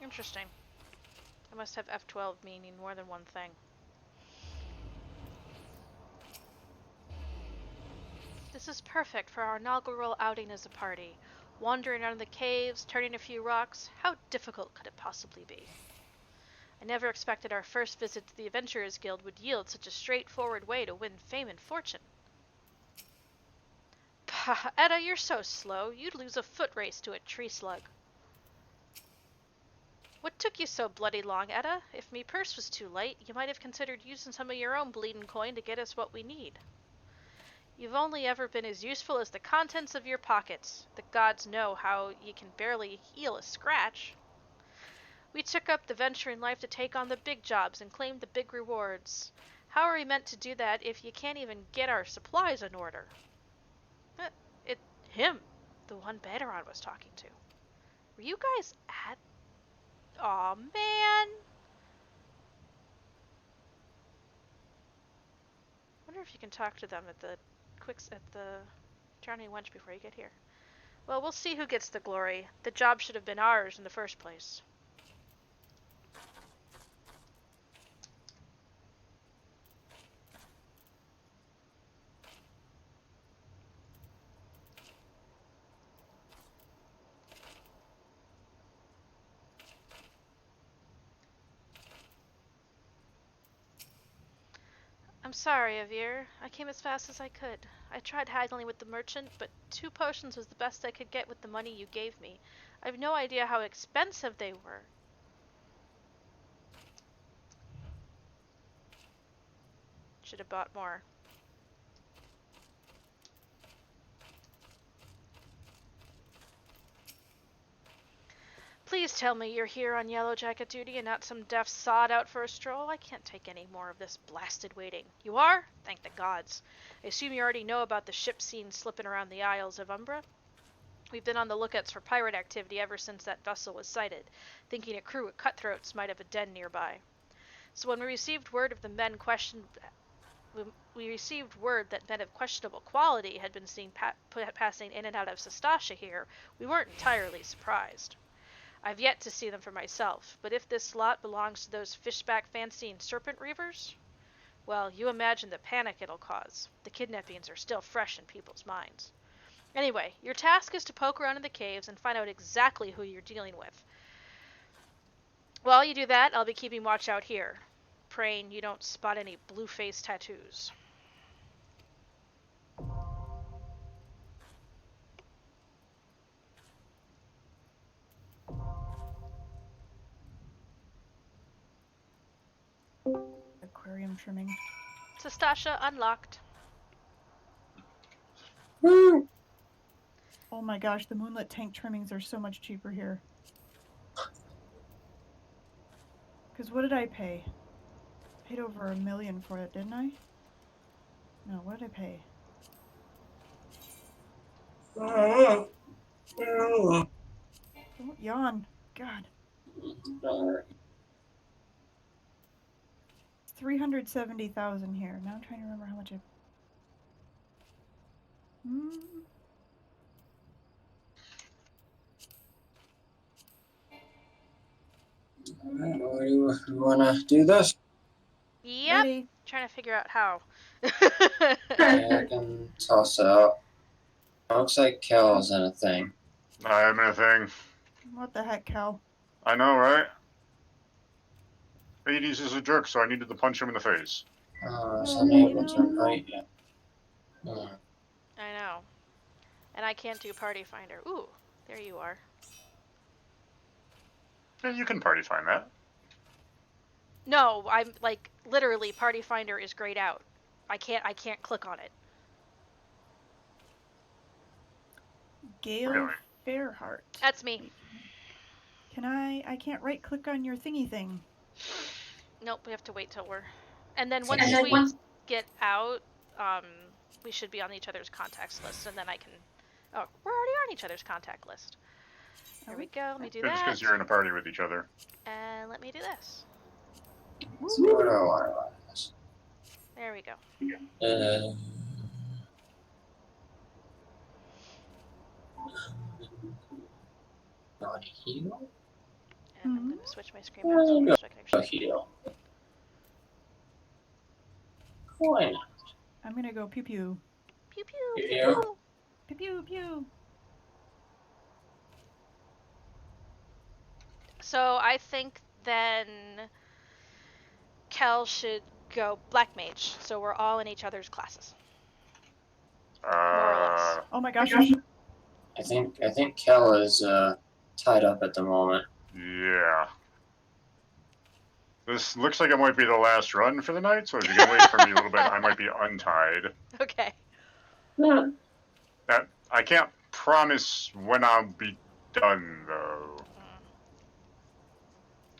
Interesting. I must have F12 meaning more than one thing. This is perfect for our inaugural outing as a party. Wandering around the caves, turning a few rocks, how difficult could it possibly be? I never expected our first visit to the Adventurers Guild would yield such a straightforward way to win fame and fortune. Pah, Edda, you're so slow. You'd lose a foot race to a tree slug. What took you so bloody long, Edda? If me purse was too light, you might have considered using some of your own bleeding coin to get us what we need. You've only ever been as useful as the contents of your pockets. The gods know how you can barely heal a scratch. We took up the venture in life to take on the big jobs and claim the big rewards. How are we meant to do that if you can't even get our supplies in order? Him, the one Baderon was talking to. Were you guys at... Aw, man! Wonder if you can talk to them at the Drowning Wench before you get here. Well, we'll see who gets the glory. The job should have been ours in the first place. I'm sorry, Avir. I came as fast as I could. I tried haggling with the merchant, but 2 potions was the best I could get with the money you gave me. I have no idea how expensive they were. Should have bought more. Please tell me you're here on Yellow Jacket duty and not some deaf sod out for a stroll. I can't take any more of this blasted waiting. You are? Thank the gods. I assume you already know about the ship scene slipping around the Isles of Umbra? We've been on the lookouts for pirate activity ever since that vessel was sighted, thinking a crew of cutthroats might have a den nearby. So when we received word that men of questionable quality had been seen passing in and out of Sastasha here, we weren't entirely surprised. I've yet to see them for myself, but if this lot belongs to those fishback fancying serpent reavers, well, you imagine the panic it'll cause. The kidnappings are still fresh in people's minds. Anyway, your task is to poke around in the caves and find out exactly who you're dealing with. While you do that, I'll be keeping watch out here, praying you don't spot any blue-face tattoos. Aquarium trimming. Sastasha unlocked. Oh my gosh, the moonlit tank trimmings are so much cheaper here. Because what did I pay? I paid over $1 million for it, didn't I? No, what did I pay? Don't yawn. God. 370,000 here. Now I'm trying to remember how much I... Alright, you wanna do this? Yep. Ready. Trying to figure out how. Yeah, I can toss it out. Looks like Kel's in a thing. I'm in a thing. What the heck, Cal? I know, right? Hades is a jerk, so I needed to punch him in the face. It's unable to invite you. I know. And I can't do Party Finder. Ooh, there you are. Yeah, you can party find that. No, I'm like literally Party Finder is grayed out. I can't click on it. Gale Fairheart. That's me. Can I can't right click on your thingy thing. Nope, we have to wait till we're... And then once we get out, we should be on each other's contacts list, and then I can... Oh, we're already on each other's contact list. There we go, let me do Just that. because you're in a party with each other. And let me do this. There we go. Not heal? And I'm going to switch my screen back so I can actually heal. Why not? I'm gonna go pew pew. Pew pew, pew pew. Pew pew pew. So I think then Kel should go Black Mage, so we're all in each other's classes. More or less. Oh my gosh. I think Kel is tied up at the moment. Yeah. This looks like it might be the last run for the night, so if you can wait for me a little bit, I might be untied. Okay. Yeah. I can't promise when I'll be done, though.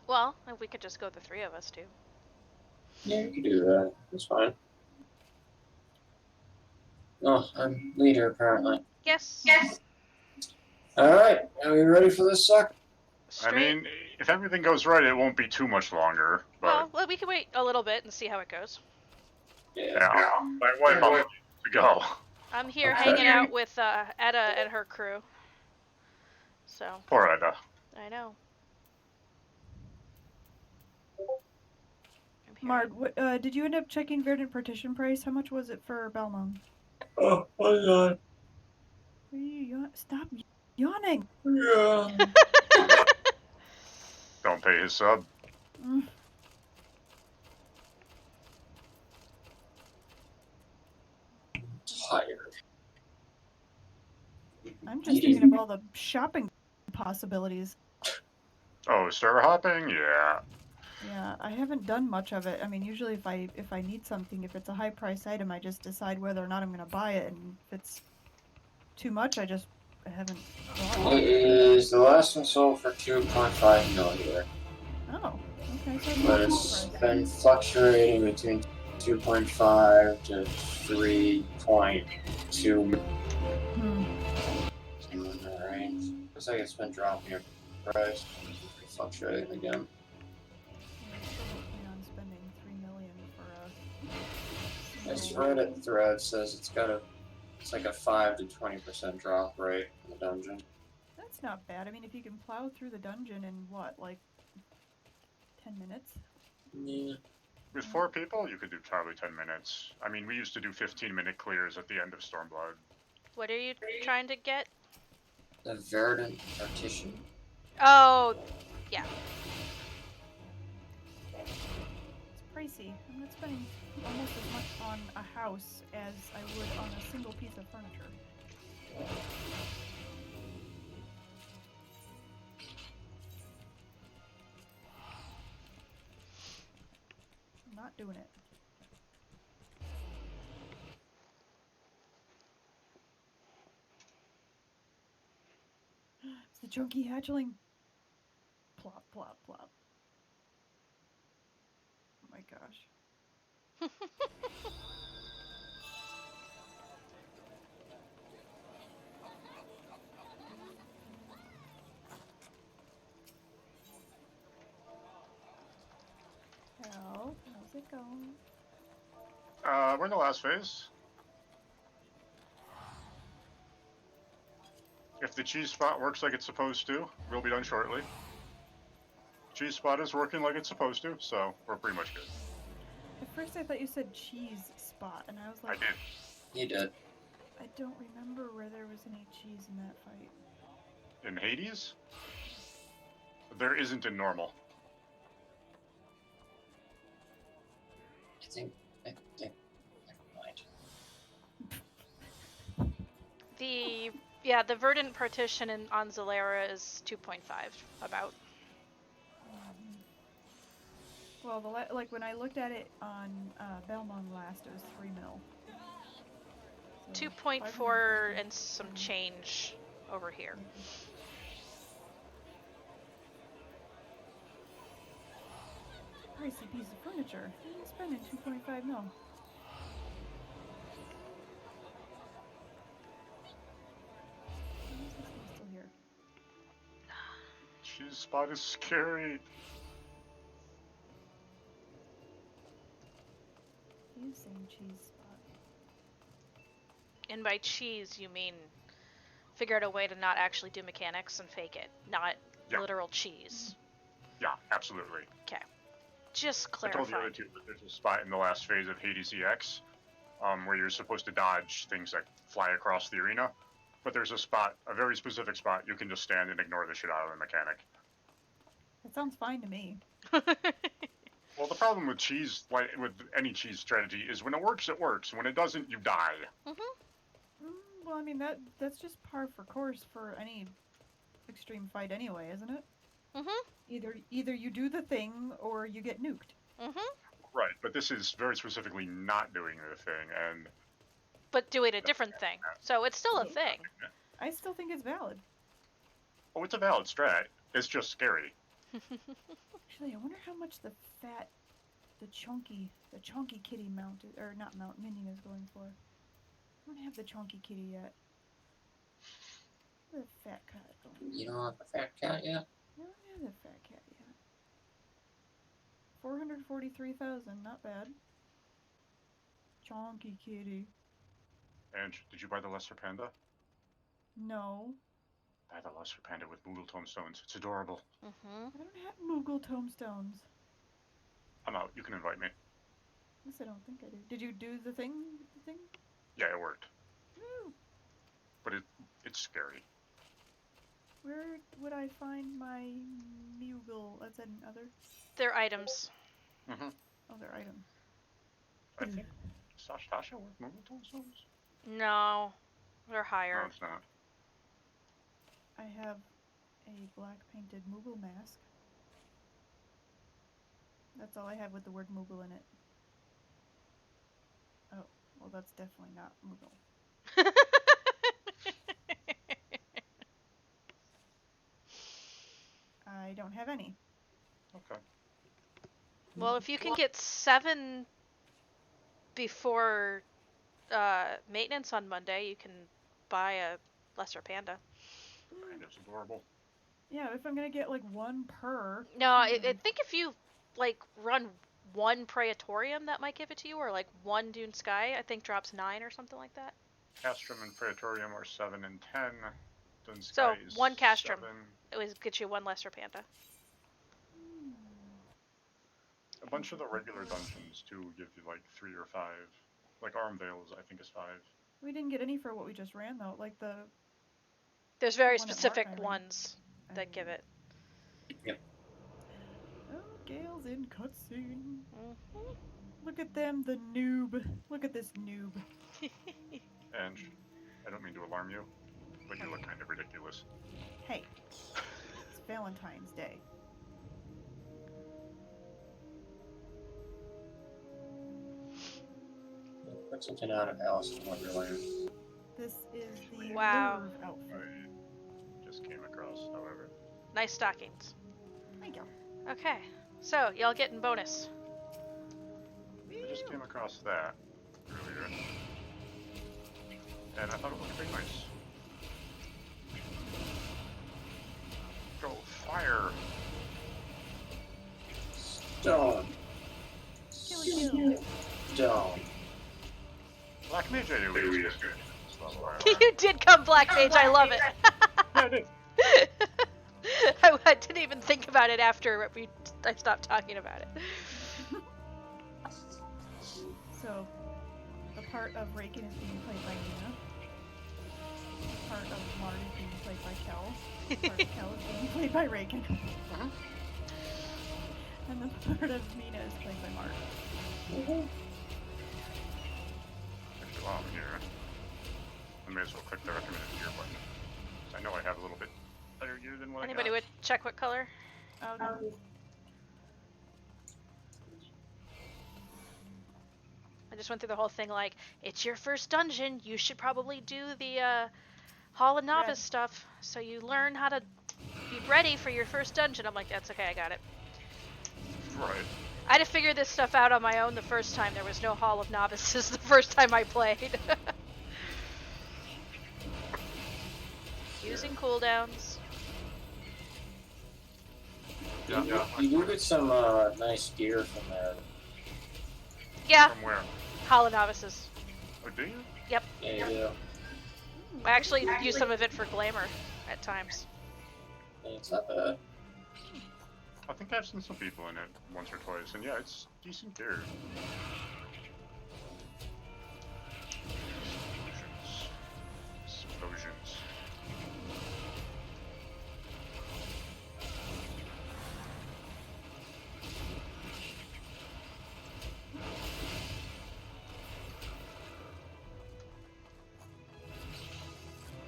Well, we could just go the three of us, too. Yeah, you could do that. That's fine. Oh, I'm leader, apparently. Yes. Alright, are we ready for this suck? I mean, if everything goes right, it won't be too much longer. But Well, we can wait a little bit and see how it goes. yeah. My wife wants to go. I'm here hanging out with Edda and her crew. So. Poor Edda. I know. Mard, did you end up checking Verdant Partition price? How much was it for Belmont? Oh my god. Stop yawning. Yeah. Don't pay his sub. Tired. I'm just thinking of all the shopping possibilities. Oh, star hopping? Yeah. Yeah, I haven't done much of it. I mean, usually if I need something, if it's a high price item, I just decide whether or not I'm going to buy it, and if it's too much, I just I haven't bought It is the last one sold for 2.5 million. Oh, okay. So But it's been fluctuating between 2.5 to 3.2 in that range. Looks like it's been dropping in price. It's fluctuating again. on spending $3 million for a. This Reddit thread says it's like a 5 to 20% drop rate in the dungeon. That's not bad. I mean, if you can plow through the dungeon in what, like 10 minutes? Yeah. With 4 people, you could do probably 10 minutes. I mean, we used to do 15-minute clears at the end of Stormblood. What are you trying to get? The Verdant Partition. Oh, yeah. It's pricey. I'm not spending almost as much on a house as I would on a single piece of furniture. I'm not doing it. It's the chunky hatchling. Plop, plop, plop. Oh my gosh. How's it going? We're in the last phase. If the cheese spot works like it's supposed to, we'll be done shortly. Cheese spot is working like it's supposed to, so we're pretty much good. At first I thought you said cheese spot, and I was like... I did. You did. I don't remember where there was any cheese in that fight. In Hades? There isn't in normal. Never mind. The verdant partition on Zalera is 2.5, about. Well, like when I looked at it on Belmont last, it was 3 mil. So 2.4 and some change over here. Pricey piece of furniture. I'm spending 2.5 mil. Why is this thing still here? Cheese spot is scary. Using cheese spot. And by cheese, you mean figure out a way to not actually do mechanics and fake it, not literal cheese. Yeah, absolutely. Okay. Just clarify. I told the other two that there's a spot in the last phase of Hades EX where you're supposed to dodge things that fly across the arena. But there's a spot, a very specific spot, you can just stand and ignore the shit out of the mechanic. That sounds fine to me. Well, the problem with cheese, like with any cheese strategy, is when it works, when it doesn't, you die. Well, I mean, that's just par for course for any extreme fight anyway, isn't it? Either you do the thing or you get nuked. Right, but this is very specifically not doing the thing, and... But doing a different thing, so it's still a thing. I still think it's valid. Oh, it's a valid strat. It's just scary. Actually, I wonder how much the chunky kitty minion is going for. I don't have the chunky kitty yet. The fat cat going. You don't have a fat cat yet? I don't have the fat cat yet. 443,000, not bad. Chunky kitty. And did you buy the Lesser Panda? No. Buy the Lesser Panda with Moogle tomestones. It's adorable. I don't have Moogle tomestones. I'm out. You can invite me. Yes, I don't think I did. Did you do the thing? Yeah, it worked. Woo! But it's scary. Where would I find my Moogle? That's another? They're items. Oh, they're items. I think Sastasha with Moogle tomestones? No, they're higher. No, it's not. I have a black painted Moogle mask. That's all I have with the word Moogle in it. Oh, well that's definitely not Moogle. I don't have any. Okay. Well, if you can get 7 before maintenance on Monday, you can buy a lesser panda. Panda's adorable. Yeah, if I'm gonna get like 1 per. No, I think if you like run 1 Praetorium, that might give it to you, or like 1 Dune Sky, I think drops 9 or something like that. Castrum and Praetorium are 7 and 10. Dune So Sky is 1 Castrum, 7. it would get you 1 lesser panda. A bunch of the regular dungeons too give you like 3 or 5. Like Armvale's, I think, is 5. We didn't get any for what we just ran though, like the. There's very one at specific Mark, ones that give it. Yep. Oh, Gale's in cutscene. Mm-hmm. Look at them, the noob. Look at this noob. And I don't mean to alarm you, but you look kind of ridiculous. Hey, it's Valentine's Day. Put something out of Alice in Wonderland. This is the Wow. Nerve outfit. I just came across, however. Nice stockings. Thank you. Okay, so y'all getting bonus. I just came across that earlier. And I thought it looked pretty nice. Go, fire! Stone. Stone. Black Mage AoE is good. You did come Black Mage, I love it. Yeah, I did. I didn't even think about it after I stopped talking about it. So, the part of Raken is being played by Nina. The part of Mart is being played by Kel. The part of Kel is being played by Raken. And the part of Mina is played by Mart. Actually, while I'm here, I may as well click the recommended gear button. I know I have a little bit better gear than what Anybody I got. would check what color? Oh, no. I just went through the whole thing like, it's your first dungeon, you should probably do the Hall of Novice stuff, so you learn how to be ready for your first dungeon. I'm like, that's okay, I got it. Right. I had to figure this stuff out on my own the first time. There was no Hall of Novices the first time I played. Using cooldowns. You do get some nice gear from there. Yeah. From where? Hall of Novices. Oh, do you? Yep. Yeah, you do. I actually use some of it for glamour at times. It's not bad. I think I've seen some people in it once or twice, and yeah, it's decent gear. Explosions.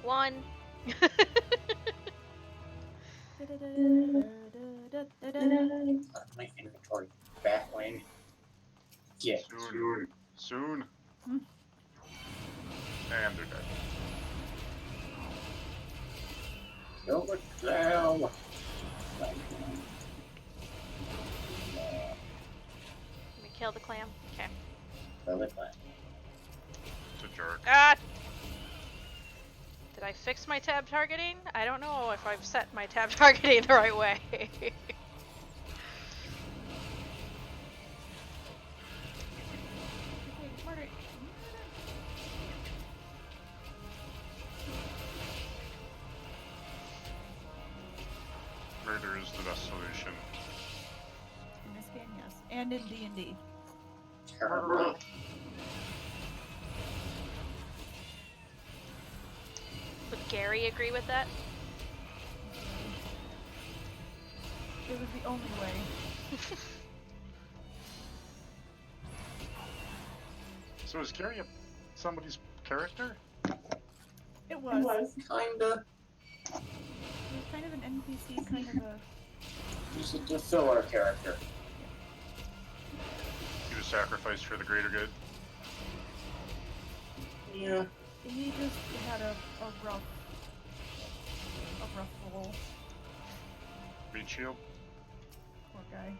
One. My inventory Batwing. Get Soon. Soon. And they're dead. Kill the clown. Let me kill the clam. Okay. Kill the clown. It's a jerk. Ah! Did I fix my tab targeting? I don't know if I've set my tab targeting the right way. Murder is the best solution. In this game, yes. And in D&D. Terrible. Would Gary agree with that? It was the only way. So is Gary somebody's character? It was. Kinda. It was kind of an NPC, kind of a... He's a filler character. He was sacrificed for the greater good? Yeah. He just had a rough role. We meat shield. Poor guy.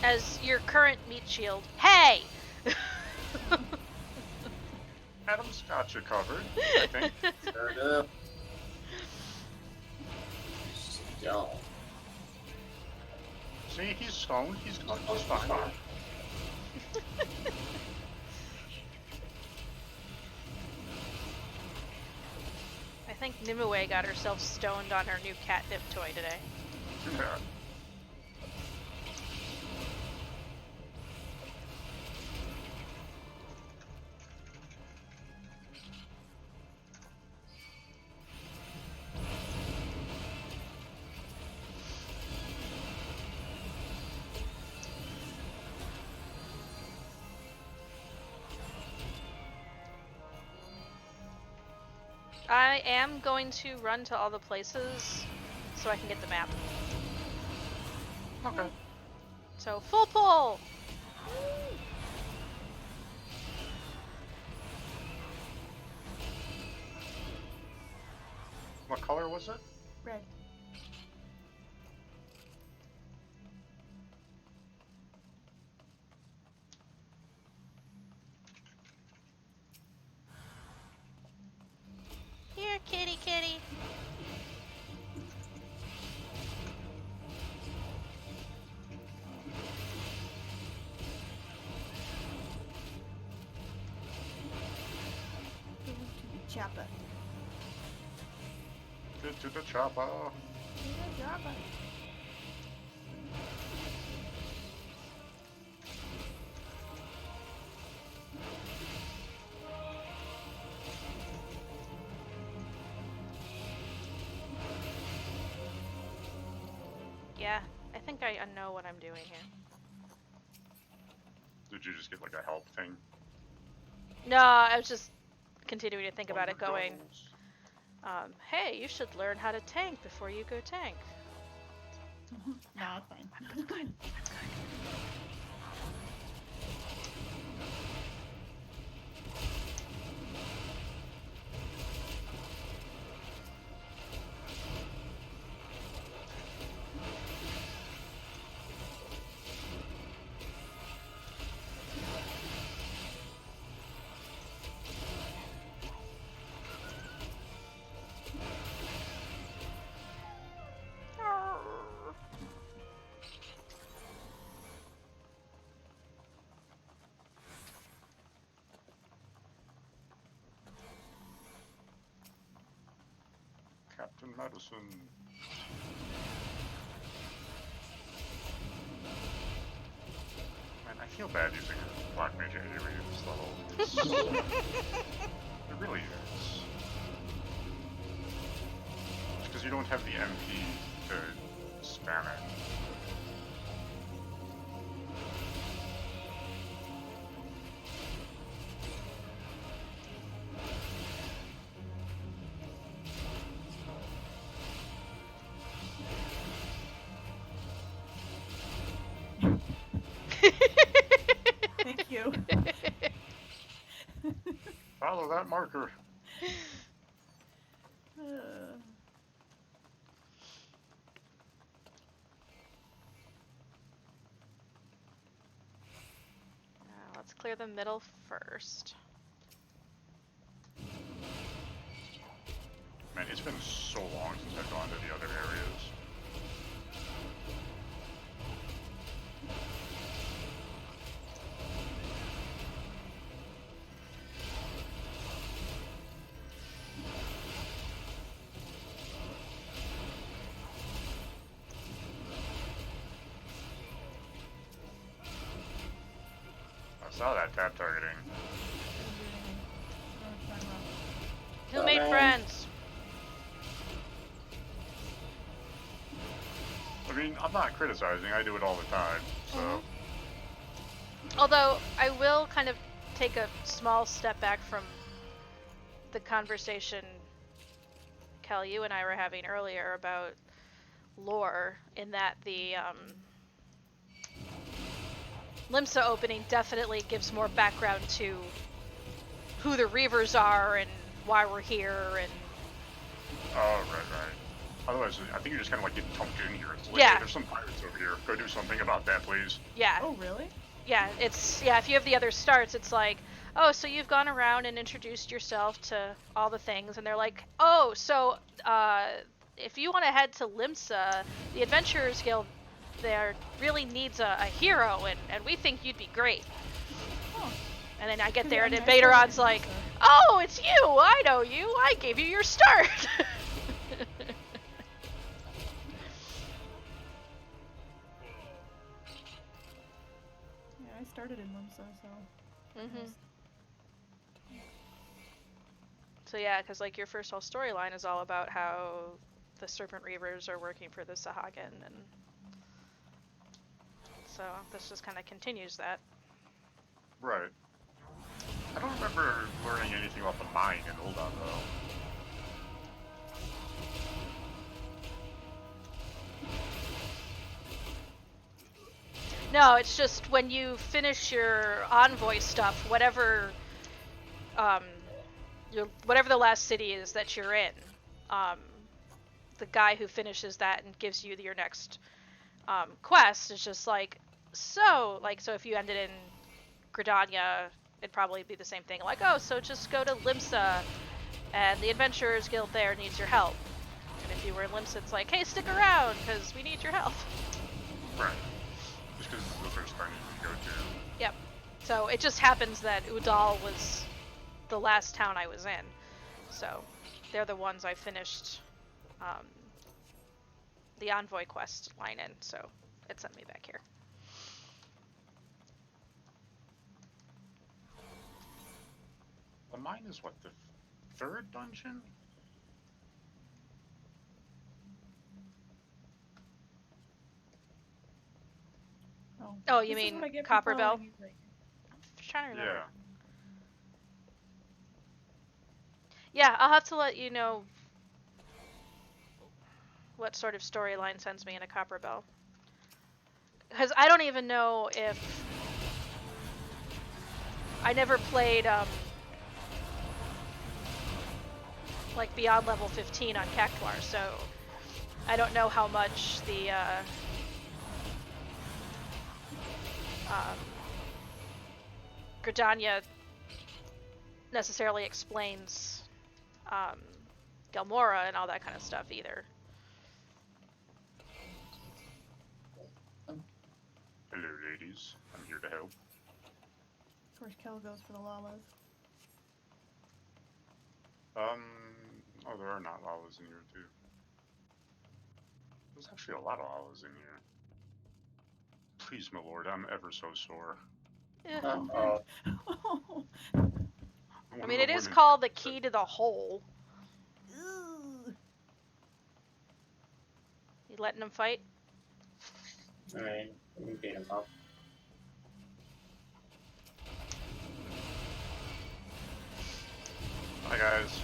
As your current meat shield. Hey! Adam's got you covered, I think. Sure do. Still. See, he's stoned. He's fine. I think Nimue got herself stoned on her new catnip toy today. Yeah. I am going to run to all the places so I can get the map. Okay. So, full pull! What color was it? Red. Here, kitty kitty. Chopper. Get to the chopper. Chopper. Yeah, I think I know what I'm doing here. Did you just get like a help thing? No, I was just continuing to think about it going, hey, you should learn how to tank before you go tank. No, it's fine. I'm good. Captain Madison. Man, I feel bad using a Black Mage AoE this level. It really is. Because you don't have the MP to spam it. Thank you. Follow that marker. Let's clear the middle first. Man, it's been so long since I've gone to the other areas. I saw that tab targeting. Who made friends? I mean, I'm not criticizing, I do it all the time, so... Although, I will kind of take a small step back from the conversation, Kel, you and I were having earlier about lore, in that the Limsa opening definitely gives more background to who the Reavers are and why we're here and... Oh, right. Otherwise, I think you're just kind of like getting tumped in here. It's like, yeah. Hey, there's some pirates over here. Go do something about that, please. Yeah. Oh, really? Yeah, if you have the other starts, it's like, oh, so you've gone around and introduced yourself to all the things, and they're like, oh, so, if you want to head to Limsa, the Adventurers Guild there really needs a hero, and we think you'd be great. Oh. And then I get there, and Invaderon's like, oh, it's you! I know you! I gave you your start! Yeah, I started in Limsa, so... Mm-hmm. So yeah, because like your first whole storyline is all about how the Serpent Reavers are working for the Sahagin, and so this just kind of continues that. Right. I don't remember learning anything about the mine in Ul'dah, though. No, it's just when you finish your envoy stuff, whatever the last city is that you're in, the guy who finishes that and gives you your next quest is just like, so if you ended in Gridania, it'd probably be the same thing. Like, oh, so just go to Limsa, and the Adventurers Guild there needs your help. And if you were in Limsa, it's like, hey, stick around, because we need your help. Right. Just because it's the first time you go to. Yep. So it just happens that Udal was the last town I was in. So they're the ones I finished the envoy quest line in, so it sent me back here. The mine is what, the third dungeon? Oh, you mean Copper Bell? I'm trying to remember. Yeah. Yeah, I'll have to let you know what sort of storyline sends me in a Copper Bell. Because I don't even know if... I never played, like, beyond level 15 on Cactuar, so I don't know how much the, Gridania necessarily explains Galmora and all that kind of stuff either. Hello, ladies. I'm here to help. Of course, Kel goes for the Lalas. Oh, there are not Lalas in here, too. There's actually a lot of Lalas in here. Please, my lord, I'm ever so sore. I mean, it is called the key to the hole. You letting them fight? Alright, let me beat him up. Hi, guys.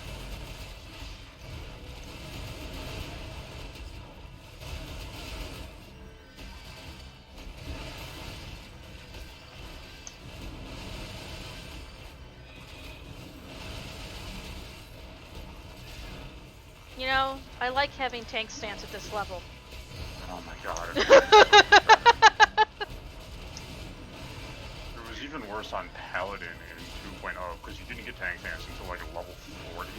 You know, I like having tank stance at this level. Oh my god. It was even worse on Paladin in 2.0, because you didn't get tank stance until like level 40.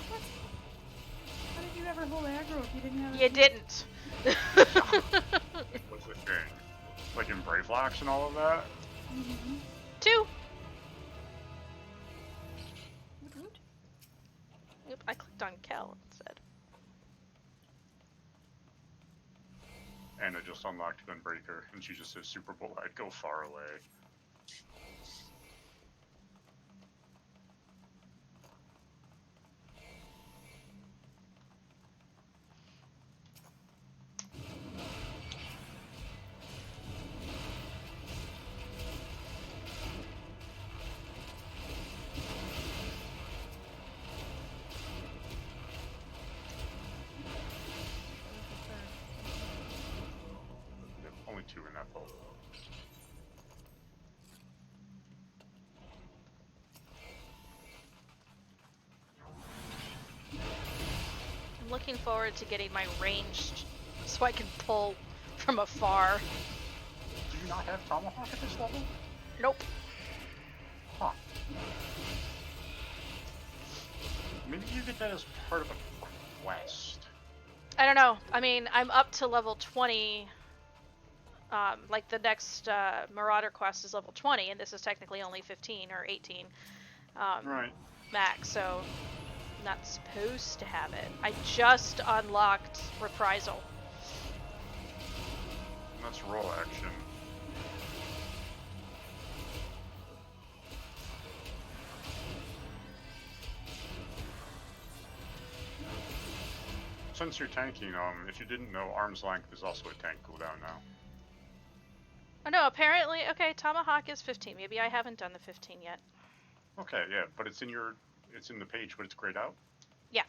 What? How did you ever hold aggro if you didn't have it? You didn't. What's the thing? Like in Bravelocks and all of that? Mm-hmm. 2. Oop, I clicked on Kel instead. And I just unlocked Gunbreaker, and she just says Super Bowl, I'd go far away. Only 2 in that boat. looking forward to getting my ranged so I can pull from afar. Do you not have Tomahawk at this level? Nope. Huh. Maybe you get that as part of a quest. I don't know. I mean, I'm up to level 20. Like the next Marauder quest is level 20, and this is technically only 15 or 18 Right. max, so I'm not supposed to have it. I just unlocked Reprisal. That's roll action. Since you're tanking, if you didn't know, arm's length is also a tank cooldown now. Oh no, apparently, okay, Tomahawk is 15. Maybe I haven't done the 15 yet. Okay, yeah, but it's in the page, but it's grayed out. Yeah.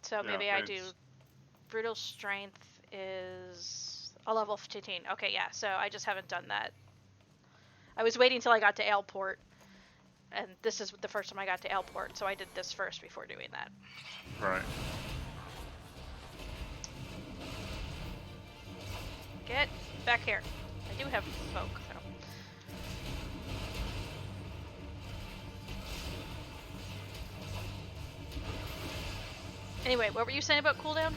So Yeah, maybe I do. Brutal Strength is a level 15. Okay, yeah, so I just haven't done that. I was waiting till I got to Aleport, and this is the first time I got to Aleport, so I did this first before doing that. Right. Get back here. I do have folk, though. Anyway, what were you saying about cooldown?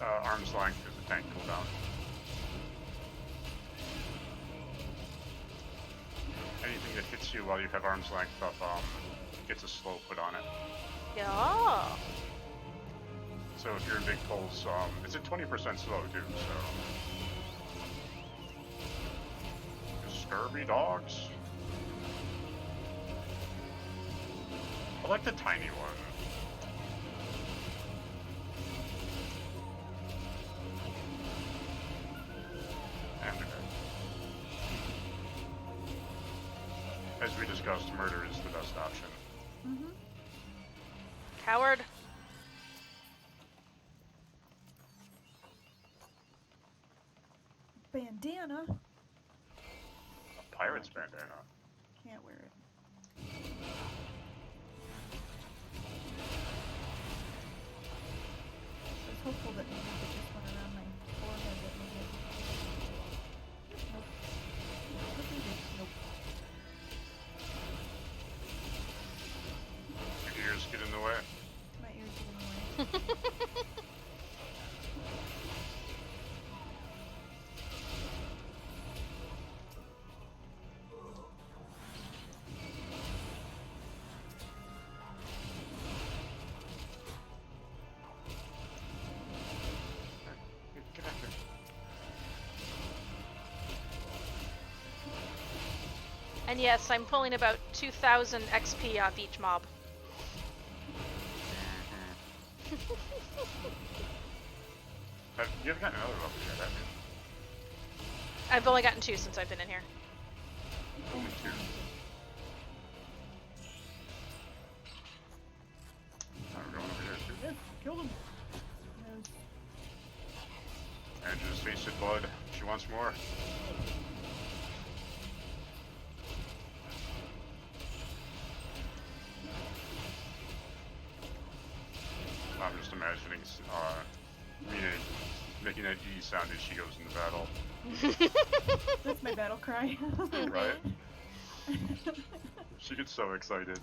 Arm's length is a tank cooldown. Anything that hits you while you have arm's length up gets a slow put on it. Yeah. So if you're in big pulls, it's at 20% slow too, so... Scurvy dogs? I like the tiny one. And okay. As we discussed, murder is the best option. Mm-hmm. Coward. Bandana. A pirate's bandana. Can't wear it. I was hopeful that maybe if it just went around my forehead that maybe I could... Nope. Nope. Your ears get in the way. My ears get in the way. Get back here. And yes, I'm pulling about 2,000 XP off each mob. You haven't gotten another level yet, have you? I've only gotten 2 since I've been in here. Only 2. I'm going over here too. Yes, killed him. Angela's tasted blood. She wants more. I'm just imagining Mina making that E sound as she goes into battle. That's my battle cry. Right? She gets so excited.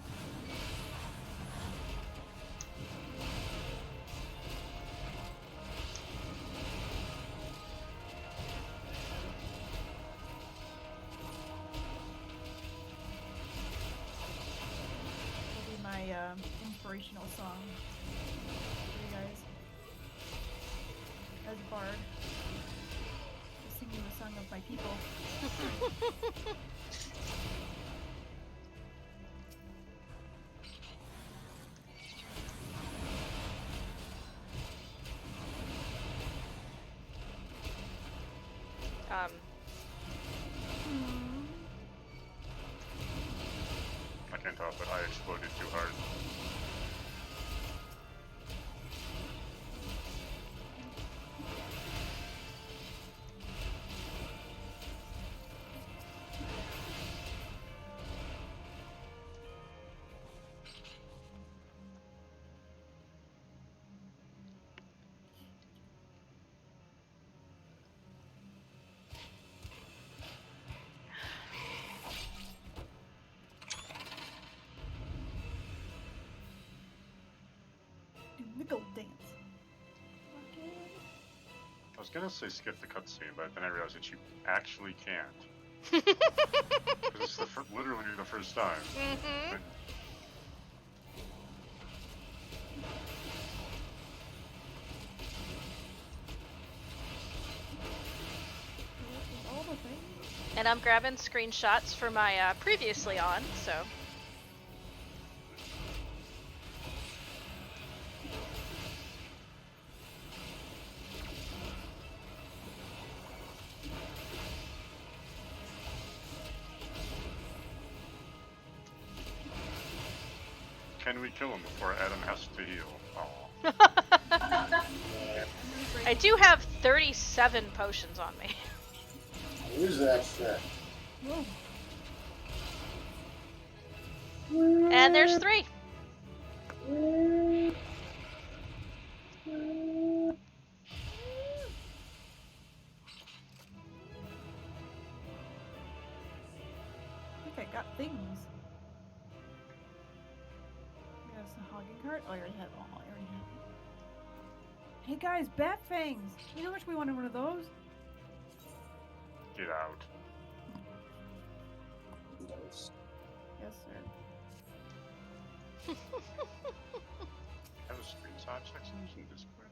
Will be my inspirational song for you guys. As a bard. Just sing you a song of my people. I can't help it, I exploded too hard. Nickel dance. I was gonna say skip the cutscene, but then I realized that you actually can't. Because it's literally the first time. Mm-hmm. But and I'm grabbing screenshots for my previously on, so. can we kill him before Adam has to heal? I do have 37 potions on me. Use that shit. And there's 3. I think I got things. Yes, a hogging cart. Oh, I already had one. I already had one. Hey guys, bat fangs! You know how much we wanted one of those? Get out. Nice. Yes, sir. Have a screenshot section in Discord.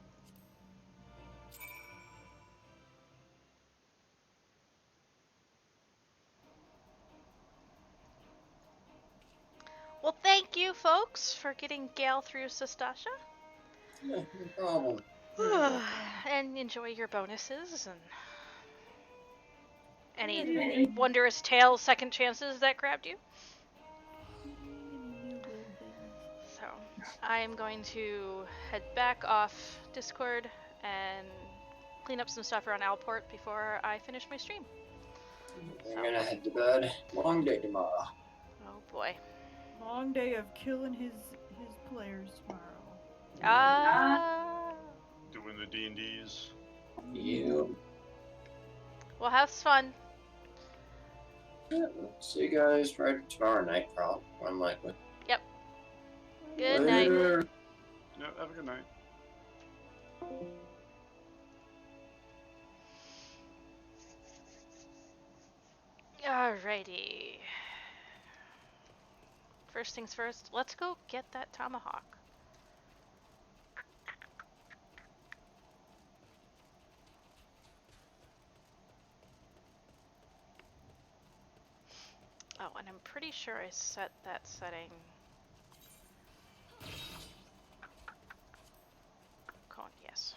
Well, thank you, folks, for getting Gale through Sastasha. Yeah, no problem. And enjoy your bonuses and any wondrous tale second chances that grabbed you. So, I am going to head back off Discord and clean up some stuff around Alport before I finish my stream. I'm gonna head to bed. Long day tomorrow. Oh boy. Long day of killing his players tomorrow. Doing the D&Ds. You. Well, have fun. Yeah, see you guys right tomorrow night, probably. Unlikely. Yep. Good night. Yeah, have a good night. Alrighty. First things first, let's go get that tomahawk. Oh, and I'm pretty sure I set that setting. Yes.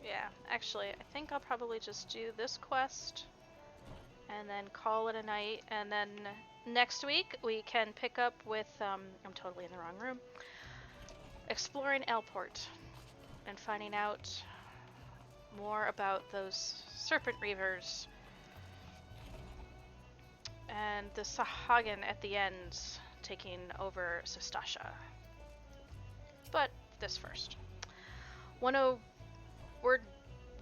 Yeah, actually, I think I'll probably just do this quest and then call it a night, and then next week we can pick up with, I'm totally in the wrong room, exploring Alport and finding out more about those Serpent Reavers and the Sahagin at the end taking over Sastasha. But this first.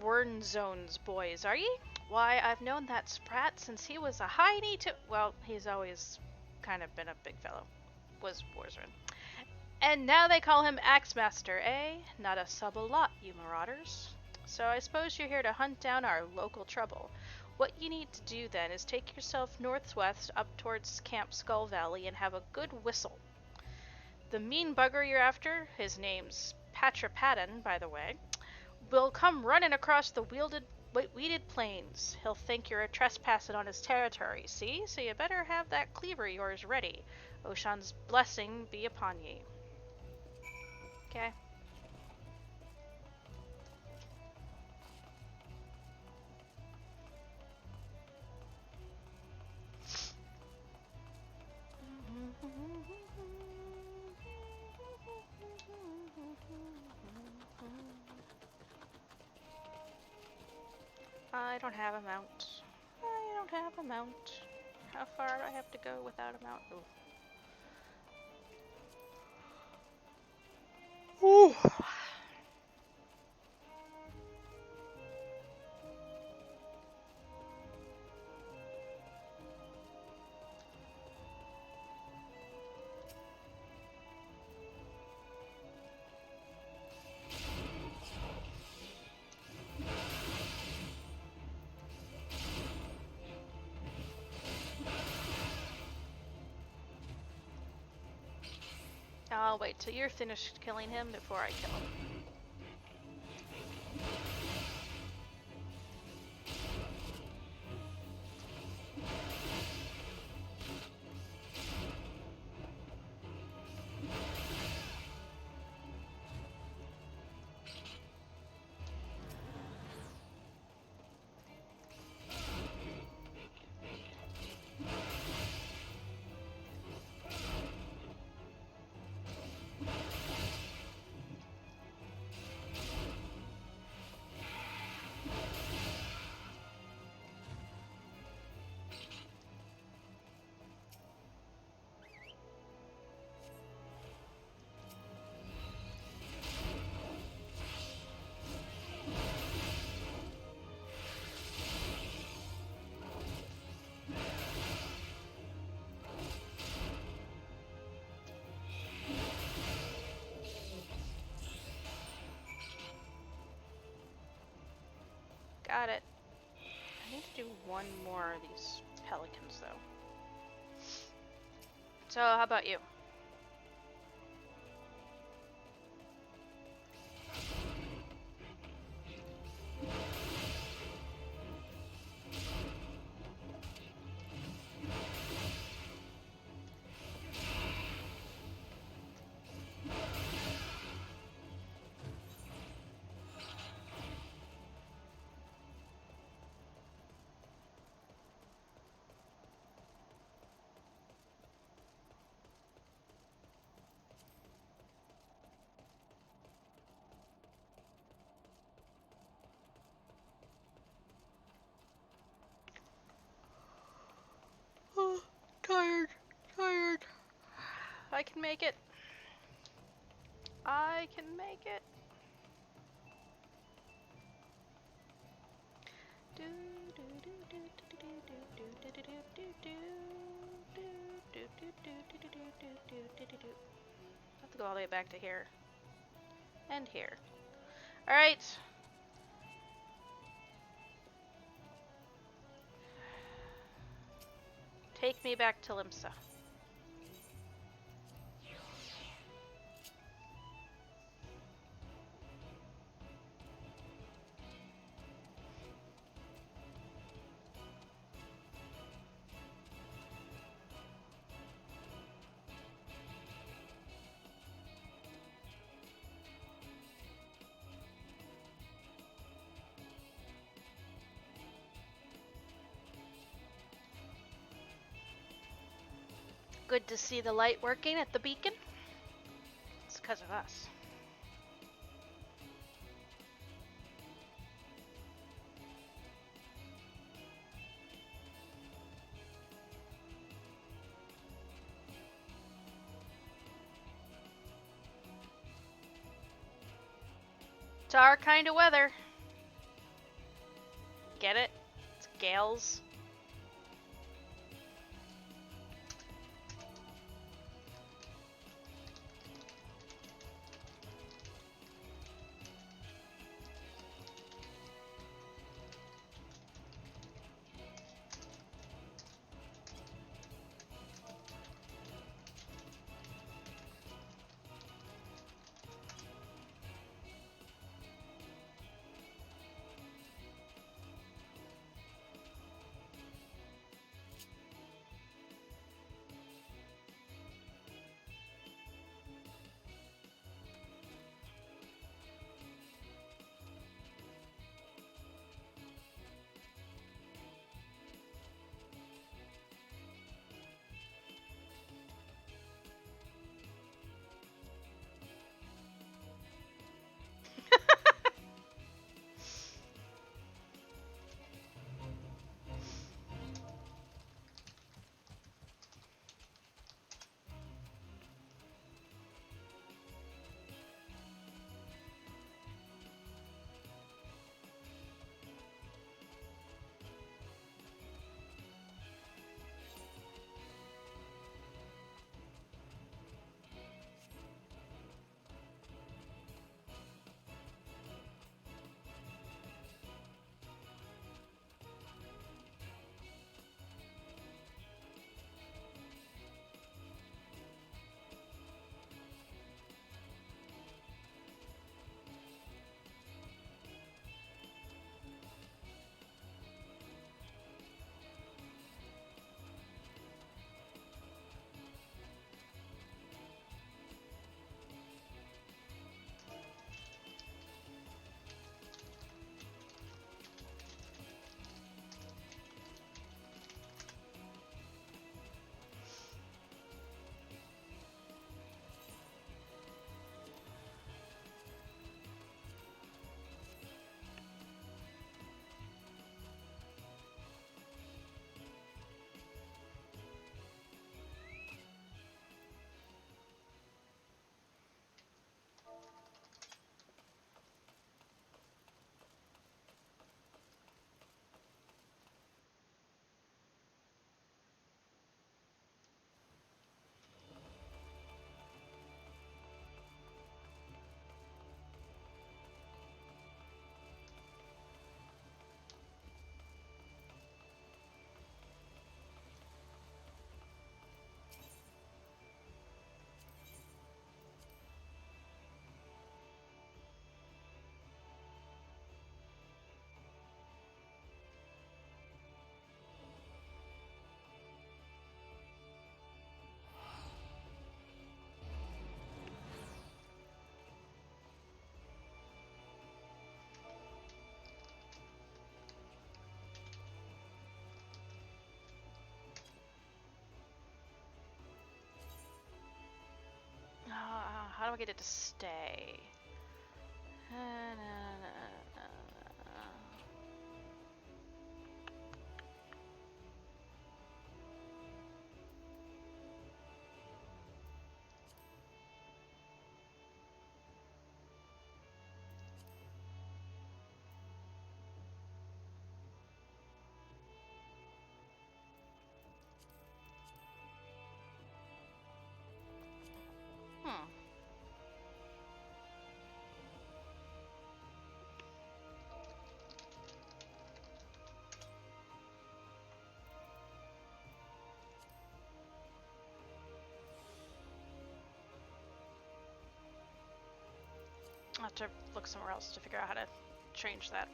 Wernzone's boys, are ye? Why, I've known that sprat since he was a hiney to— well, he's always kind of been a big fellow. Was Warzern. And now they call him Axemaster, eh? Not a subtle lot, you marauders. So I suppose you're here to hunt down our local trouble. What you need to do then is take yourself northwest up towards Camp Skull Valley and have a good whistle. The mean bugger you're after, his name's Patrapadden, by the way, will come running across the weeded plains. He'll think you're trespassing on his territory, see? So you better have that cleaver of yours ready. Oshan's blessing be upon ye. Okay. I don't have a mount. I don't have a mount. How far do I have to go without a mount? Ooh. Ooh. I'll wait till you're finished killing him before I kill him. Got it. I need to do one more of these pelicans, though. So, how about you? Oh, tired. I can make it. I can make it. I have to go all the way back to here. And here. Alright. Take me back to Limsa. Good to see the light working at the beacon. It's because of us. It's our kind of weather. Get it? It's gales. navigated to stay. I'll have to look somewhere else to figure out how to change that.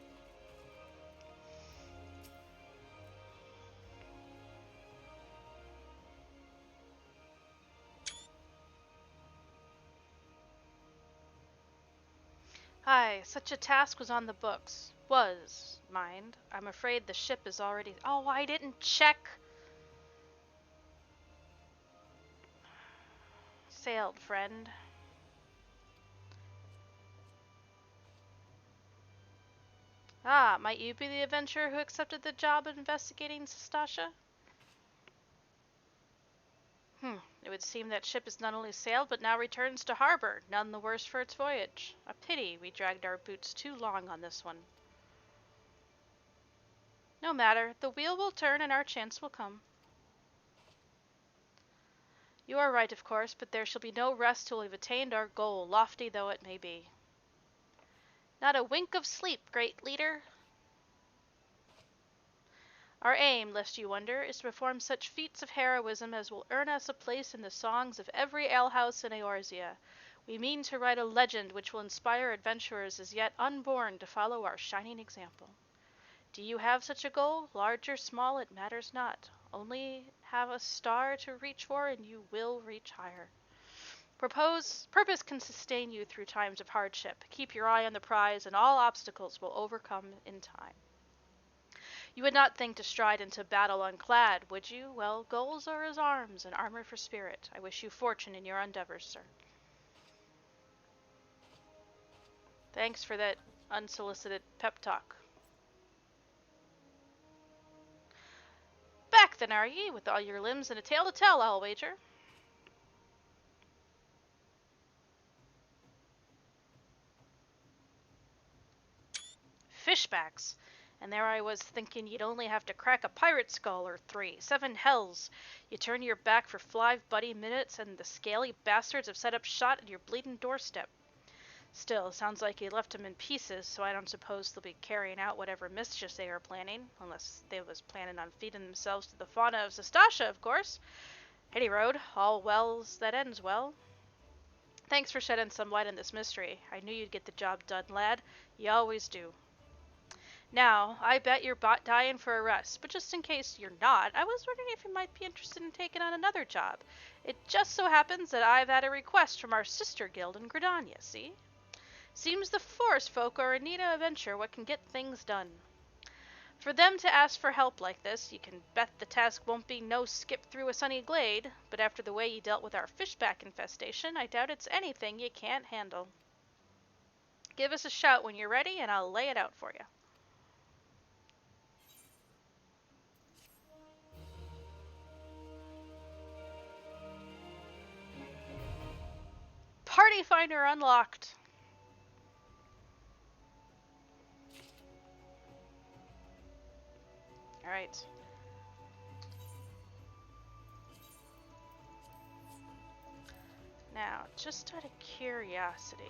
Aye, such a task was on the books. Was, mind. I'm afraid the ship is already... Oh, I didn't check! Sailed, friend. Ah, might you be the adventurer who accepted the job of investigating Sastasha? It would seem that ship has not only sailed, but now returns to harbor, none the worse for its voyage. A pity we dragged our boots too long on this one. No matter, the wheel will turn and our chance will come. You are right, of course, but there shall be no rest till we've attained our goal, lofty though it may be. Not a wink of sleep, great leader. Our aim, lest you wonder, is to perform such feats of heroism as will earn us a place in the songs of every alehouse in Eorzea. We mean to write a legend which will inspire adventurers as yet unborn to follow our shining example. Do you have such a goal? Large or small, it matters not. Only have a star to reach for, and you will reach higher. Purpose can sustain you through times of hardship. Keep your eye on the prize, and all obstacles will overcome in time. You would not think to stride into battle unclad, would you? Well, goals are as arms, and armor for spirit. I wish you fortune in your endeavors, sir. Thanks for that unsolicited pep talk. Back then, are ye, with all your limbs and a tale to tell, I'll wager. Fishbacks. And there I was thinking you'd only have to crack a pirate skull or 3. 7 hells. You turn your back for 5 bloody minutes and the scaly bastards have set up shot at your bleeding doorstep. Still, sounds like you left 'em in pieces, so I don't suppose they'll be carrying out whatever mischief they are planning, unless they was planning on feeding themselves to the fauna of Sastasha, of course. Any road, all wells that ends well. Thanks for shedding some light on this mystery. I knew you'd get the job done, lad. You always do. Now, I bet you're dying for a rest, but just in case you're not, I was wondering if you might be interested in taking on another job. It just so happens that I've had a request from our sister guild in Gridania, see? Seems the forest folk are in need of a venture what can get things done. For them to ask for help like this, you can bet the task won't be no skip through a sunny glade, but after the way you dealt with our fishback infestation, I doubt it's anything you can't handle. Give us a shout when you're ready, and I'll lay it out for you. Party Finder unlocked. Alright. Now, just out of curiosity.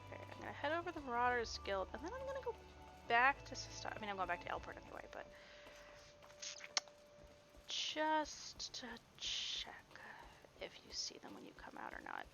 Okay, I'm gonna head over to the Marauders Guild, and then I'm gonna go back to Sastasha. I mean, I'm going back to Elport anyway, but just to check if you see them when you come out or not.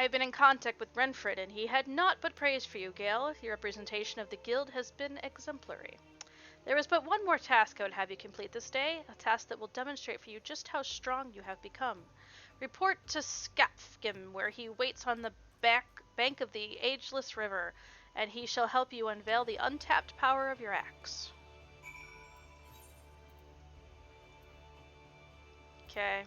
I have been in contact with Renfred, and he had naught but praise for you, Gale. Your representation of the guild has been exemplary. There is but one more task I would have you complete this day, a task that will demonstrate for you just how strong you have become. Report to Skafgim, where he waits on the bank of the ageless river, and he shall help you unveil the untapped power of your axe. Okay.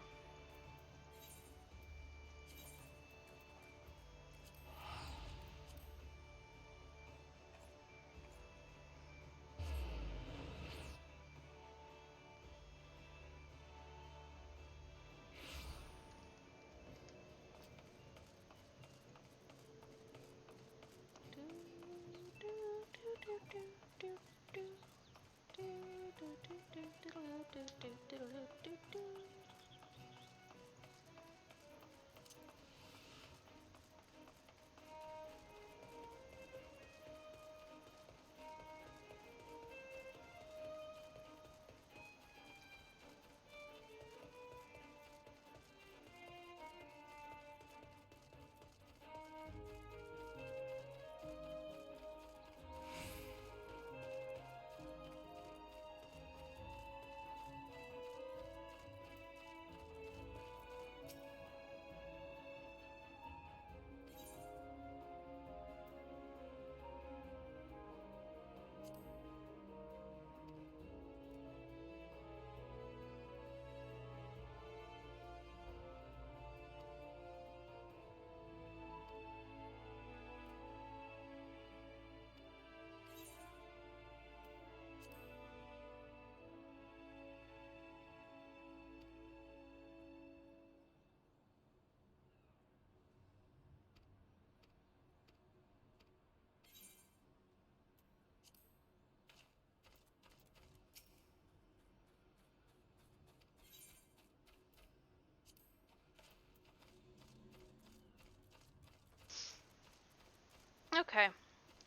Okay.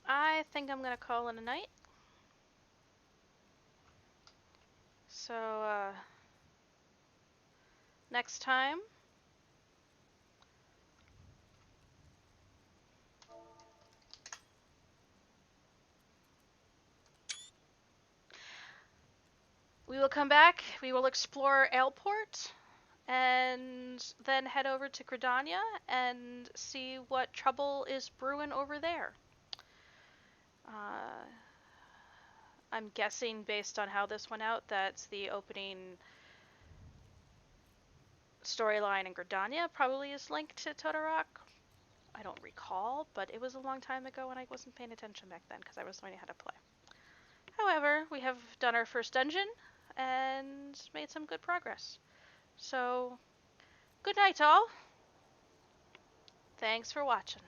I think I'm gonna call it a night. So, next time, we will come back, we will explore Aleport, and then head over to Gridania and see what trouble is brewing over there. I'm guessing, based on how this went out, that the opening storyline in Gridania probably is linked to Todorok. I don't recall, but it was a long time ago and I wasn't paying attention back then because I was learning how to play. However, we have done our first dungeon and made some good progress. So, good night all. Thanks for watching.